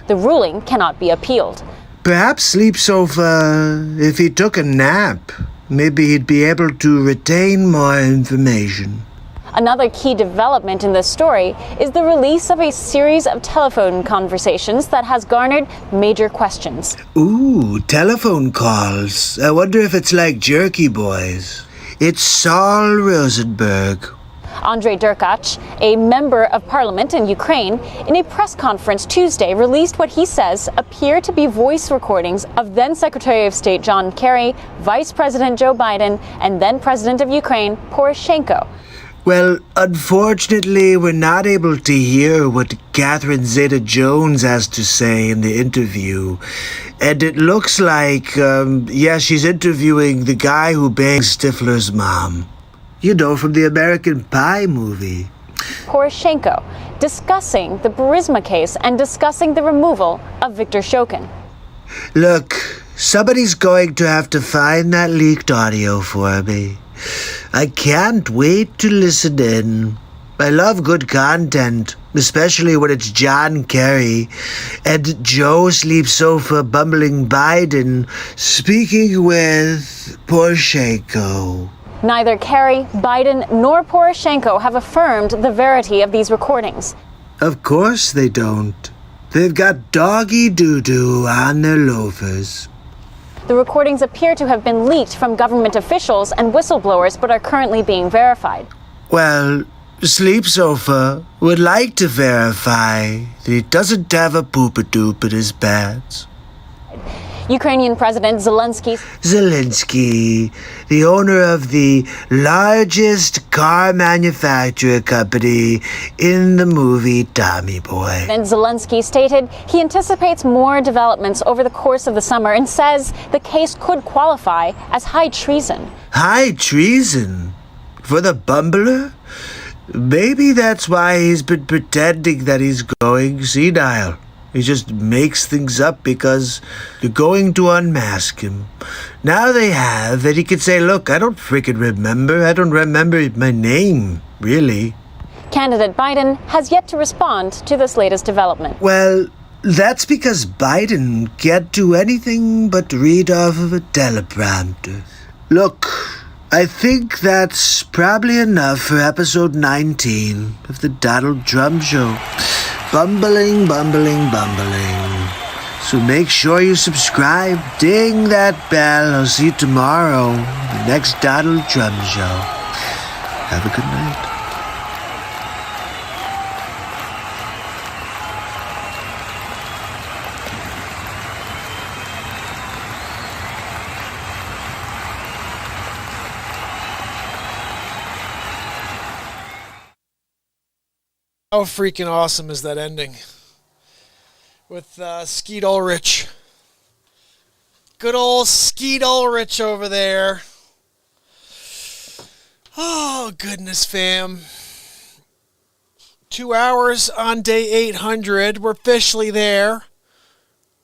The ruling cannot be appealed. Perhaps Sleep Sofa, if he took a nap, maybe he'd be able to retain more information. Another key development in this story is the release of a series of telephone conversations that has garnered major questions. Ooh, telephone calls. I wonder if it's like Jerky Boys. It's Saul Rosenberg. Andrei Derkach, a member of parliament in Ukraine, in a press conference Tuesday released what he says appear to be voice recordings of then Secretary of State John Kerry, Vice President Joe Biden, and then President of Ukraine, Poroshenko. Well, unfortunately, we're not able to hear what Catherine Zeta-Jones has to say in the interview. And it looks like, she's interviewing the guy who banged Stifler's mom. You know, from the American Pie movie. Poroshenko, discussing the Burisma case and discussing the removal of Viktor Shokin. Look, somebody's going to have to find that leaked audio for me. I can't wait to listen in. I love good content, especially when it's John Kerry and Joe Sleep Sofa bumbling Biden speaking with Poroshenko. Neither Kerry, Biden, nor Poroshenko have affirmed the verity of these recordings. Of course they don't. They've got doggy doo-doo on their loafers. The recordings appear to have been leaked from government officials and whistleblowers, but are currently being verified. Well, Sleep Sofa would like to verify that he doesn't have a poopadoop in his pants. Ukrainian President Zelensky, the owner of the largest car manufacturer company in the movie Tommy Boy. and Zelensky stated he anticipates more developments over the course of the summer and says the case could qualify as high treason. High treason? For the bumbler? Maybe that's why he's been pretending that he's going senile. He just makes things up because they're going to unmask him. Now they have, and he can say, look, I don't freaking remember. I don't remember my name, really. Candidate Biden has yet to respond to this latest development. Well, that's because Biden can't do anything but read off of a teleprompter. Look, I think that's probably enough for episode 19 of the Donald Trump Show. Bumbling. So make sure you subscribe, ding that bell. I'll see you tomorrow, the next Donald Trump Show. Have a good night. How freaking awesome is that ending? With Skeet Ulrich. Good old Skeet Ulrich over there. Oh, goodness, fam. 2 hours on day 800. We're officially there.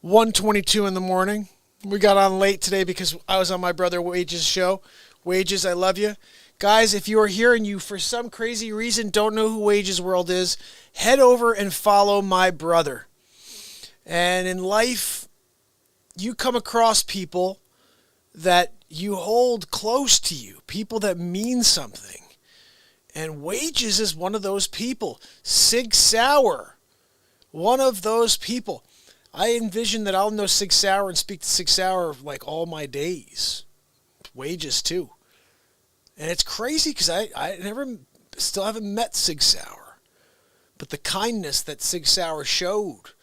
1:22 in the morning. We got on late today because I was on my brother Wages show. Wages, I love you. Guys, if you are here and you, for some crazy reason, don't know who Wages World is, head over and follow my brother. And in life, you come across people that you hold close to you, people that mean something. And Wages is one of those people. Sig Sauer, one of those people. I envision that I'll know Sig Sauer and speak to Sig Sauer like all my days. Wages, too. And it's crazy because I still haven't met Sig Sauer. But the kindness that Sig Sauer showed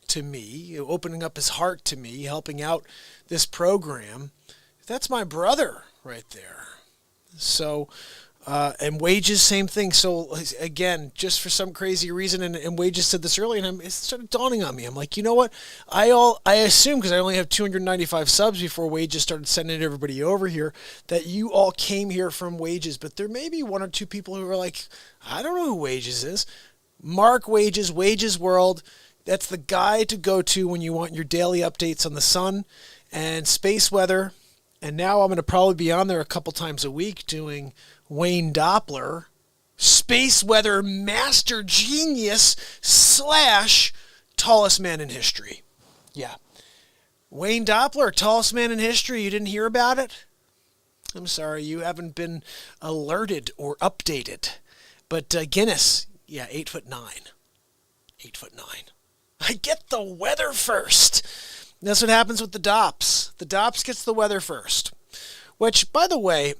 to me, opening up his heart to me, helping out this program, that's my brother right there. So, and Wages, same thing. So, again, just for some crazy reason, and Wages said this earlier, and it started dawning on me. I'm like, you know what? I assume, because I only have 295 subs before Wages started sending everybody over here, that you all came here from Wages. But there may be one or two people who are like, I don't know who Wages is. Mark Wages, Wages World. That's the guy to go to when you want your daily updates on the sun and space weather. And now I'm going to probably be on there a couple times a week doing Wayne Doppler, space weather master genius / tallest man in history. Yeah. Wayne Doppler, tallest man in history. You didn't hear about it? I'm sorry, you haven't been alerted or updated. But Guinness, yeah, 8'9". 8'9". I get the weather first. That's what happens with the Dops. The Dops gets the weather first. Which, by the way,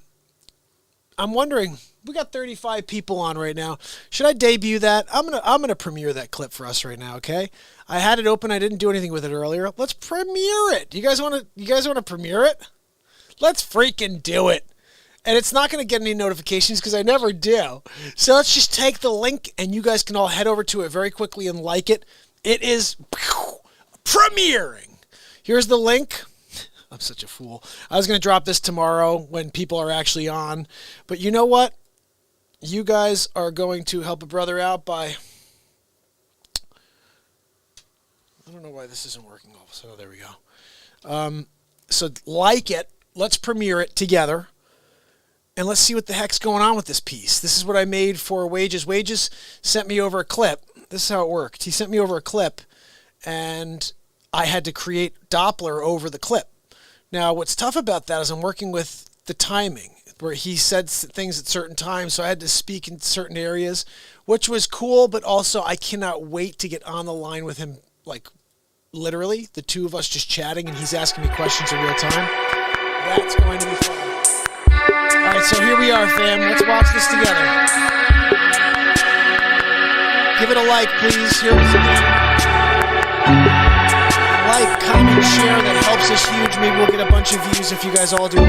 I'm wondering, we got 35 people on right now. Should I debut that? I'm gonna premiere that clip for us right now, okay? I had it open, I didn't do anything with it earlier. Let's premiere it. You guys wanna premiere it? Let's freaking do it. And it's not going to get any notifications because I never do. So let's just take the link and you guys can all head over to it very quickly and like it. It is premiering. Here's the link. I'm such a fool. I was going to drop this tomorrow when people are actually on. But you know what? You guys are going to help a brother out by... I don't know why this isn't working. So there we go. So like it. Let's premiere it together. and let's see what the heck's going on with this piece. This is what I made for Wages. Wages sent me over a clip. This is how it worked. He sent me over a clip, and I had to create Doppler over the clip. Now, what's tough about that is I'm working with the timing, where he said things at certain times, so I had to speak in certain areas, which was cool, but also I cannot wait to get on the line with him, like literally, the two of us just chatting, and he's asking me questions in real time. That's going to be fun. All right, so here we are, fam. Let's watch this together. Give it a like, please. Here we go. Like, comment, share. That helps us huge. Maybe we'll get a bunch of views if you guys all do. I'm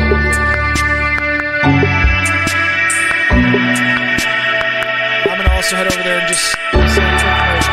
going to also head over there and just say a quick word.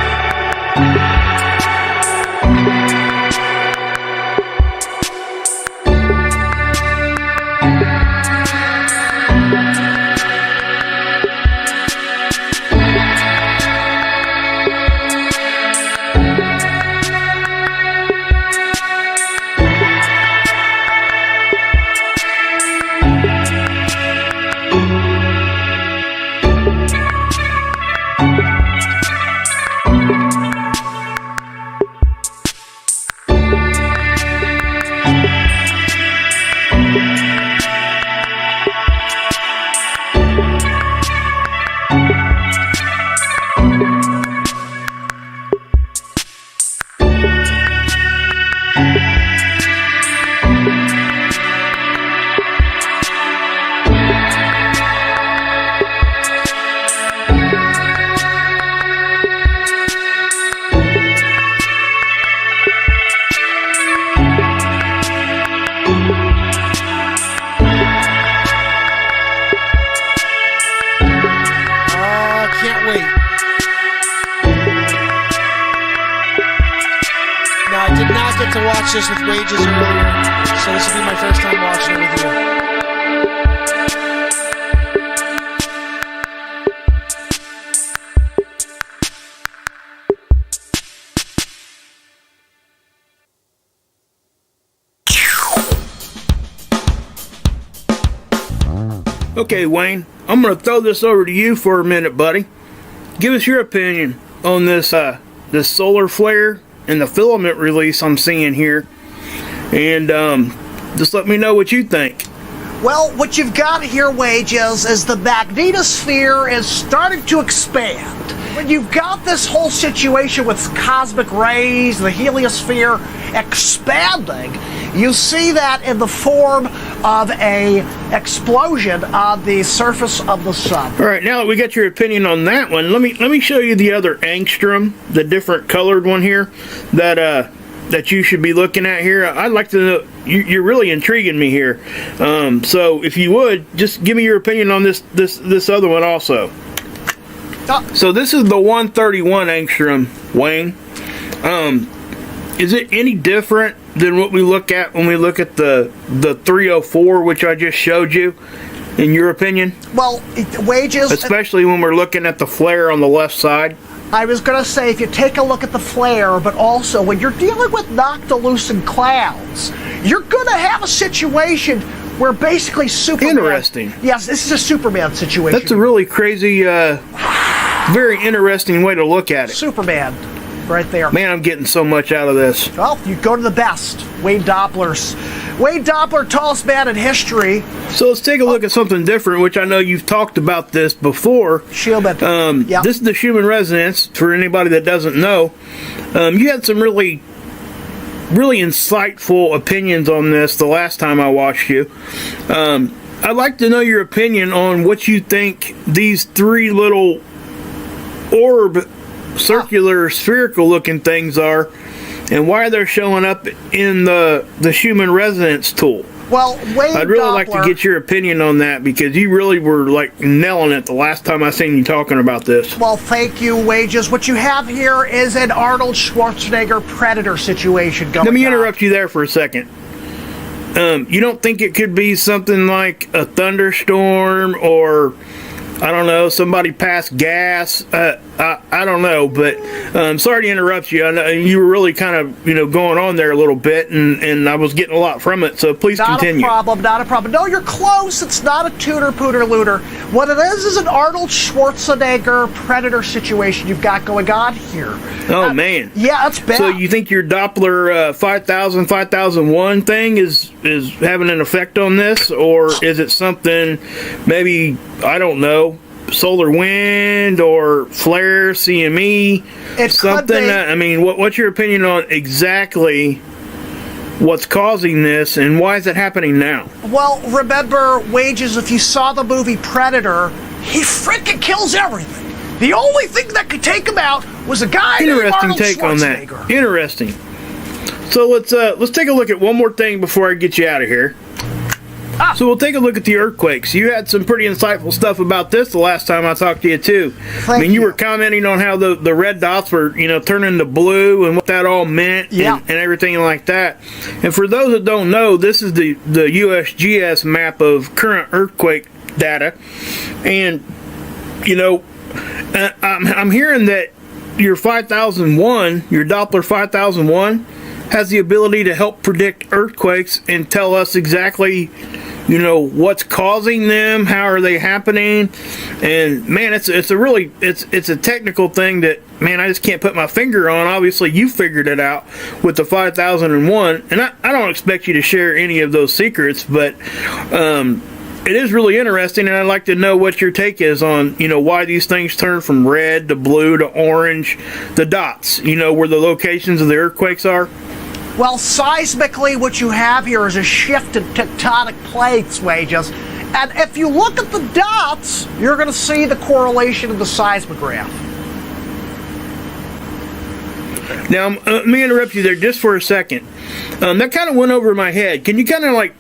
This with Wages earlier, so this will be my first time watching it with you. Okay, Wayne, I'm going to throw this over to you for a minute, buddy. Give us your opinion on this this solar flare and the filament release I'm seeing here, and just let me know what you think. Well, what you've got here, Wages, is the magnetosphere is starting to expand. When you've got this whole situation with cosmic rays, the heliosphere expanding, you see that in the form of a explosion on the surface of the sun. All right, now that we got your opinion on that one, let me show you the other angstrom, the different colored one here that you should be looking at here. I'd like to know, you're really intriguing me here. So if you would, just give me your opinion on this other one also. So this is the 131 angstrom, Wayne. Is it any different than what we look at when we look at the 304, which I just showed you, in your opinion? Well, Wages... Especially when we're looking at the flare on the left side. I was going to say, if you take a look at the flare, but also when you're dealing with noctilucent clouds, you're going to have a situation where basically Superman... Interesting. Yes, this is a Superman situation. That's a really crazy, very interesting way to look at it. Superman, right there. Man, I'm getting so much out of this. Well, you go to the best. Wayne Doppler, tallest man in history. So let's take a look at something different, which I know you've talked about this before. Schumann. Yep. This is the Schumann resonance, for anybody that doesn't know. You had some really insightful opinions on this the last time I watched you. I'd like to know your opinion on what you think these three little orb, circular, spherical looking things are, and why they're showing up in the Schumann resonance tool. Well, Wayne I'd really Doppler, like to get your opinion on that, because you really were like nailing it the last time I seen you talking about this. Well, thank you, Wages. What you have here is an Arnold Schwarzenegger Predator situation going on. Let me interrupt you there for a second. You don't think it could be something like a thunderstorm, or I don't know, somebody passed gas? I don't know, but sorry to interrupt you. I know you were really kind of going on there a little bit, and I was getting a lot from it. So please continue. Not a problem. No, you're close. It's not a tutor, pooter, looter. What it is an Arnold Schwarzenegger Predator situation you've got going on here. Oh man. Yeah, that's bad. So you think your Doppler 5000, 5001 thing is having an effect on this, or is it something maybe, I don't know, solar wind or flare, CME, something? I mean, what's your opinion on exactly what's causing this, and why is it happening now? Well, remember, Wages, if you saw the movie Predator, he freaking kills everything. The only thing that could take him out was a guy named Arnold take on that. Interesting. So let's take a look at one more thing before I get you out of here. So we'll take a look at the earthquakes. You had some pretty insightful stuff about this the last time I talked to you too. You were commenting on how the red dots were, turning to blue and what that all meant, and everything like that. And for those that don't know, this is the USGS map of current earthquake data. And I'm hearing that your 5001, your Doppler 5001, has the ability to help predict earthquakes and tell us exactly, what's causing them, how are they happening, and man, it's a technical thing that, man, I just can't put my finger on. Obviously, you figured it out with the 5001, and I don't expect you to share any of those secrets, but it is really interesting, and I'd like to know what your take is on, why these things turn from red to blue to orange, the dots, where the locations of the earthquakes are. Well, seismically, what you have here is a shift in tectonic plates, Wages. And if you look at the dots, you're going to see the correlation of the seismograph. Now, let me interrupt you there just for a second. That kind of went over my head. Can you kind of like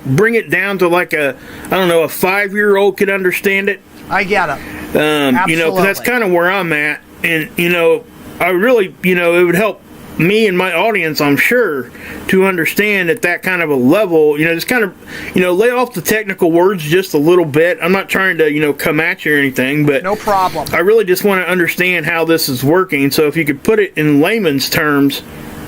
bring it down to like a 5-year-old could understand it? I get it. Absolutely. Because that's kind of where I'm at. And, I really, it would help me and my audience, I'm sure, to understand at that kind of a level, just kind of, lay off the technical words just a little bit. I'm not trying to, come at you or anything, but no problem. I really just want to understand how this is working. So if you could put it in layman's terms,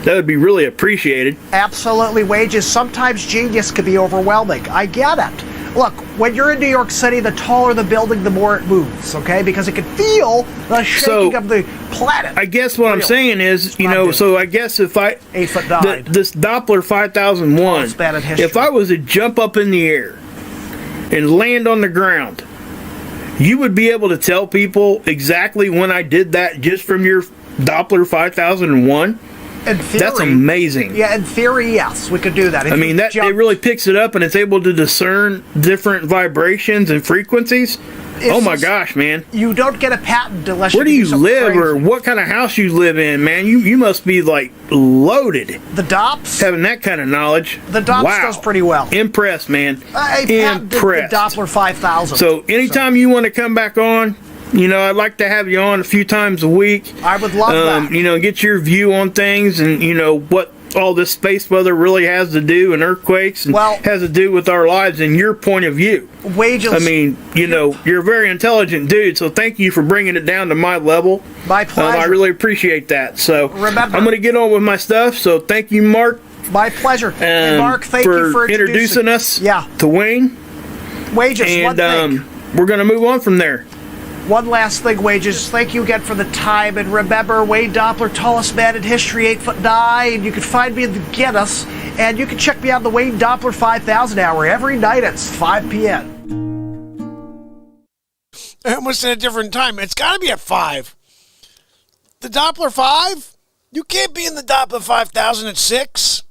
that would be really appreciated. Absolutely, Wages. Sometimes genius can be overwhelming. I get it. Look, when you're in New York City, the taller the building, the more it moves, okay? Because it can feel the shaking of the planet. I guess what I'm saying is, so I guess if 8'9", this Doppler 5001, if I was to jump up in the air and land on the ground, you would be able to tell people exactly when I did that just from your Doppler 5001? In theory, that's amazing. Yeah, in theory, yes, we could do that. I mean, that it really picks it up, and it's able to discern different vibrations and frequencies. Oh my gosh, man! You don't get a patent unless. Where do you live, or what kind of house you live in, man? You must be like loaded. The DOPS, having that kind of knowledge. The DOPS does pretty well. Impressed, man. Impressed. The Doppler 5000. So anytime you want to come back on, I'd like to have you on a few times a week. I would love that. Get your view on things and, what all this space weather really has to do and earthquakes and has to do with our lives and your point of view. Wages. I mean, you're a very intelligent dude, so thank you for bringing it down to my level. My pleasure. I really appreciate that. So remember, I'm going to get on with my stuff, so thank you, Mark. My pleasure. And Mark, thank you for introducing us to Wayne. Wages, and one thing. We're going to move on from there. One last thing, Wages. Thank you again for the time. And remember, Wayne Doppler, tallest man in history, 8'9". And you can find me in the Guinness. And you can check me out on the Wayne Doppler 5000 hour every night at 5 p.m. I almost said a different time. It's got to be at 5. The Doppler 5? You can't be in the Doppler 5000 at 6.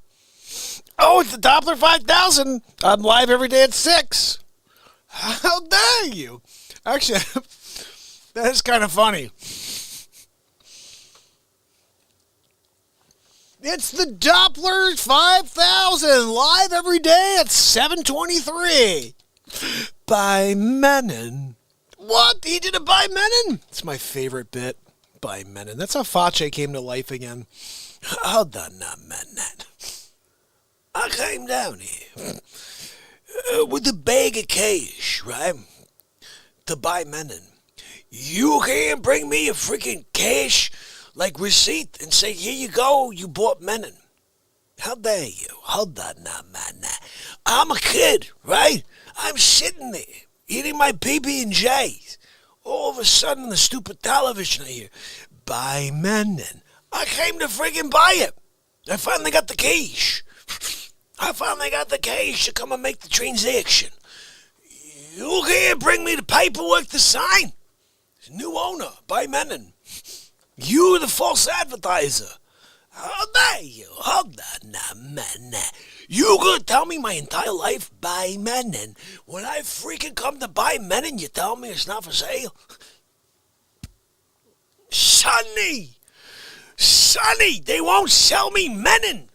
Oh, it's the Doppler 5000. I'm live every day at 6. How dare you? Actually, that is kind of funny. It's the Doppler 5000, live every day at 7:23 by Menon. What? He did it by Menon? It's my favorite bit, by Menon. That's how Facce came to life again. Hold on now, Menon. I came down here with a bag of cash, right? To buy Menon. You can't bring me a freaking cash, like, receipt and say, here you go, you bought Menon. How dare you? Hold on now, man. I'm a kid, right? I'm sitting there, eating my PB&Js. All of a sudden, the stupid television I hear, buy Menon. I came to freaking buy it. I finally got the cash. I finally got the cash to come and make the transaction. You can't bring me the paperwork to sign. New owner, buy Menon. You the false advertiser. How dare you? Hold on now, man. You gonna tell me my entire life, buy Menon? When I freaking come to buy Menon, you tell me it's not for sale? Sonny, they won't sell me Menon.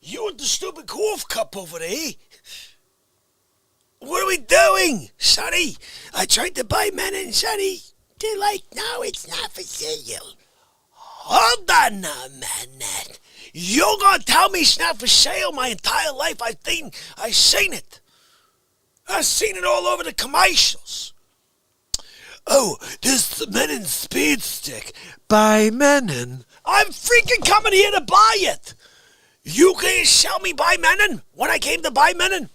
You with the stupid cough cup over there. What are we doing, Sonny? I tried to buy Menon, Sonny. They're like, no, it's not for sale. Hold on now, man. You're gonna tell me it's not for sale? My entire life I've seen it. I've seen it all over the commercials. Oh, this the Menon speed stick. Buy Menon. I'm freaking coming here to buy it. You can't sell me buy Menon when I came to buy Menon.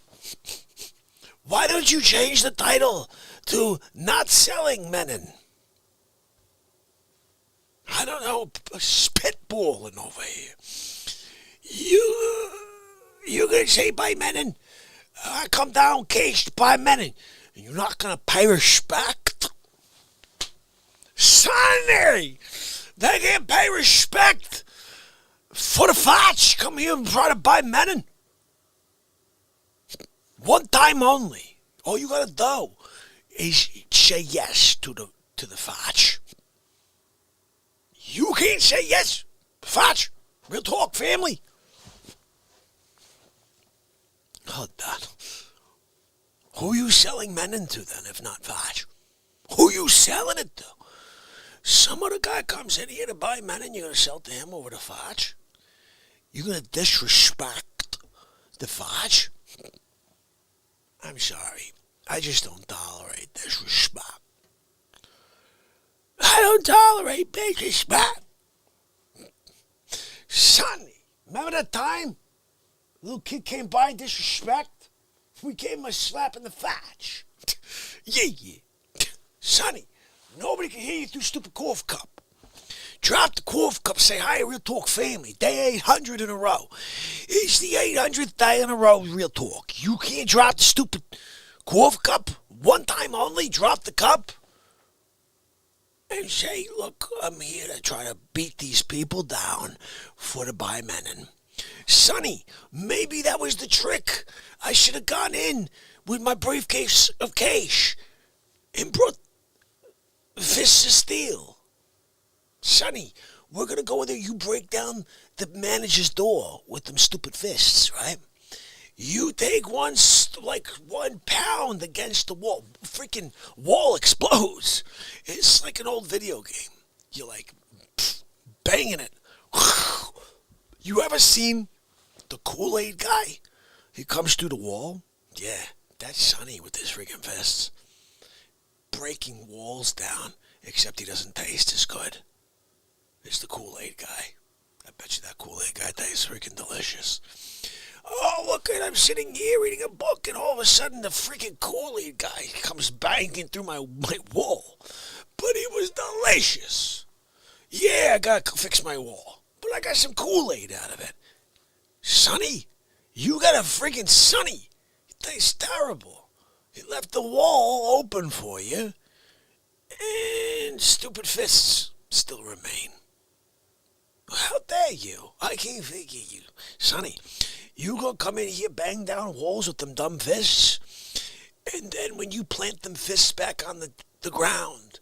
Why don't you change the title to not selling Menon? I don't know, spitballing over here. You gonna say buy Menon? I come down cash to buy Menon. And you're not gonna pay respect? Sonny! They can't pay respect for the Facce. Come here and try to buy Menon. One time only. All you gotta do is say yes to the Facce. You can't say yes, Facce. Real talk, family. Hold on. Who you selling Menon to then, if not Facce? Who you selling it to? Some other guy comes in here to buy Menon, you're gonna sell to him over the Facce? You're gonna disrespect the Facce? I'm sorry. I just don't tolerate disrespect. I don't tolerate disrespect. Sonny, remember that time? Little kid came by, disrespect? We gave him a slap in the Facce. Yeah. Sonny, nobody can hear you through stupid cough cup. Drop the cough cup, say hi, Real Talk family. Day 800 in a row. It's the 800th day in a row, Real Talk. You can't drop the stupid cough cup. One time only, drop the cup. And say, look, I'm here to try to beat these people down for the buy Menon. Sonny, maybe that was the trick. I should have gone in with my briefcase of cash and brought fists of steel. Sonny, we're going to go in there. You break down the manager's door with them stupid fists, right? You take 1 pound against the wall. Freaking wall explodes. It's like an old video game. You're like banging it. You ever seen the Kool-Aid guy? He comes through the wall. Yeah, that's Sonny with his freaking fists. Breaking walls down, except he doesn't taste as good. It's the Kool-Aid guy. I bet you that Kool-Aid guy tastes freaking delicious. Oh, look, I'm sitting here reading a book, and all of a sudden the freaking Kool-Aid guy comes banging through my wall. But it was delicious. Yeah, I gotta fix my wall. But I got some Kool-Aid out of it. Sonny, you got a freaking Sonny. It tastes terrible. He left the wall open for you, and stupid fists still remain. How dare you? I can't figure you. Sonny, you gonna come in here, bang down walls with them dumb fists, and then when you plant them fists back on the ground,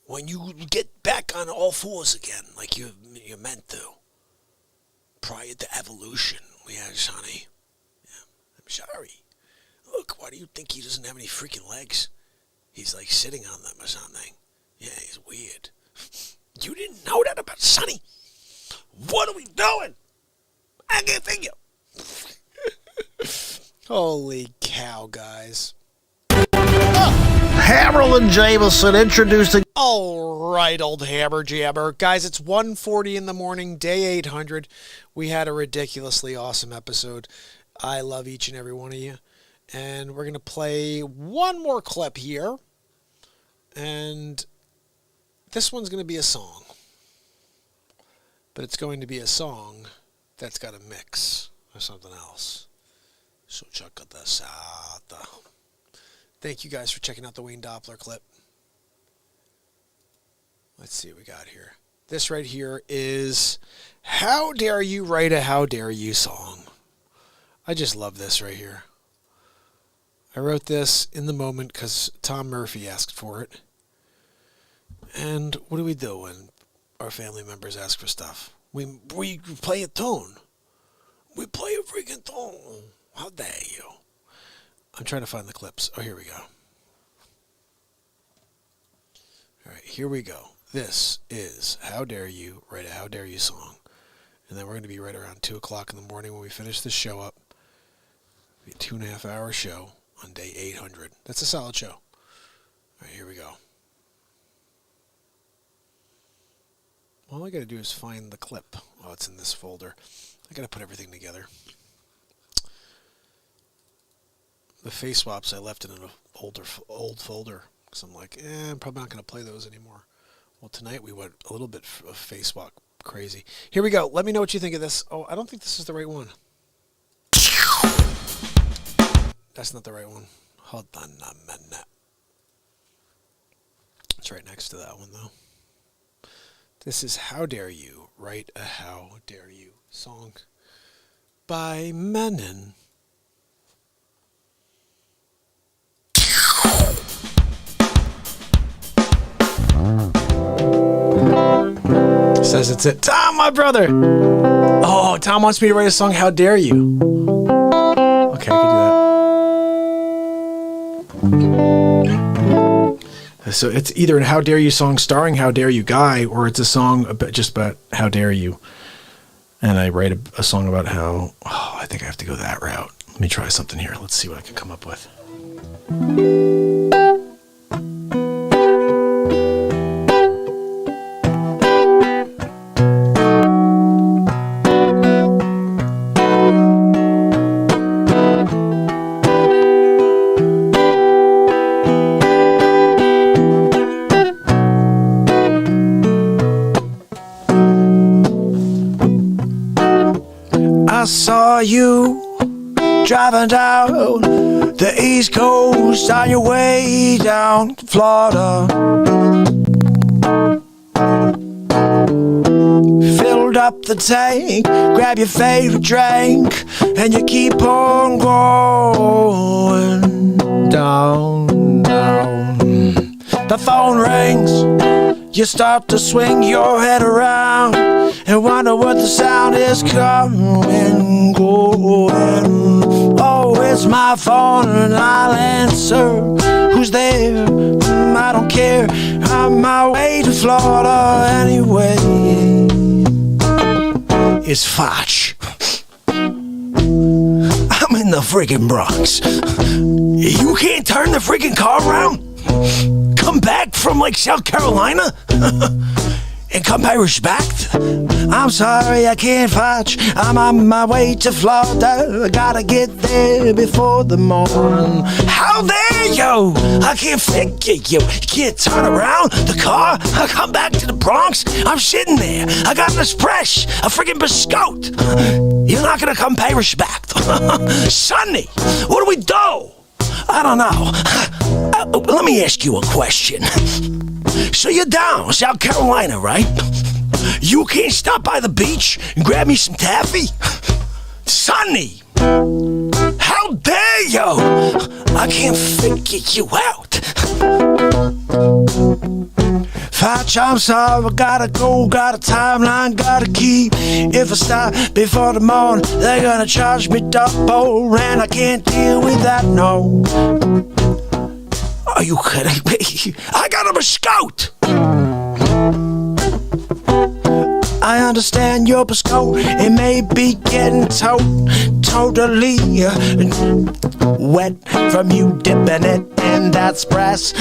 when you get back on all fours again, like you're meant to, prior to evolution, we had Sonny. Yeah, I'm sorry. Look, why do you think he doesn't have any freaking legs? He's like sitting on them or something. Yeah, he's weird. You didn't know that about Sonny? What are we doing? I can't figure. Holy cow, guys. Hammerlin Jamison introducing. All right, old hammer jammer. Guys, it's 1:40 in the morning, day 800. We had a ridiculously awesome episode. I love each and every one of you. And we're going to play one more clip here. And this one's going to be a song. But it's going to be a song that's got a mix of something else. So check this out. Thank you guys for checking out the Wayne Doppler clip. Let's see what we got here. This right here is How Dare You Write a How Dare You song. I just love this right here. I wrote this in the moment because Tom Murphy asked for it. And what do we do when our family members ask for stuff? We play a tune. We play a freaking tune. How dare you? I'm trying to find the clips. Oh, here we go. All right, here we go. This is How Dare You Write a How Dare You song. And then we're going to be right around 2 o'clock in the morning when we finish this show up. It'll be a 2.5 hour show on day 800. That's a solid show. All right, here we go. All I got to do is find the clip. Oh, it's in this folder. I got to put everything together. The face swaps I left in an old folder. Because I'm like, I'm probably not going to play those anymore. Well, tonight we went a little bit of face swap crazy. Here we go. Let me know what you think of this. Oh, I don't think this is the right one. That's not the right one. Hold on a minute. It's right next to that one, though. This is How Dare You Write a How Dare You song by Menon. Says it's it. Tom, my brother. Oh, Tom wants me to write a song, How Dare You. Okay, I can do that. So it's either a How Dare You song starring How Dare You guy, or it's a song just about How Dare You. And I write a song about how, I think I have to go that route. Let me try something here. Let's see what I can come up with. I saw you driving down the East Coast on your way down to Florida. Filled up the tank, grab your favorite drink, and you keep on going down, down. The phone rings, you start to swing your head around and wonder what the sound is coming, going. Oh, it's my phone and I'll answer. Who's there? I don't care. I'm on my way to Florida anyway. It's Facce. I'm in the freaking Bronx. You can't turn the freaking car around? Come back from like South Carolina? And come pay respect? I'm sorry, I can't Facce. I'm on my way to Florida. I gotta get there before the morning. How dare you? I can't figure you. You can't turn around the car. I come back to the Bronx. I'm sitting there. I got an espresso, a freaking biscotte. You're not gonna come pay respect. Sonny, what do we do? I don't know. Let me ask you a question. So you're down South Carolina, right? You can't stop by the beach and grab me some taffy? Sonny, how dare you? I can't figure you out. Facce, I'm sorry, I gotta go, got a timeline, gotta keep. If I stop before the morning, they're gonna charge me double, and I can't deal with that, no. Are you kidding me? I got a biscotte! I understand your biscotte, it may be getting totally wet from you dipping it in that spress.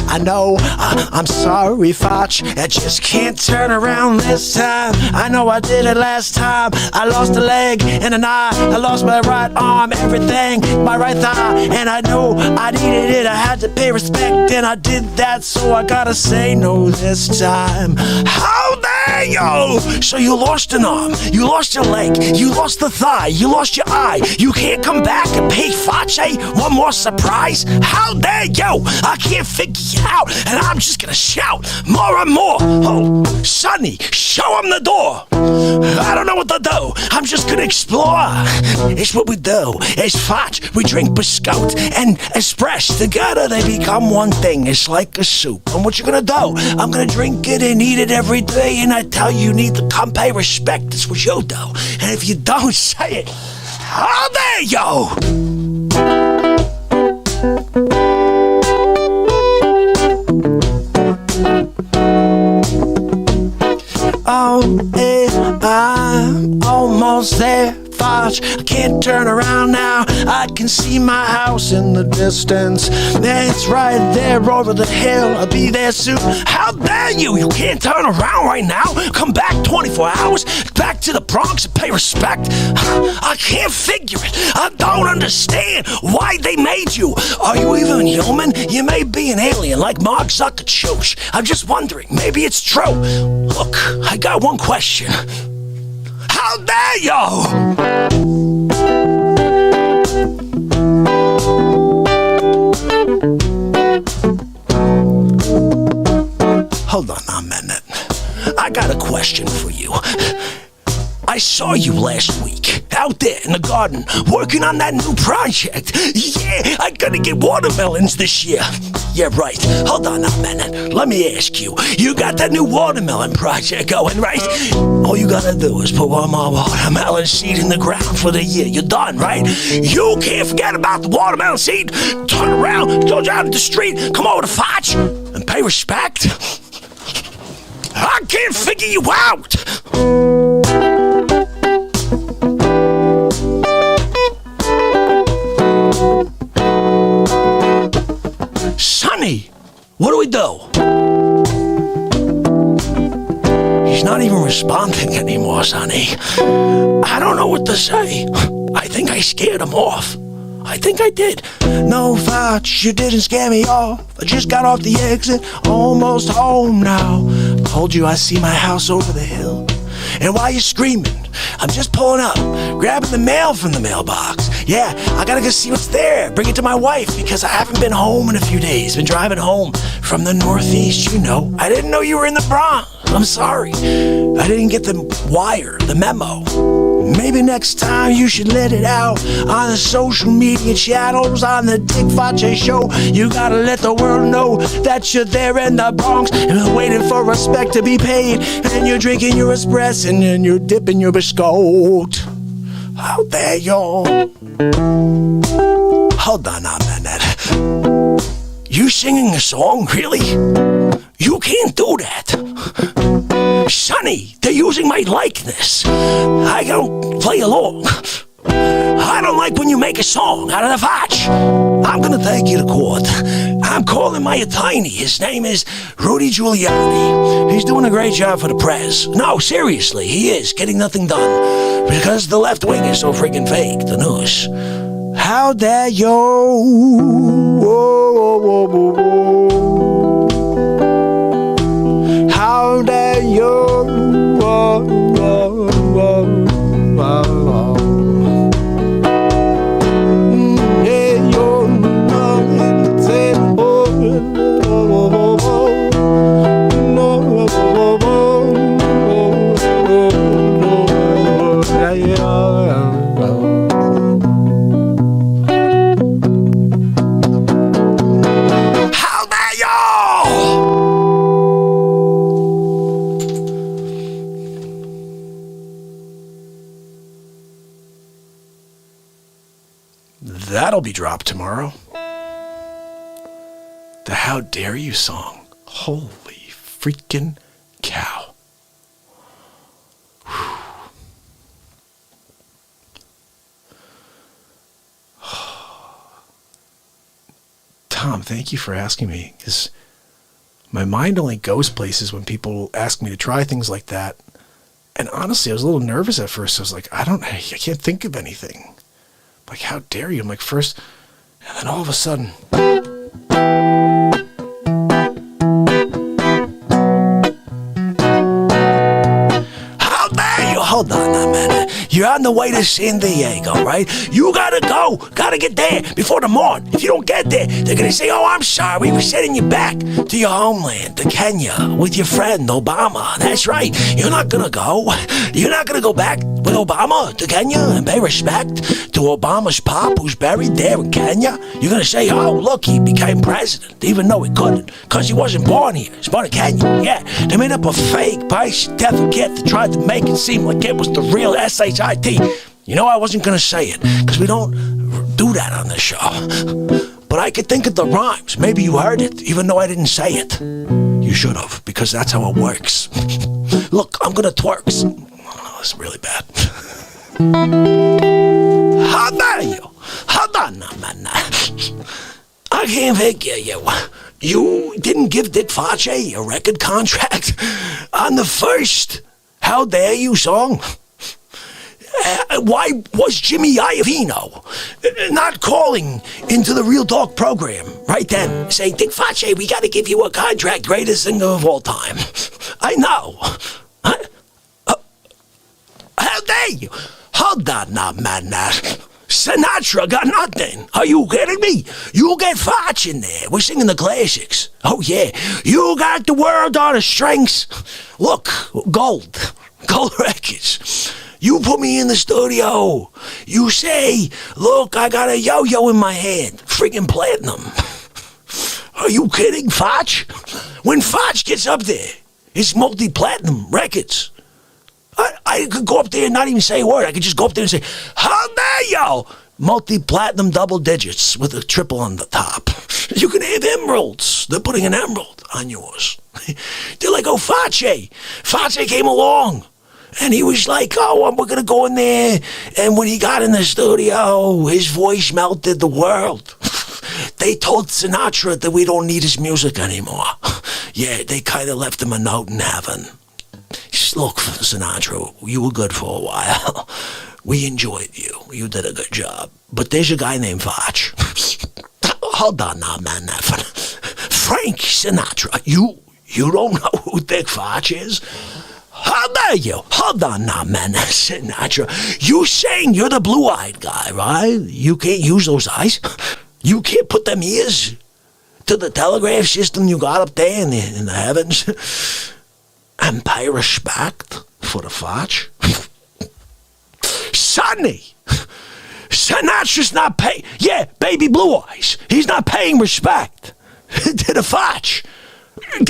I know, I'm sorry, Facce, I just can't turn around this time. I know I did it last time. I lost a leg and an eye, I lost my right arm, everything, my right thigh, and I know I needed it. I had to pay respect, and I did that, so I gotta say no this time. How dare you! So you lost an arm, you lost your leg, you lost the thigh, you lost your eye. You can't come back and pay Facce one more surprise? How dare you! I can't figure you out, and I'm just gonna shout more and more. Oh, Sonny, show him the door. I don't know what to do. I'm just gonna explore. It's what we do. It's Facce. We drink biscotti and espresso. Together they become one thing. It's like a soup. And what you gonna do? I'm gonna drink it and eat it every day. And I tell you, you need to come pay respect. That's what you do. And if you don't say it, how dare you! Oh, yeah, I'm almost there, Facce. I can't turn around now. I can see my house in the distance. It's right there over the hill. I'll be there soon. How dare you! You can't turn around right now. Come back 24 hours, back to the Bronx and pay respect. I can't figure it. I don't understand why they made you. Are you even human? You may be an alien like Mark Zuckerberg. I'm just wondering, maybe it's true. Look, I got one question. How dare you! Hold on a minute. I got a question for you. I saw you last week out there in the garden working on that new project. Yeah, I gotta get watermelons this year. Yeah, right. Hold on a minute. Let me ask you. You got that new watermelon project going, right? All you gotta do is put one more watermelon seed in the ground for the year. You're done, right? You can't forget about the watermelon seed. Turn around, go down to the street, come over to Facce and pay respect. I can't figure you out. Sonny, what do we do? He's not even responding anymore, Sonny. I don't know what to say. I think I scared him off. I think I did. No, Facce, you didn't scare me off. I just got off the exit, almost home now. Told you I see my house over the hill. And while you're screaming, I'm just pulling up, grabbing the mail from the mailbox. Yeah, I gotta go see what's there, bring it to my wife, because I haven't been home in a few days. Been driving home from the Northeast, you know. I didn't know you were in the Bronx. I'm sorry. I didn't get the wire, the memo. Maybe next time you should let it out on the social media channels, on the Dick Facce show. You gotta let the world know that you're there in the Bronx and you're waiting for respect to be paid. And you're drinking your espresso and then you're dipping your biscotti. How dare you? Hold on a minute. You singing a song, really? You can't do that. Sonny, they're using my likeness. I don't play along. I don't like when you make a song out of the Facce. I'm gonna take you to court. I'm calling my attorney. His name is Rudy Giuliani. He's doing a great job for the press. No, seriously, he is getting nothing done because the left wing is so freaking fake, the news. How dare you? How dare you? That'll be dropped tomorrow. The How Dare You song. Holy freaking cow. thank you for asking me, because my mind only goes places when people ask me to try things like that. And honestly, I was a little nervous at first. I was like, I can't think of anything. Like, how dare you? I'm like, first, and then all of a sudden. How dare you? Hold on a minute. You're on the way to San Diego, right? You gotta go. Gotta get there before the morn. If you don't get there, they're gonna say, oh, I'm sorry. We're sending you back to your homeland, to Kenya, with your friend Obama. That's right. You're not gonna go. You're not gonna go back with Obama to Kenya and pay respect to Obama's pop who's buried there in Kenya. You're gonna say, oh, look, he became president, even though he couldn't, because he wasn't born here. He's born in Kenya. Yeah, they made up a fake birth certificate that tried to make it seem like it was the real SHIT. You know, I wasn't gonna say it, because we don't do that on this show. But I could think of the rhymes. Maybe you heard it, even though I didn't say it. You should have, because that's how it works. Look, I'm gonna twerks. Oh, it's really bad. How dare you? Hold on a minute. I can't figure you. You didn't give Dick Facce a record contract on the first How Dare You song? Why was Jimmy Iovino not calling into the Real Talk program right then, saying, Dick Facce, we got to give you a contract, greatest singer of all time? I know. How dare you? Hold on now, man. Sinatra got nothing. Are you kidding me? You get Facce in there. We're singing the classics. Oh, yeah. You got the world on the strings. Look, gold records. You put me in the studio. You say, look, I got a yo-yo in my hand. Friggin' platinum. Are you kidding, Facce? When Facce gets up there, it's multi-platinum records. I could go up there and not even say a word. I could just go up there and say, how dare you? Multi-platinum double digits with a triple on the top. You can have emeralds. They're putting an emerald on yours. They're like, oh, Facce. Facce came along. And he was like, oh, we're going to go in there. And when he got in the studio, his voice melted the world. They told Sinatra that we don't need his music anymore. Yeah, they kind of left him a note in heaven. Look, Sinatra, you were good for a while. We enjoyed you. You did a good job. But there's a guy named Facce. Hold on now, man. Frank Sinatra. You don't know who Dick Facce is? How dare you? Hold on now, man. Sinatra. You saying you're the blue-eyed guy, right? You can't use those eyes. You can't put them ears to the telegraph system you got up there in the heavens. And pay respect for the Facce. Sonny, Sinatra's not paying. Yeah, baby blue eyes. He's not paying respect to the Facce.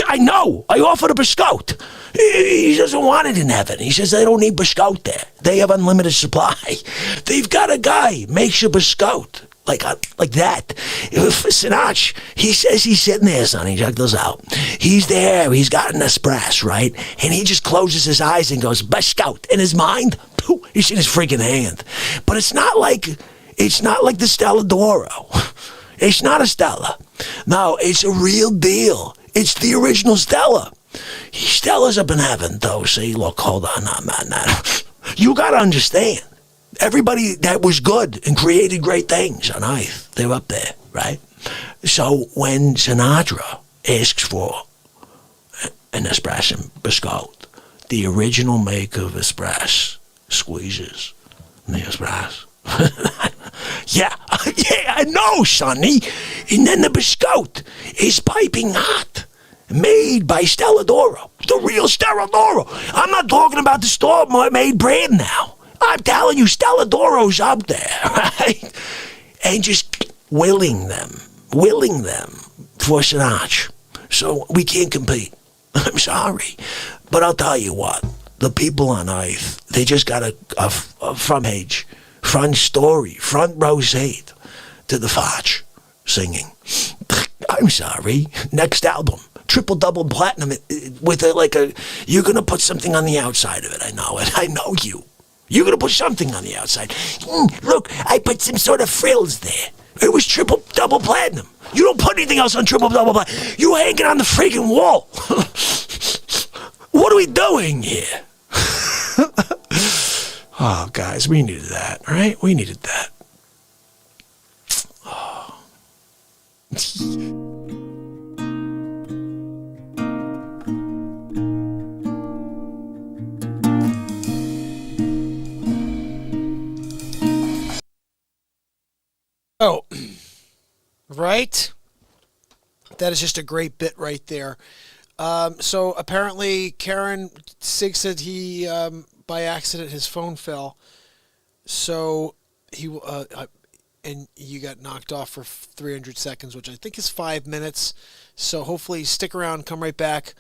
I know. I offered a biscotte. He doesn't want it in heaven. He says they don't need biscotte there. They have unlimited supply. They've got a guy makes a biscotte. Like that. Sinatra, he says he's sitting there, Sonny. Check this out. He's there. He's got an espresso, right? And he just closes his eyes and goes, biscotte. In his mind, he's in his freaking hand. But it's not like the Stella d'Oro. It's not a Stella. No, it's a real deal. It's the original Stella. Stella's up in heaven, though. See, look, hold on, man. You got to understand. Everybody that was good and created great things on earth, they're up there, right? So when Sinatra asks for an espresso biscotte, the original maker of espresso squeezes the espresso. Yeah, I know, Sonny. And then the biscotte is piping hot, made by Stella d'Oro, the real Stella d'Oro. I'm not talking about the store-made brand now. I'm telling you, Stella d'Oro's up there, right? And just willing them for Sinatra. So we can't compete. I'm sorry. But I'll tell you what, the people on earth, they just got a front page, front story, front row seat to the Facce singing. I'm sorry. Next album, triple double platinum with you're going to put something on the outside of it. I know it. I know you. You're going to put something on the outside. Look, I put some sort of frills there. It was triple, double platinum. You don't put anything else on triple, double platinum. You hang it on the freaking wall. What are we doing here? Oh, guys, we needed that, right? We needed that. Oh. Oh, right? That is just a great bit right there. So apparently Karen Sig said he, by accident, his phone fell. So he, and you got knocked off for 300 seconds, which I think is 5 minutes. So hopefully stick around, come right back,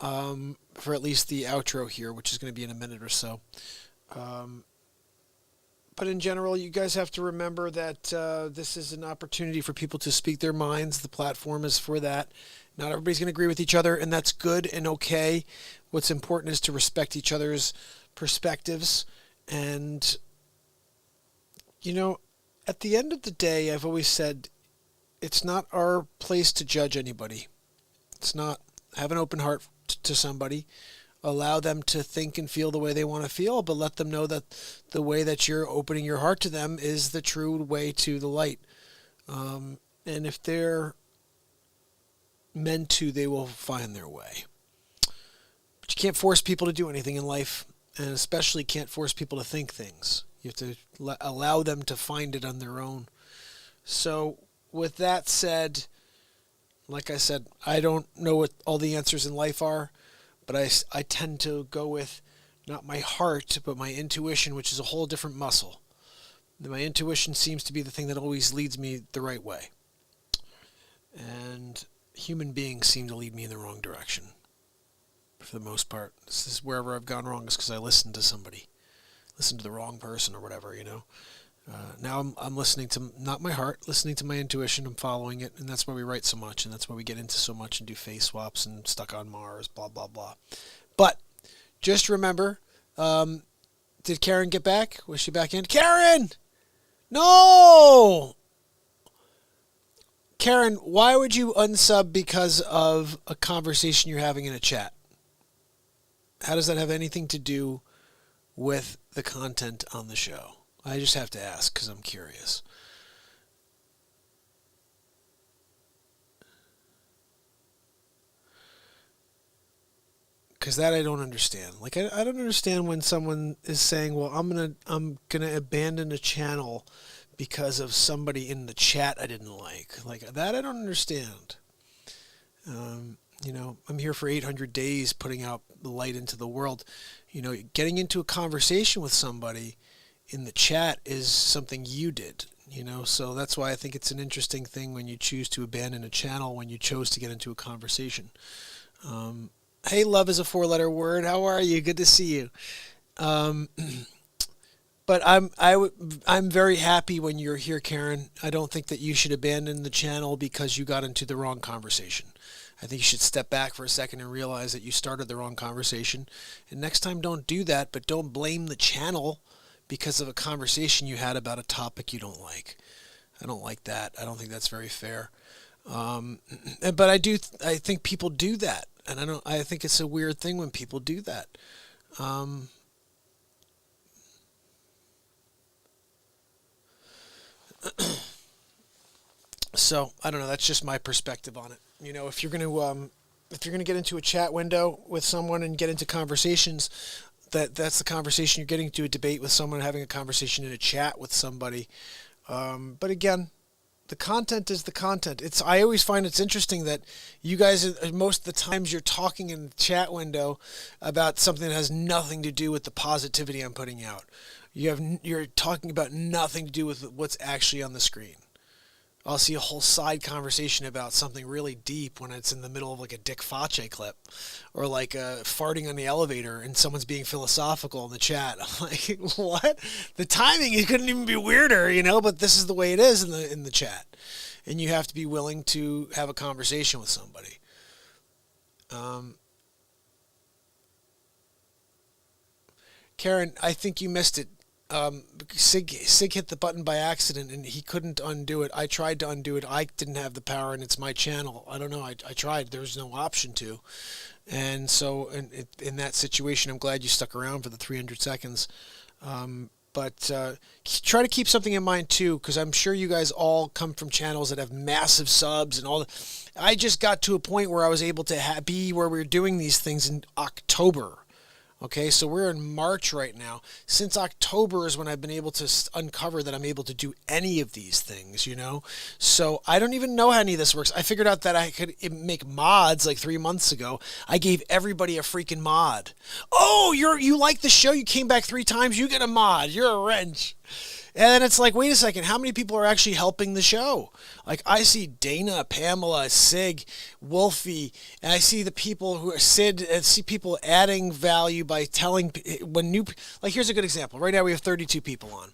for at least the outro here, which is going to be in a minute or so. But in general, you guys have to remember that this is an opportunity for people to speak their minds. The platform is for that. Not everybody's going to agree with each other, and that's good and okay. What's important is to respect each other's perspectives. And, you know, at the end of the day, I've always said it's not our place to judge anybody. It's not. Have an open heart to somebody. Allow them to think and feel the way they want to feel, but let them know that the way that you're opening your heart to them is the true way to the light. And if they're meant to, they will find their way. But you can't force people to do anything in life, and especially can't force people to think things. You have to allow them to find it on their own. So with that said, like I said, I don't know what all the answers in life are, but I tend to go with not my heart, but my intuition, which is a whole different muscle. My intuition seems to be the thing that always leads me the right way. And human beings seem to lead me in the wrong direction, for the most part. This is wherever I've gone wrong is because I listened to somebody. Listened to the wrong person or whatever, you know. Now I'm listening to, not my heart, listening to my intuition. I'm following it, and that's why we write so much, and that's why we get into so much and do face swaps and Stuck on Mars, blah, blah, blah. But just remember, did Karen get back? Was she back in? Karen! No! Karen, why would you unsub because of a conversation you're having in a chat? How does that have anything to do with the content on the show? I just have to ask because I'm curious. Because that I don't understand. Like I don't understand when someone is saying, "Well, I'm gonna abandon a channel because of somebody in the chat I didn't like." Like that I don't understand. You know, I'm here for 800 days putting out the light into the world. You know, getting into a conversation with somebody in the chat is something you did, you know, so that's why I think it's an interesting thing when you choose to abandon a channel when you chose to get into a conversation. Hey, love is a 4-letter word. How are you? Good to see you. But I'm very happy when you're here, Karen. I don't think that you should abandon the channel because you got into the wrong conversation. I think you should step back for a second and realize that you started the wrong conversation. And next time, don't do that, but don't blame the channel because of a conversation you had about a topic you don't like. I don't like that. I don't think that's very fair. But I think people do that, and I think it's a weird thing when people do that. So I don't know. That's just my perspective on it. You know, if you're gonna get into a chat window with someone and get into conversations, that's the conversation you're getting to, a debate with someone, having a conversation in a chat with somebody. But again, the content is the content. I always find it's interesting that you guys, most of the times you're talking in the chat window about something that has nothing to do with the positivity I'm putting out. You're talking about nothing to do with what's actually on the screen. I'll see a whole side conversation about something really deep when it's in the middle of like a Dick Facce clip, or like farting on the elevator and someone's being philosophical in the chat. I'm like, what? The timing, it couldn't even be weirder, you know, but this is the way it is in the chat. And you have to be willing to have a conversation with somebody. Karen, I think you missed it. Sig hit the button by accident and he couldn't undo it. I tried to undo it. I didn't have the power, and it's my channel. I don't know. I tried. There was no option to. And so in that situation, I'm glad you stuck around for the 300 seconds. But try to keep something in mind too, because I'm sure you guys all come from channels that have massive subs and all. I just got to a point where I was able to be where we were doing these things in October. Okay, so we're in March right now. Since October is when I've been able to uncover that I'm able to do any of these things, you know? So I don't even know how any of this works. I figured out that I could make mods like 3 months ago. I gave everybody a freaking mod. Oh, you like the show? You came back 3 times? You get a mod. You're a wrench. And then it's like, wait a second, how many people are actually helping the show? Like, I see Dana, Pamela, Sig, Wolfie, and I see the people who are Sid, and see people adding value by telling like, here's a good example. Right now we have 32 people on.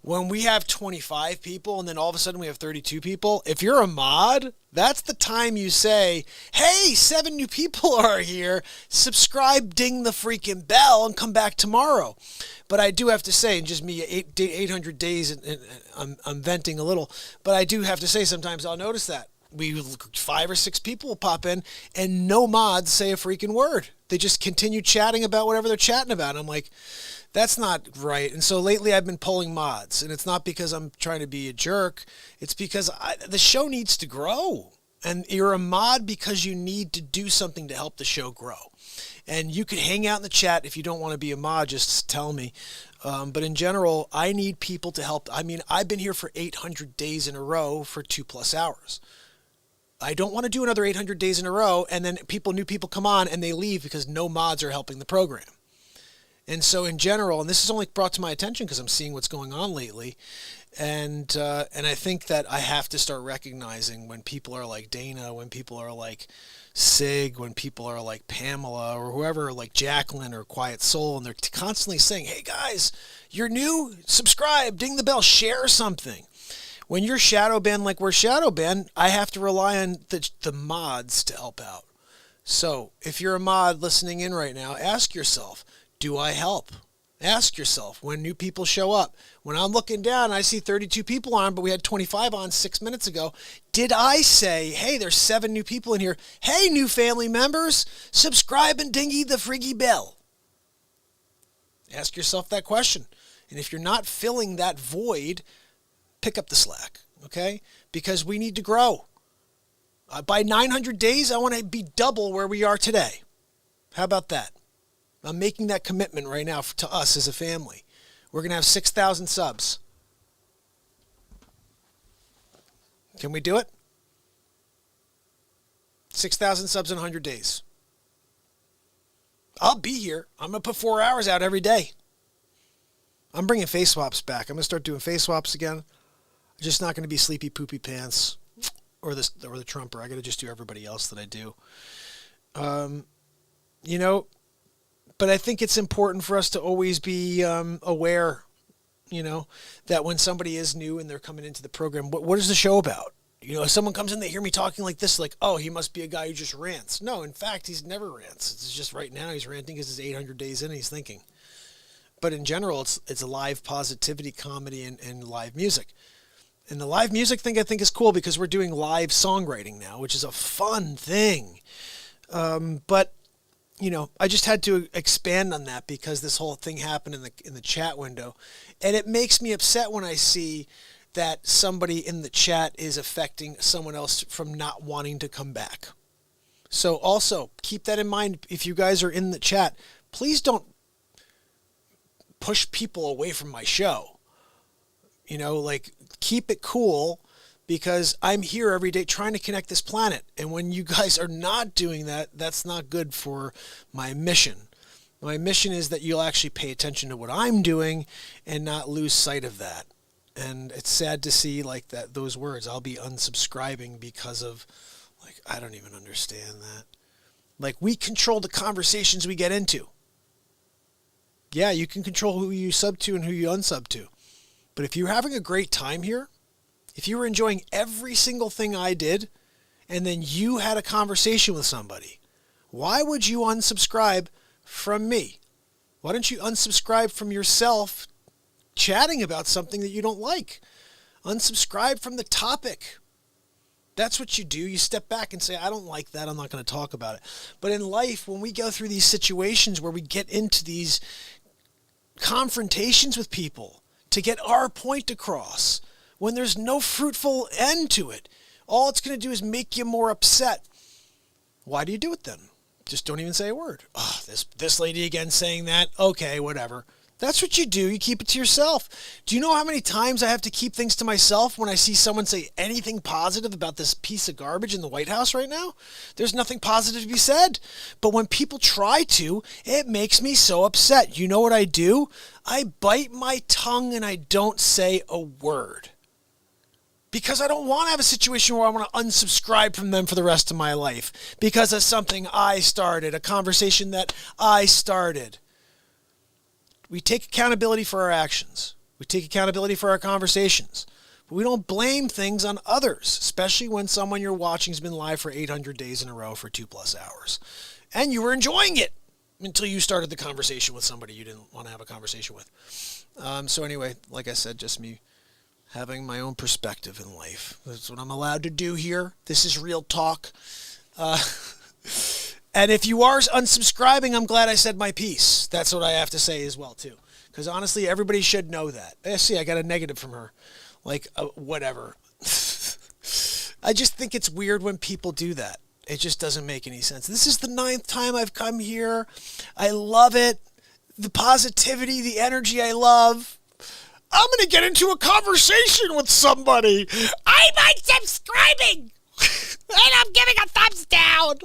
When we have 25 people and then all of a sudden we have 32 people, if you're a mod, that's the time you say, hey, 7 new people are here. Subscribe, ding the freaking bell, and come back tomorrow. But I do have to say, and just me 800 days, and I'm venting a little, but I do have to say sometimes I'll notice that. 5 or 6 people will pop in and no mods say a freaking word. They just continue chatting about whatever they're chatting about. And I'm like, that's not right. And so lately I've been pulling mods, and it's not because I'm trying to be a jerk. It's because the show needs to grow, and you're a mod because you need to do something to help the show grow. And you can hang out in the chat if you don't want to be a mod, just tell me. But in general, I need people to help. I mean, I've been here for 800 days in a row for 2+ hours. I don't want to do another 800 days in a row and then new people come on and they leave because no mods are helping the program. And so in general, and this is only brought to my attention because I'm seeing what's going on lately, and I think that I have to start recognizing when people are like Dana, when people are like Sig, when people are like Pamela or whoever, like Jacqueline or Quiet Soul, and they're constantly saying, hey guys, you're new, subscribe, ding the bell, share something. When you're shadow banned like we're shadow banned, I have to rely on the mods to help out. So if you're a mod listening in right now, ask yourself, do I help? Ask yourself when new people show up. When I'm looking down, I see 32 people on, but we had 25 on 6 minutes ago. Did I say, hey, there's 7 new people in here. Hey, new family members, subscribe and dingy the friggy bell. Ask yourself that question. And if you're not filling that void, pick up the slack, okay? Because we need to grow. By 900 days, I want to be double where we are today. How about that? I'm making that commitment right now to us as a family. We're going to have 6,000 subs. Can we do it? 6,000 subs in 100 days. I'll be here. I'm going to put 4 hours out every day. I'm bringing face swaps back. I'm going to start doing face swaps again. I'm just not going to be sleepy poopy pants or the Trumper. I got to just do everybody else that I do. But I think it's important for us to always be aware, that when somebody is new and they're coming into the program, what is the show about? If someone comes in, they hear me talking like this, like, oh, he must be a guy who just rants. No, in fact, he's never rants. It's just right now he's ranting because it's 800 days in and he's thinking. But in general, it's a live positivity comedy and live music. And the live music thing I think is cool because we're doing live songwriting now, which is a fun thing. But I just had to expand on that because this whole thing happened in the chat window. And it makes me upset when I see that somebody in the chat is affecting someone else from not wanting to come back. So also keep that in mind. If you guys are in the chat, please don't push people away from my show. Keep it cool. Because I'm here every day trying to connect this planet. And when you guys are not doing that, that's not good for my mission. My mission is that you'll actually pay attention to what I'm doing and not lose sight of that. And it's sad to see those words. I'll be unsubscribing because of, I don't even understand that. We control the conversations we get into. Yeah, you can control who you sub to and who you unsub to. But if you're having a great time here, if you were enjoying every single thing I did, and then you had a conversation with somebody, why would you unsubscribe from me? Why don't you unsubscribe from yourself chatting about something that you don't like. Unsubscribe from the topic. That's what you do. You step back and say, I don't like that. I'm not going to talk about it. But in life, when we go through these situations where we get into these confrontations with people to get our point across, when there's no fruitful end to it, all it's going to do is make you more upset. Why do you do it then? Just don't even say a word. Oh, this lady again saying that. Okay, whatever. That's what you do. You keep it to yourself. Do you know how many times I have to keep things to myself when I see someone say anything positive about this piece of garbage in the White House right now? There's nothing positive to be said. But when people try to, it makes me so upset. You know what I do? I bite my tongue and I don't say a word. Because I don't want to have a situation where I want to unsubscribe from them for the rest of my life. Because of something I started, a conversation that I started. We take accountability for our actions. We take accountability for our conversations. But we don't blame things on others, especially when someone you're watching has been live for 800 days in a row for 2+ hours. And you were enjoying it until you started the conversation with somebody you didn't want to have a conversation with. So anyway, like I said, just me having my own perspective in life. That's what I'm allowed to do here. This is real talk. And if you are unsubscribing, I'm glad I said my piece. That's what I have to say as well, too. Because honestly, everybody should know that. See, I got a negative from her. Like, whatever. I just think it's weird when people do that. It just doesn't make any sense. This is the 9th time I've come here. I love it. The positivity, the energy I love. I'm going to get into a conversation with somebody. I'm unsubscribing. And I'm giving a thumbs down.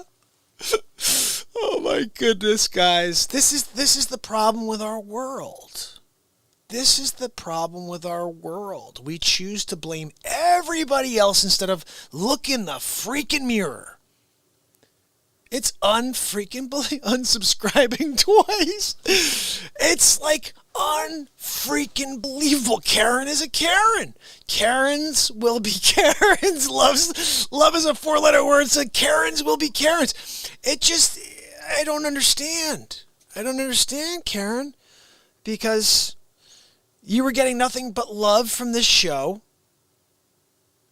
Oh my goodness, guys. This is the problem with our world. This is the problem with our world. We choose to blame everybody else instead of look in the freaking mirror. It's unsubscribing twice. It's like unfreaking believable. Karen is a Karen. Karens will be Karens. Love is a 4-letter word, so Karens will be Karens. I don't understand. I don't understand, Karen, because you were getting nothing but love from this show,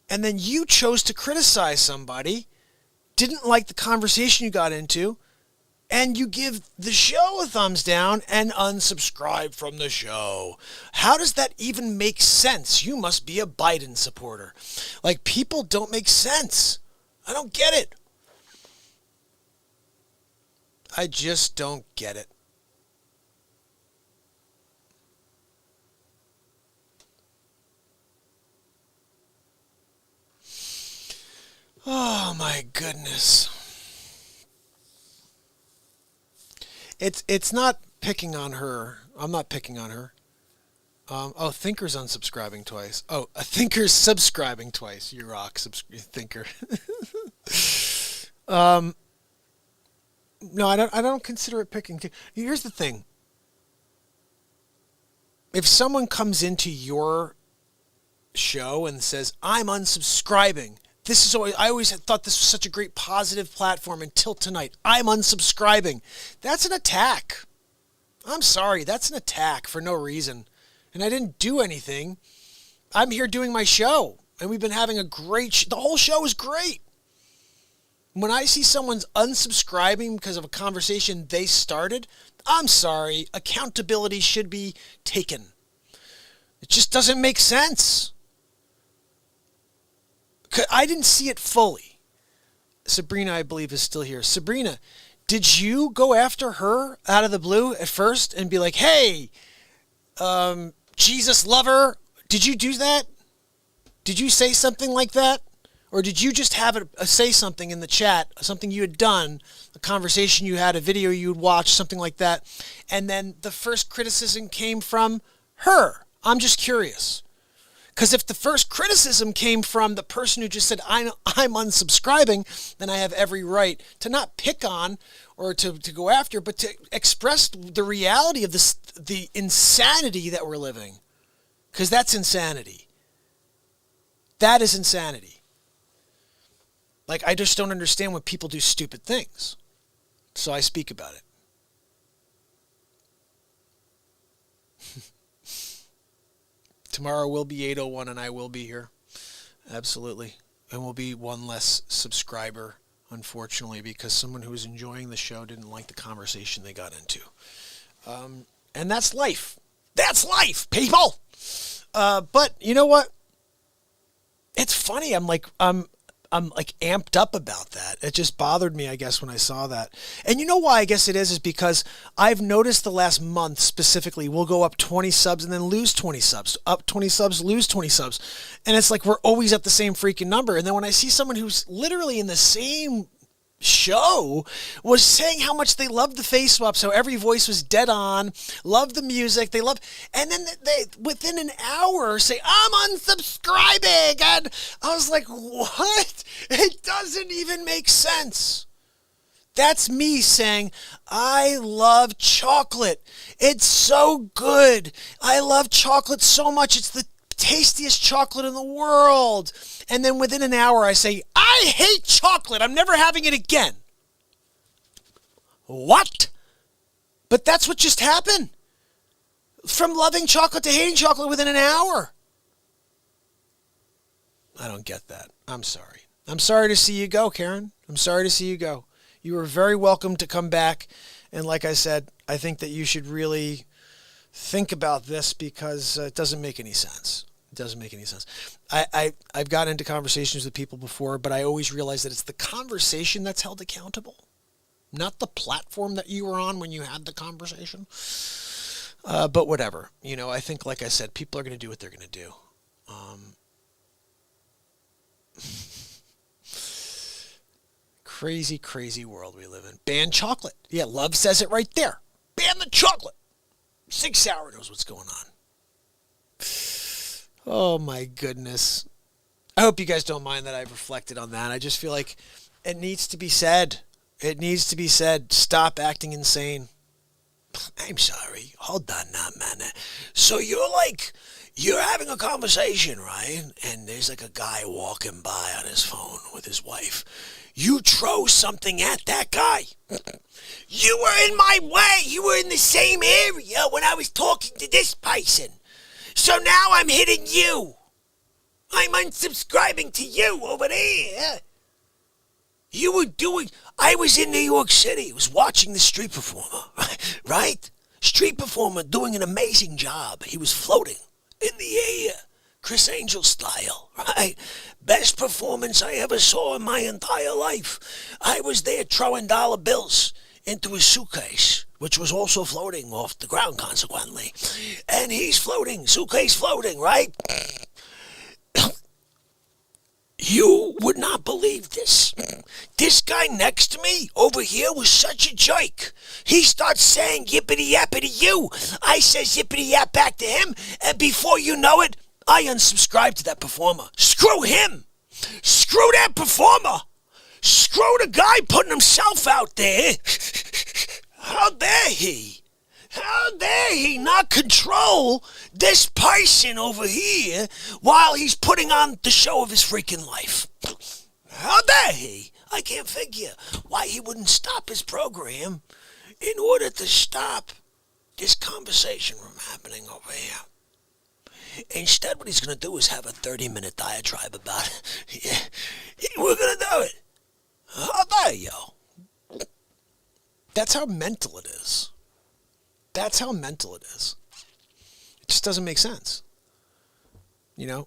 and then you chose to criticize somebody, didn't like the conversation you got into, and you give the show a thumbs down and unsubscribe from the show. How does that even make sense? You must be a Biden supporter. Like, people don't make sense. I don't get it. I just don't get it. Oh my goodness. It's not picking on her. I'm not picking on her. Thinker's unsubscribing twice. Oh, a Thinker's subscribing twice. You rock, Thinker. No, I don't consider it picking. Here's the thing. If someone comes into your show and says, I'm unsubscribing, I always thought this was such a great positive platform until tonight. I'm unsubscribing. That's an attack. I'm sorry. That's an attack for no reason. And I didn't do anything. I'm here doing my show. And we've been having a great the whole show is great. When I see someone's unsubscribing because of a conversation they started, I'm sorry. Accountability should be taken. It just doesn't make sense. I didn't see it fully. Sabrina, I believe, is still here. Sabrina, did you go after her out of the blue at first and be like, hey, Jesus lover, did you do that? Did you say something like that? Or did you just have say something in the chat, something you had done, a conversation you had, a video you had watched, something like that, and then the first criticism came from her? I'm just curious. Because if the first criticism came from the person who just said, I'm unsubscribing, then I have every right to not pick on or to go after, but to express the reality of the insanity that we're living. Because that's insanity. That is insanity. Like, I just don't understand when people do stupid things. So I speak about it. Tomorrow will be 8:01 and I will be here. Absolutely. And we'll be one less subscriber, unfortunately, because someone who was enjoying the show didn't like the conversation they got into. And that's life. That's life, people. But you know what? It's funny. I'm like amped up about that. It just bothered me, I guess, when I saw that. And you know why I guess it is because I've noticed the last month specifically, we'll go up 20 subs and then lose 20 subs. Up 20 subs, lose 20 subs. And it's like we're always at the same freaking number. And then when I see someone who's literally in the same show was saying how much they loved the face swap, so every voice was dead on, loved the music, they loved, and then they within an hour say, I'm unsubscribing, and I was like, what? It doesn't even make sense. That's me saying, I love chocolate. It's so good. I love chocolate so much. It's the tastiest chocolate in the world. And then within an hour I say, I hate chocolate. I'm never having it again. What? But that's what just happened. From loving chocolate to hating chocolate within an hour. I don't get that. I'm sorry. I'm sorry to see you go, Karen. I'm sorry to see you go. You are very welcome to come back. And like I said, I think that you should really think about this because it doesn't make any sense. It doesn't make any sense. I've gotten into conversations with people before, but I always realize that it's the conversation that's held accountable, not the platform that you were on when you had the conversation. But whatever. You know, I think, like I said, people are going to do what they're going to do. Crazy, crazy world we live in. Ban chocolate. Yeah, Love says it right there. Ban the chocolate. 6 Hour knows what's going on. Oh my goodness. I hope you guys don't mind that I've reflected on that. I just feel like it needs to be said. It needs to be said. Stop acting insane. I'm sorry. Hold on now, man. So you're having a conversation, right? And there's like a guy walking by on his phone with his wife. You throw something at that guy. You were in my way. You were in the same area when I was talking to this person. So now I'm hitting you. I'm unsubscribing to you over there. You were doing... I was in New York City. I was watching the street performer, right? Street performer doing an amazing job. He was floating in the air. Chris Angel style, right? Best performance I ever saw in my entire life. I was there throwing dollar bills into his suitcase, which was also floating off the ground, consequently. And he's floating, suitcase floating, right? You would not believe this. This guy next to me over here was such a jerk. He starts saying yippity-yap to you. I says yippity-yap back to him, and before you know it, I unsubscribed to that performer. Screw him. Screw that performer. Screw the guy putting himself out there. How dare he? How dare he not control this person over here while he's putting on the show of his freaking life? How dare he? I can't figure why he wouldn't stop his program in order to stop this conversation from happening over here. Instead, what he's going to do is have a 30-minute diatribe about it. Yeah, we're going to do it. How dare you? That's how mental it is. That's how mental it is. It just doesn't make sense. You know?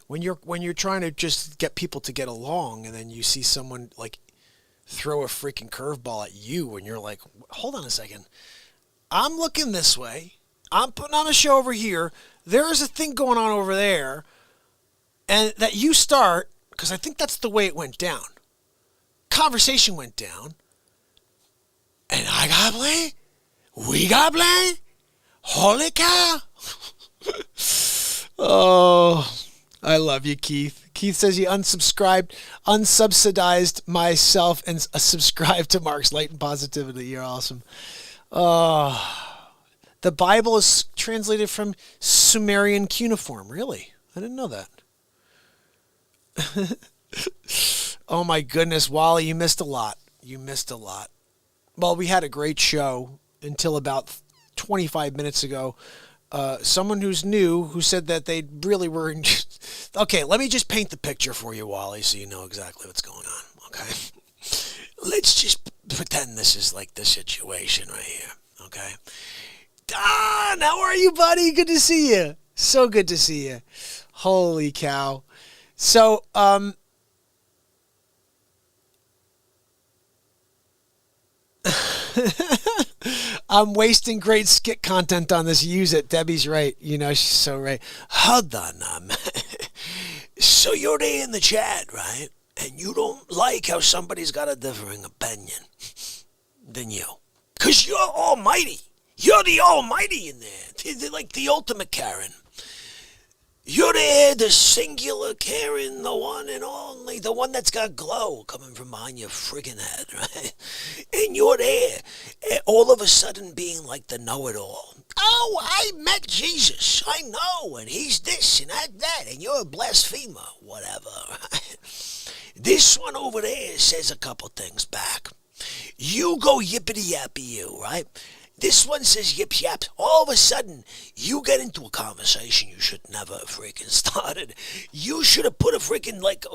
When you're trying to just get people to get along and then you see someone like throw a freaking curveball at you and you're like, hold on a second. I'm looking this way. I'm putting on a show over here. There is a thing going on over there. And that you start, because I think that's the way it went down. Conversation went down. And I got blame. We got blame. Holy cow. Oh, I love you, Keith. Keith says he unsubsidized myself and subscribed to Mark's Light and Positivity. You're awesome. Oh. The Bible is translated from Sumerian cuneiform. Really? I didn't know that. Oh my goodness, Wally, you missed a lot. You missed a lot. Well, we had a great show until about 25 minutes ago. someone who's new who said that they really were. Okay, let me just paint the picture for you, Wally, so you know exactly what's going on. Okay, let's just pretend this is like the situation right here. Okay, Don, how are you, buddy? Good to see you. So good to see you. Holy cow. So, I'm wasting great skit content on this. Use it. Debbie's right. You know, she's so right. Hold on, man. So you're there in the chat, right? And you don't like how somebody's got a differing opinion than you. Because you're almighty. You're the almighty in there. They're like the ultimate Karen. You're there, the singular Karen, the one and only, the one that's got glow coming from behind your friggin' head, right? And you're there, all of a sudden being like the know-it-all. Oh, I met Jesus, I know, and he's this and that, and you're a blasphemer, whatever, right? This one over there says a couple things back. You go yippity-yappy you, right? This one says yip yap. All of a sudden, you get into a conversation you should never have freaking started. You should have put a freaking, like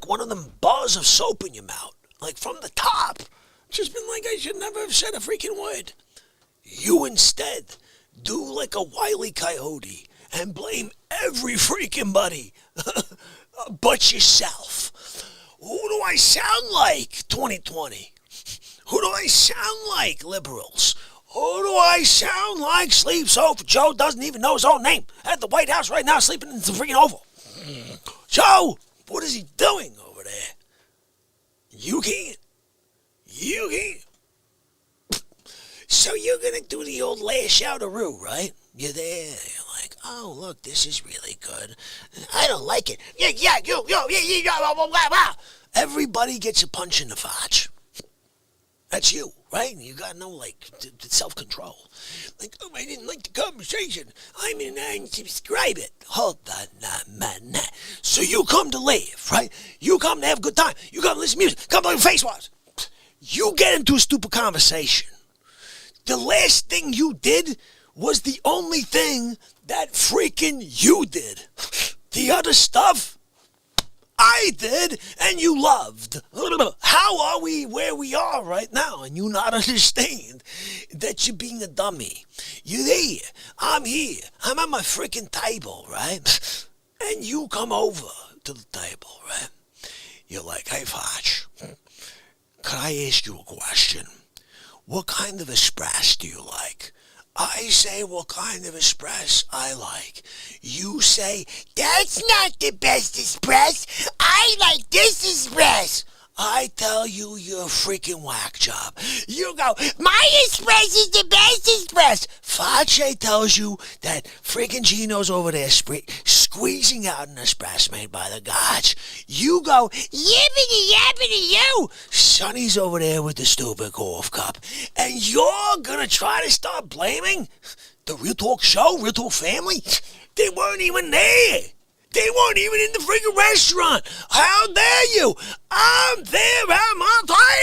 one of them bars of soap in your mouth. Like from the top. Just been like, I should never have said a freaking word. You instead do like a Wile E. Coyote and blame every freaking buddy but yourself. Who do I sound like, 2020? Who do I sound like, liberals? Who do I sound like? Sleep so Joe doesn't even know his own name. At the White House right now, sleeping in the freaking Oval. Joe, what is he doing over there? You can't. You can't. So you're going to do the old lash outaroo, right? You're there. You're like, oh, look, this is really good. I don't like it. Yeah, blah, blah, blah. Everybody gets a punch in the fotch. That's you, right? You got no, like, self-control. Like, oh, I didn't like the conversation. I mean, I didn't subscribe it. Hold on, man. So you come to live, right? You come to have a good time. You come to listen to music. Come to face wash. You get into a stupid conversation. The last thing you did was the only thing that freaking you did. The other stuff, I did, and you loved. How are we where we are right now, and you not understand that you're being a dummy? You're there. I'm here. I'm at my freaking table, right? And you come over to the table, right? You're like, hey, Facce, could I ask you a question? What kind of espresso do you like? I say what kind of espresso I like. You say, that's not the best espresso. I like this espresso. I tell you, you're a freaking whack job. You go, my espresso is the best espresso. Facce tells you that freaking Gino's over there squeezing out an espresso made by the gods. You go, yippity yappity you. Sonny's over there with the stupid golf cup. And you're gonna try to start blaming the Real Talk show, Real Talk family? They weren't even there. They weren't even in the freaking restaurant. How dare you? I'm there at my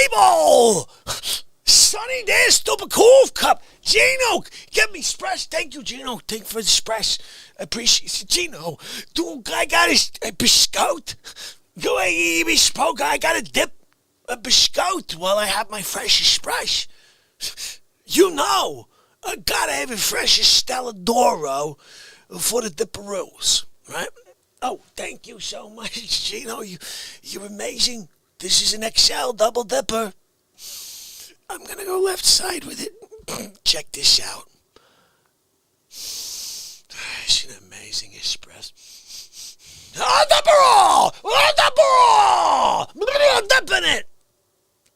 table. Sonny there, stupid golf cup. Gino, get me espresso. Thank you, Gino. Thank you for the espresso. Appreciate it. Gino, dude, I got a biscotte. Go ahead, bespoke. I got a dip, a biscotte while I have my fresh espresso. You know, I gotta have a fresh Stella D'Oro for the dipperoos, right? Oh, thank you so much, Gino. You're amazing. This is an XL double dipper. I'm gonna go left side with it. Check this out. It's an amazing espresso. I'm dipping it.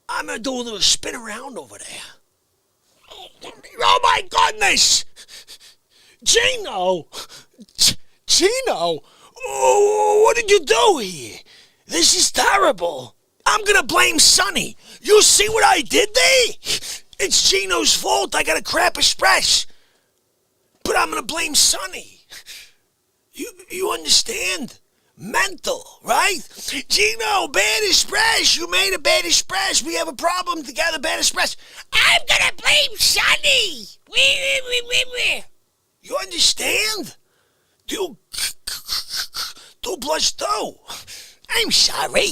I'm gonna do a little spin around over there. Oh my goodness, Gino. Oh, what did you do here? This is terrible. I'm gonna blame Sonny. You see what I did there? It's Gino's fault. I got a crap espresso. But I'm gonna blame Sonny. You understand? Mental, right? Gino, bad espresso. You made a bad espresso. We have a problem together, bad espresso. I'm gonna blame Sonny. You understand? Two plus two. I'm sorry.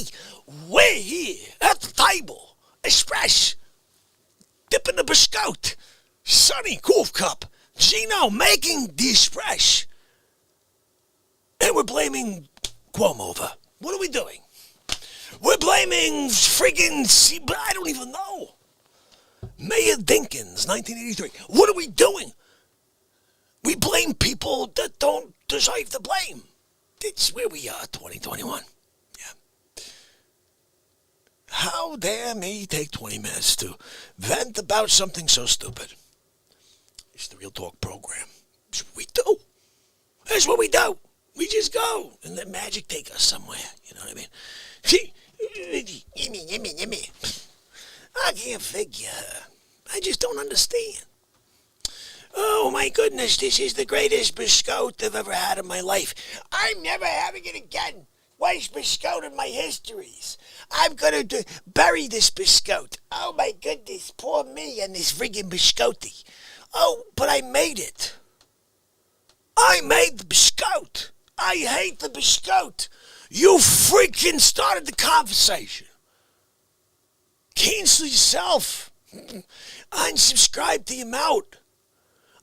We're here at the table. Express. Dipping the biscuit. Sonny Cool Cup. Gino making the express. And we're blaming Cuomo over. What are we doing? We're blaming freaking, but I don't even know. Mayor Dinkins, 1983. What are we doing? We blame people that don't deserve the blame. It's where we are, 2021. Yeah. How dare me take 20 minutes to vent about something so stupid? It's the Real Talk program. It's what we do. That's what we do. We just go and let magic take us somewhere. You know what I mean? Gimme. I can't figure. I just don't understand. Oh my goodness, this is the greatest biscotte I've ever had in my life. I'm never having it again. Worst biscotte in my histories. I'm gonna bury this biscotte. Oh my goodness, poor me and this friggin' biscotti. Oh, but I made it. I made the biscotte. I hate the biscotte. You freaking started the conversation. Cancel yourself. Unsubscribe to your mouth.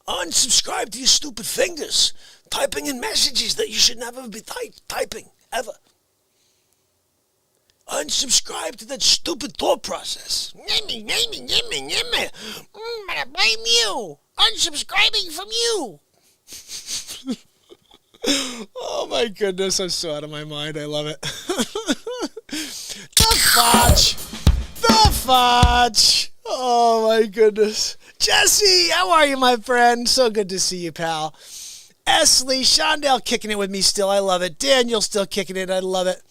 Unsubscribe to your stupid fingers. Typing in messages that you should never be typing, ever. Unsubscribe to that stupid thought process. Gimme. I'm gonna blame you. Unsubscribing from you. Oh my goodness, I'm so out of my mind. I love it. The fudge. Oh my goodness. Jesse, how are you, my friend? So good to see you, pal. Esley, Shondell kicking it with me still. I love it. Daniel still kicking it. I love it.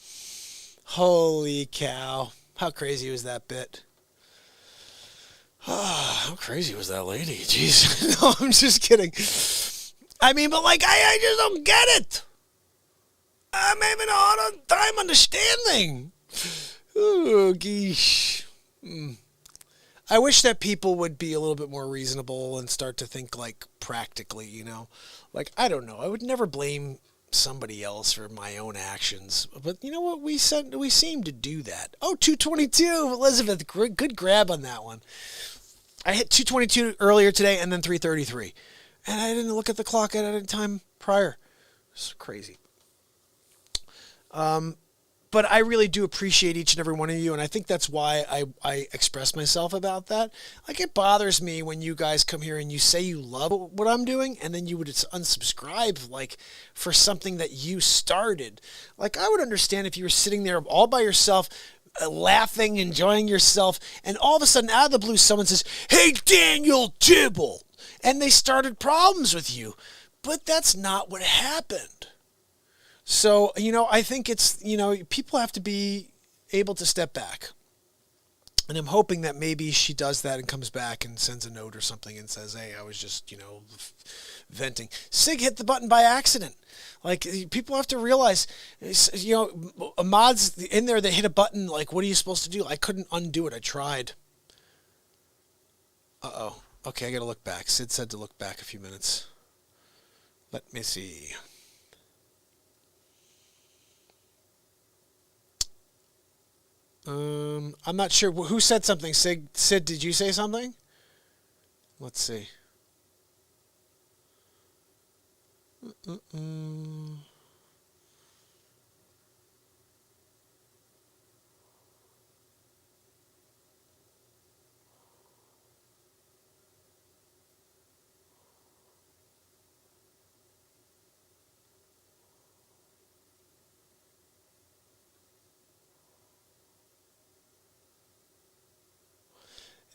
Holy cow. How crazy was that bit? Oh, how crazy was that lady? Jeez. No, I'm just kidding. I mean, but like, I just don't get it. I'm having a hard time understanding. Oh, geesh. I wish that people would be a little bit more reasonable and start to think, like, practically, you know? Like, I don't know. I would never blame somebody else for my own actions. But you know what? We seem to do that. Oh, 222. Elizabeth, good grab on that one. I hit 222 earlier today and then 333. And I didn't look at the clock at any time prior. It's crazy. But I really do appreciate each and every one of you, and I think that's why I express myself about that. Like, it bothers me when you guys come here and you say you love what I'm doing, and then you would unsubscribe, like, for something that you started. Like, I would understand if you were sitting there all by yourself, laughing, enjoying yourself, and all of a sudden, out of the blue, someone says, "Hey, Daniel Tibble," and they started problems with you. But that's not what happened. So, you know, I think it's, you know, people have to be able to step back. And I'm hoping that maybe she does that and comes back and sends a note or something and says, "Hey, I was just, you know, venting." Sig hit the button by accident. Like, people have to realize, you know, mods in there, they hit a button, like, what are you supposed to do? I couldn't undo it. I tried. Uh-oh. Okay, I got to look back. Sid said to look back a few minutes. Let me see. I'm not sure. Who said something? Sid, did you say something? Let's see.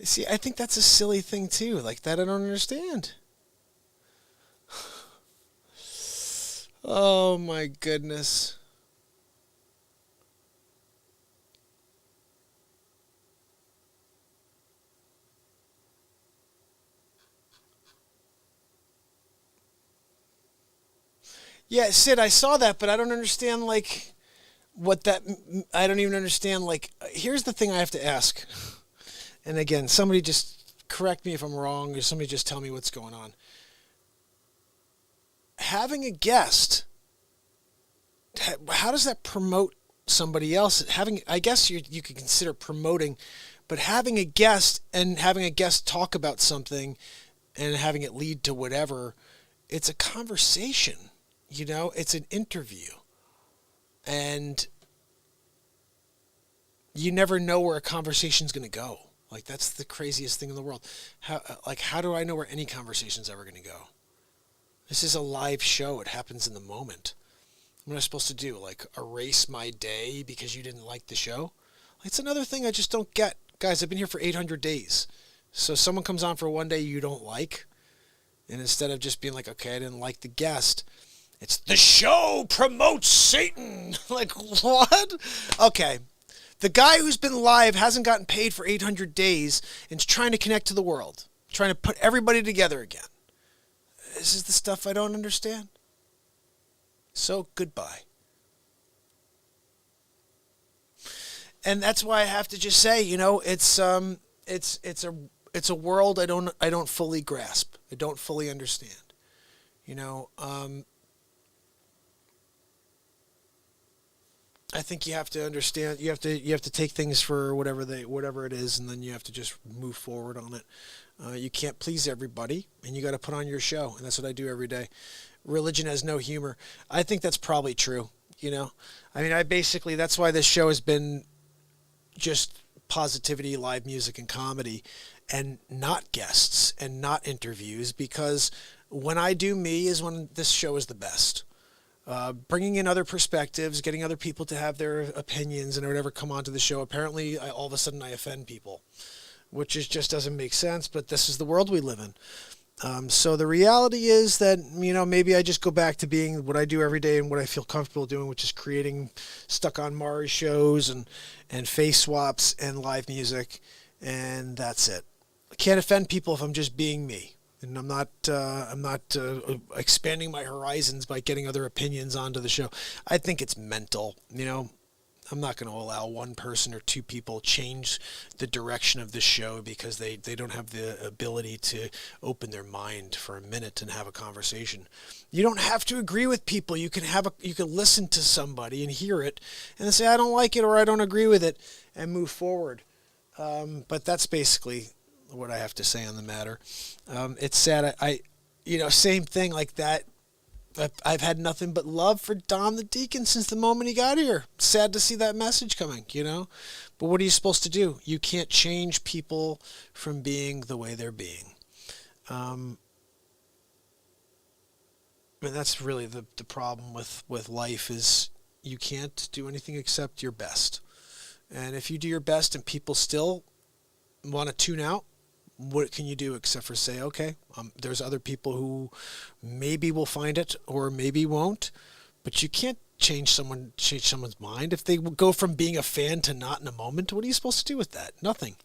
See, I think that's a silly thing, too. Like, that I don't understand. Oh, my goodness. Yeah, Sid, I saw that, but I don't understand, like, what that... I don't even understand, like... Here's the thing I have to ask. And again, somebody just correct me if I'm wrong, or somebody just tell me what's going on. having a guest, how does that promote somebody else? I guess you could consider promoting, but having a guest and having a guest talk about something and having it lead to whatever, it's a conversation, it's an interview. And you never know where a conversation's going to go. Like, that's the craziest thing in the world. How do I know where any conversation's ever going to go? This is a live show. It happens in the moment. What am I supposed to do? Like, erase my day because you didn't like the show? It's another thing I just don't get. Guys, I've been here for 800 days. So someone comes on for one day you don't like, and instead of just being like, okay, I didn't like the guest, it's the show promotes Satan. Like, what? Okay. The guy who's been live hasn't gotten paid for 800 days and is trying to connect to the world, trying to put everybody together again. This is the stuff I don't understand. So, goodbye. And that's why I have to just say, it's a world I don't fully grasp. I don't fully understand. I think you have to understand. You have to take things for whatever it is, and then you have to just move forward on it. You can't please everybody, and you got to put on your show, and that's what I do every day. Religion has no humor. I think that's probably true. That's why this show has been just positivity, live music, and comedy, and not guests and not interviews, because when I do me is when this show is the best. Bringing in other perspectives, getting other people to have their opinions and whatever come onto the show. Apparently, all of a sudden I offend people, which just doesn't make sense, but this is the world we live in. So the reality is that, maybe I just go back to being what I do every day and what I feel comfortable doing, which is creating Stuck on Mars shows and face swaps and live music, and that's it. I can't offend people if I'm just being me. And I'm not expanding my horizons by getting other opinions onto the show. I think it's mental. I'm not going to allow one person or two people change the direction of this show because they don't have the ability to open their mind for a minute and have a conversation. You don't have to agree with people. You can listen to somebody and hear it and then say, I don't like it or I don't agree with it, and move forward. But that's basically what I have to say on the matter. It's sad. Same thing like that. I've had nothing but love for Dom the Deacon since the moment he got here. Sad to see that message coming, But what are you supposed to do? You can't change people from being the way they're being. And that's really the problem with life, is you can't do anything except your best. And if you do your best and people still want to tune out, what can you do except for say, okay, there's other people who maybe will find it or maybe won't, but you can't change someone's mind. If they go from being a fan to not in a moment, what are you supposed to do with that? Nothing.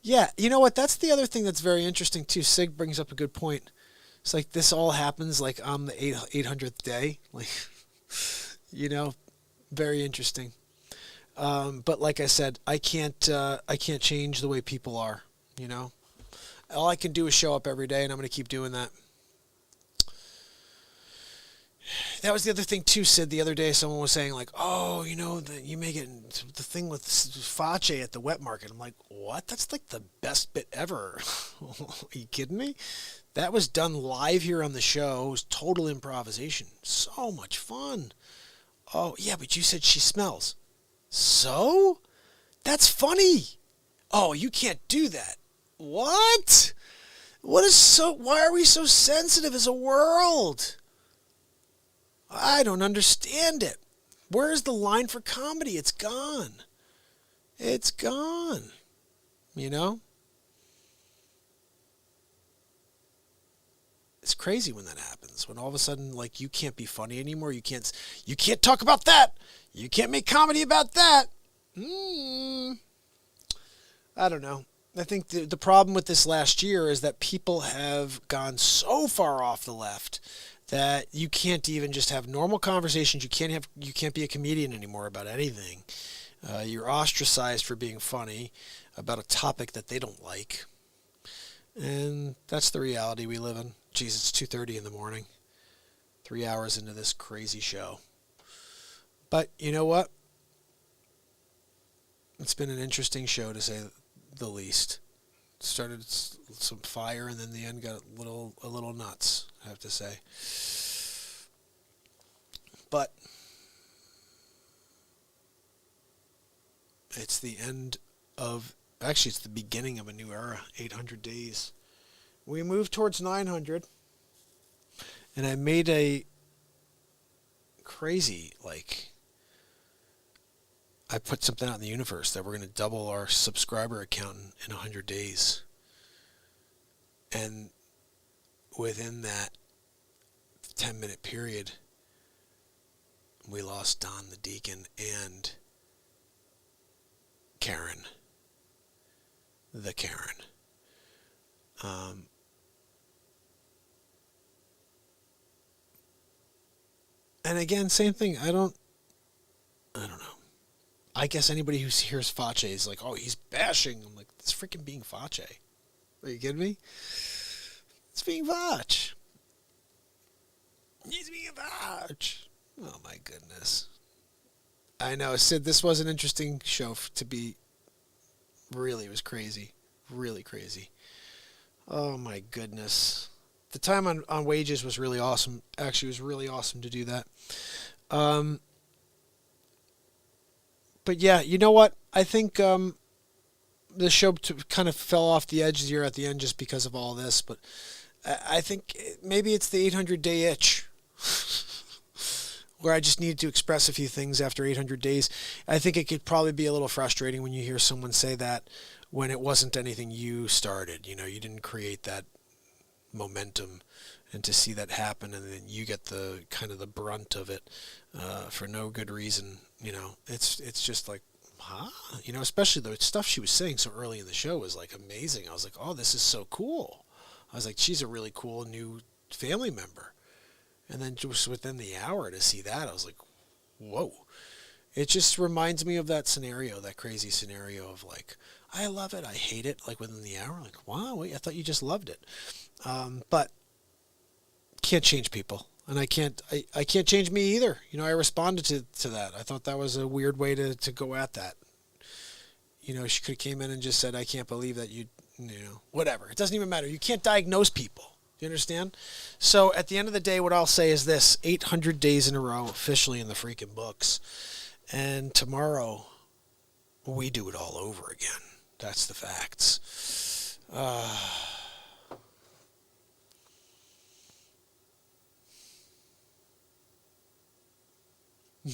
Yeah, you know what? That's the other thing that's very interesting too. Sig brings up a good point. It's like this all happens like on the 800th day, very interesting. But like I said, I can't change the way people are, All I can do is show up every day, and I'm going to keep doing that. That was the other thing too, Sid. The other day, someone was saying like, "Oh, you may get the thing with Facce at the wet market." I'm like, "What? That's like the best bit ever." Are you kidding me? That was done live here on the show. It was total improvisation. So much fun. Oh yeah, but you said she smells. So? That's funny. Oh, you can't do that. What? Why are we so sensitive as a world? I don't understand it. Where's the line for comedy? It's gone. It's gone. It's crazy when that happens. When all of a sudden, like, you can't be funny anymore. You can't talk about that. You can't make comedy about that. I don't know. I think the problem with this last year is that people have gone so far off the left that you can't even just have normal conversations. You can't be a comedian anymore about anything. You're ostracized for being funny about a topic that they don't like. And that's the reality we live in. Jeez, it's 2:30 in the morning. 3 hours into this crazy show. But you know what? It's been an interesting show, to say the least. Started some fire, and then the end got a little nuts, I have to say. But it's the end of, actually it's the beginning of a new era, 800 days. We moved towards 900, and I made a crazy, I put something out in the universe that we're going to double our subscriber account in 100 days. And within that 10-minute period, we lost Don the Deacon and Karen. The Karen. And again, same thing. I don't know. I guess anybody who hears Facce is like, oh, he's bashing. I'm like, it's freaking being Facce. Are you kidding me? It's being Facce. He's being Facce. Oh, my goodness. I know, Sid, this was an interesting show to be. Really, it was crazy. Really crazy. Oh, my goodness. The time on wages was really awesome. Actually, it was really awesome to do that. But yeah, you know what? I think the show kind of fell off the edge here at the end just because of all this. But I think maybe it's the 800-day itch where I just needed to express a few things after 800 days. I think it could probably be a little frustrating when you hear someone say that when it wasn't anything you started. You know, you didn't create that momentum, and to see that happen, and then you get the kind of the brunt of it for no good reason. You know, it's just like, huh? You know, especially the stuff she was saying so early in the show was like amazing. I was like, oh, this is so cool. I was like, she's a really cool new family member. And then just within the hour to see that, I was like, whoa. It just reminds me of that scenario, that crazy scenario of like, I love it, I hate it, like within the hour. Like, wow, wait, I thought you just loved it. But can't change people. And I can't change me either. You know, I responded to that. I thought that was a weird way to go at that. You know, she could have came in and just said, I can't believe that you know, whatever. It doesn't even matter. You can't diagnose people. Do you understand? So at the end of the day, what I'll say is this: 800 days in a row, officially in the freaking books. And tomorrow, we do it all over again. That's the facts.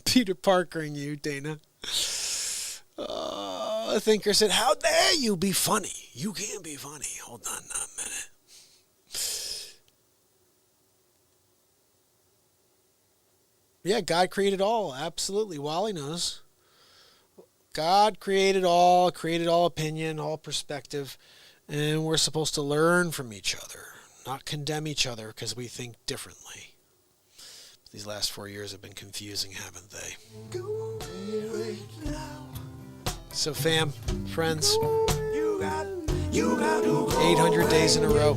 Peter Parker and you, Dana. A thinker said, how dare you be funny? You can't be funny. Hold on a minute. Yeah, God created all. Absolutely. Wally knows. God created all opinion, all perspective, and we're supposed to learn from each other, not condemn each other because we think differently. These last 4 years have been confusing, haven't they? So fam, friends, 800 days in a row.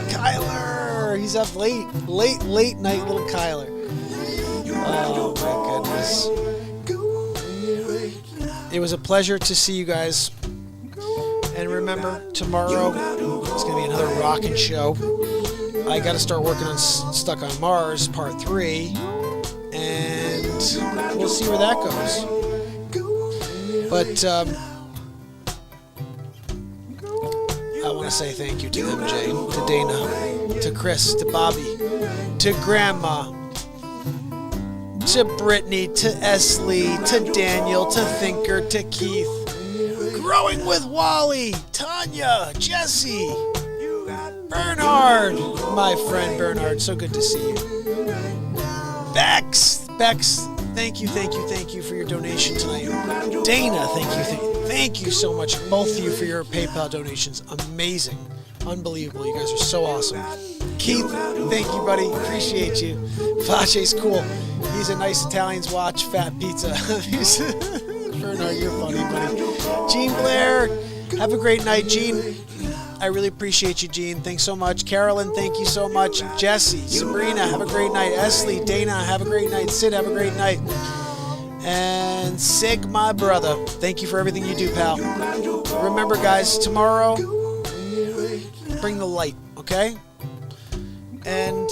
Kyler, he's up late night, little Kyler. Oh my goodness. It was a pleasure to see you guys. And remember, tomorrow it's going to be another rockin' show. I got to start working on Stuck on Mars Part 3, and we'll see where that goes. But I want to say thank you to MJ, to Dana, to Chris, to Bobby, to Grandma, to Brittany, to Esley, to Daniel, to Thinker, to Keith, Growing with Wally, Tanya, Jesse, Bernhard, my friend Bernhard, so good to see you. Bex, thank you for your donation tonight. Dana, thank you so much, both of you, for your PayPal donations. Amazing, unbelievable. You guys are so awesome. Keith, thank you, buddy. Appreciate you. Facce's cool. He's a nice Italian's watch, fat pizza. Bernhard, you're funny, buddy. Gene Blair, have a great night, Gene. I really appreciate you, Gene. Thanks so much. Carolyn, thank you so much. Jesse, Sabrina, have a great night. Esley, Dana, have a great night. Sid, have a great night. And Sig, my brother, thank you for everything you do, pal. Remember, guys, tomorrow, bring the light, okay? And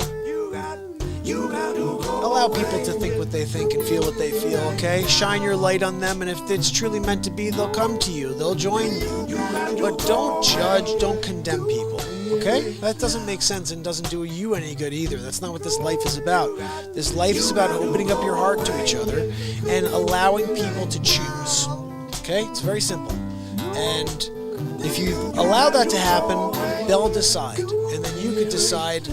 allow people to think what they think and feel what they feel, okay? Shine your light on them, and if it's truly meant to be, they'll come to you. They'll join you. But don't judge, don't condemn people, okay? That doesn't make sense and doesn't do you any good either. That's not what this life is about. This life is about opening up your heart to each other and allowing people to choose, okay? It's very simple. And if you allow that to happen, they'll decide. And then you could decide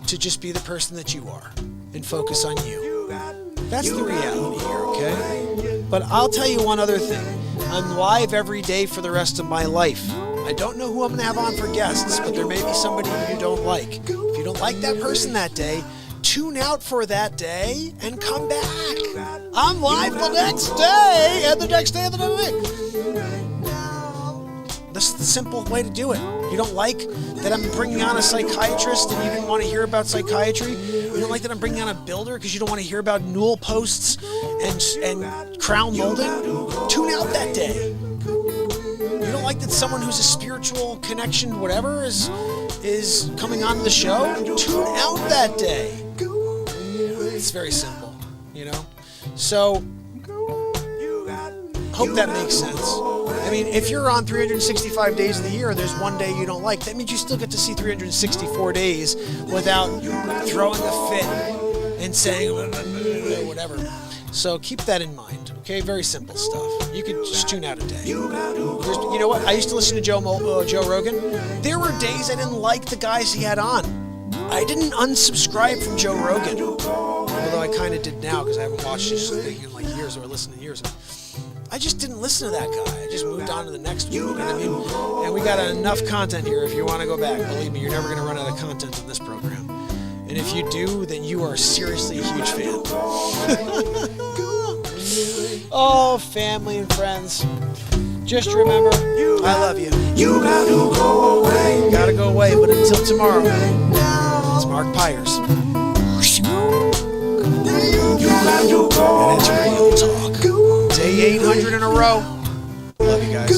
to just be the person that you are and focus on you. That's the reality here, okay? But I'll tell you one other thing. I'm live every day for the rest of my life. I don't know who I'm going to have on for guests, but there may be somebody you don't like. If you don't like that person that day, tune out for that day and come back. I'm live the next day and the next day and the next day. This is the simple way to do it. You don't like that I'm bringing on a psychiatrist and you didn't want to hear about psychiatry? You don't like that I'm bringing on a builder because you don't want to hear about newel posts and crown molding? Tune out that day. You don't like that someone who's a spiritual connection, whatever, is coming on the show? Tune out that day. It's very simple, you know? So, hope that makes sense. I mean, if you're on 365 days of the year and there's one day you don't like, that means you still get to see 364 days without throwing a fit and saying whatever. So keep that in mind, okay? Very simple stuff. You could just tune out a day. You know what? I used to listen to Joe Rogan. There were days I didn't like the guys he had on. I didn't unsubscribe from Joe Rogan, although I kind of did now because I haven't watched his thing in like years or listened in years. I just didn't listen to that guy. I just moved on to the next one. You know what I mean? And we got enough content here if you want to go back. Believe me, you're never going to run out of content in this program. And if you do, then you are seriously a huge fan. Oh, family and friends. Just remember, I love you. You gotta go away. You gotta go away, but until tomorrow, it's Mark Pires. And it's real talk. Day 800 in a row. Love you guys.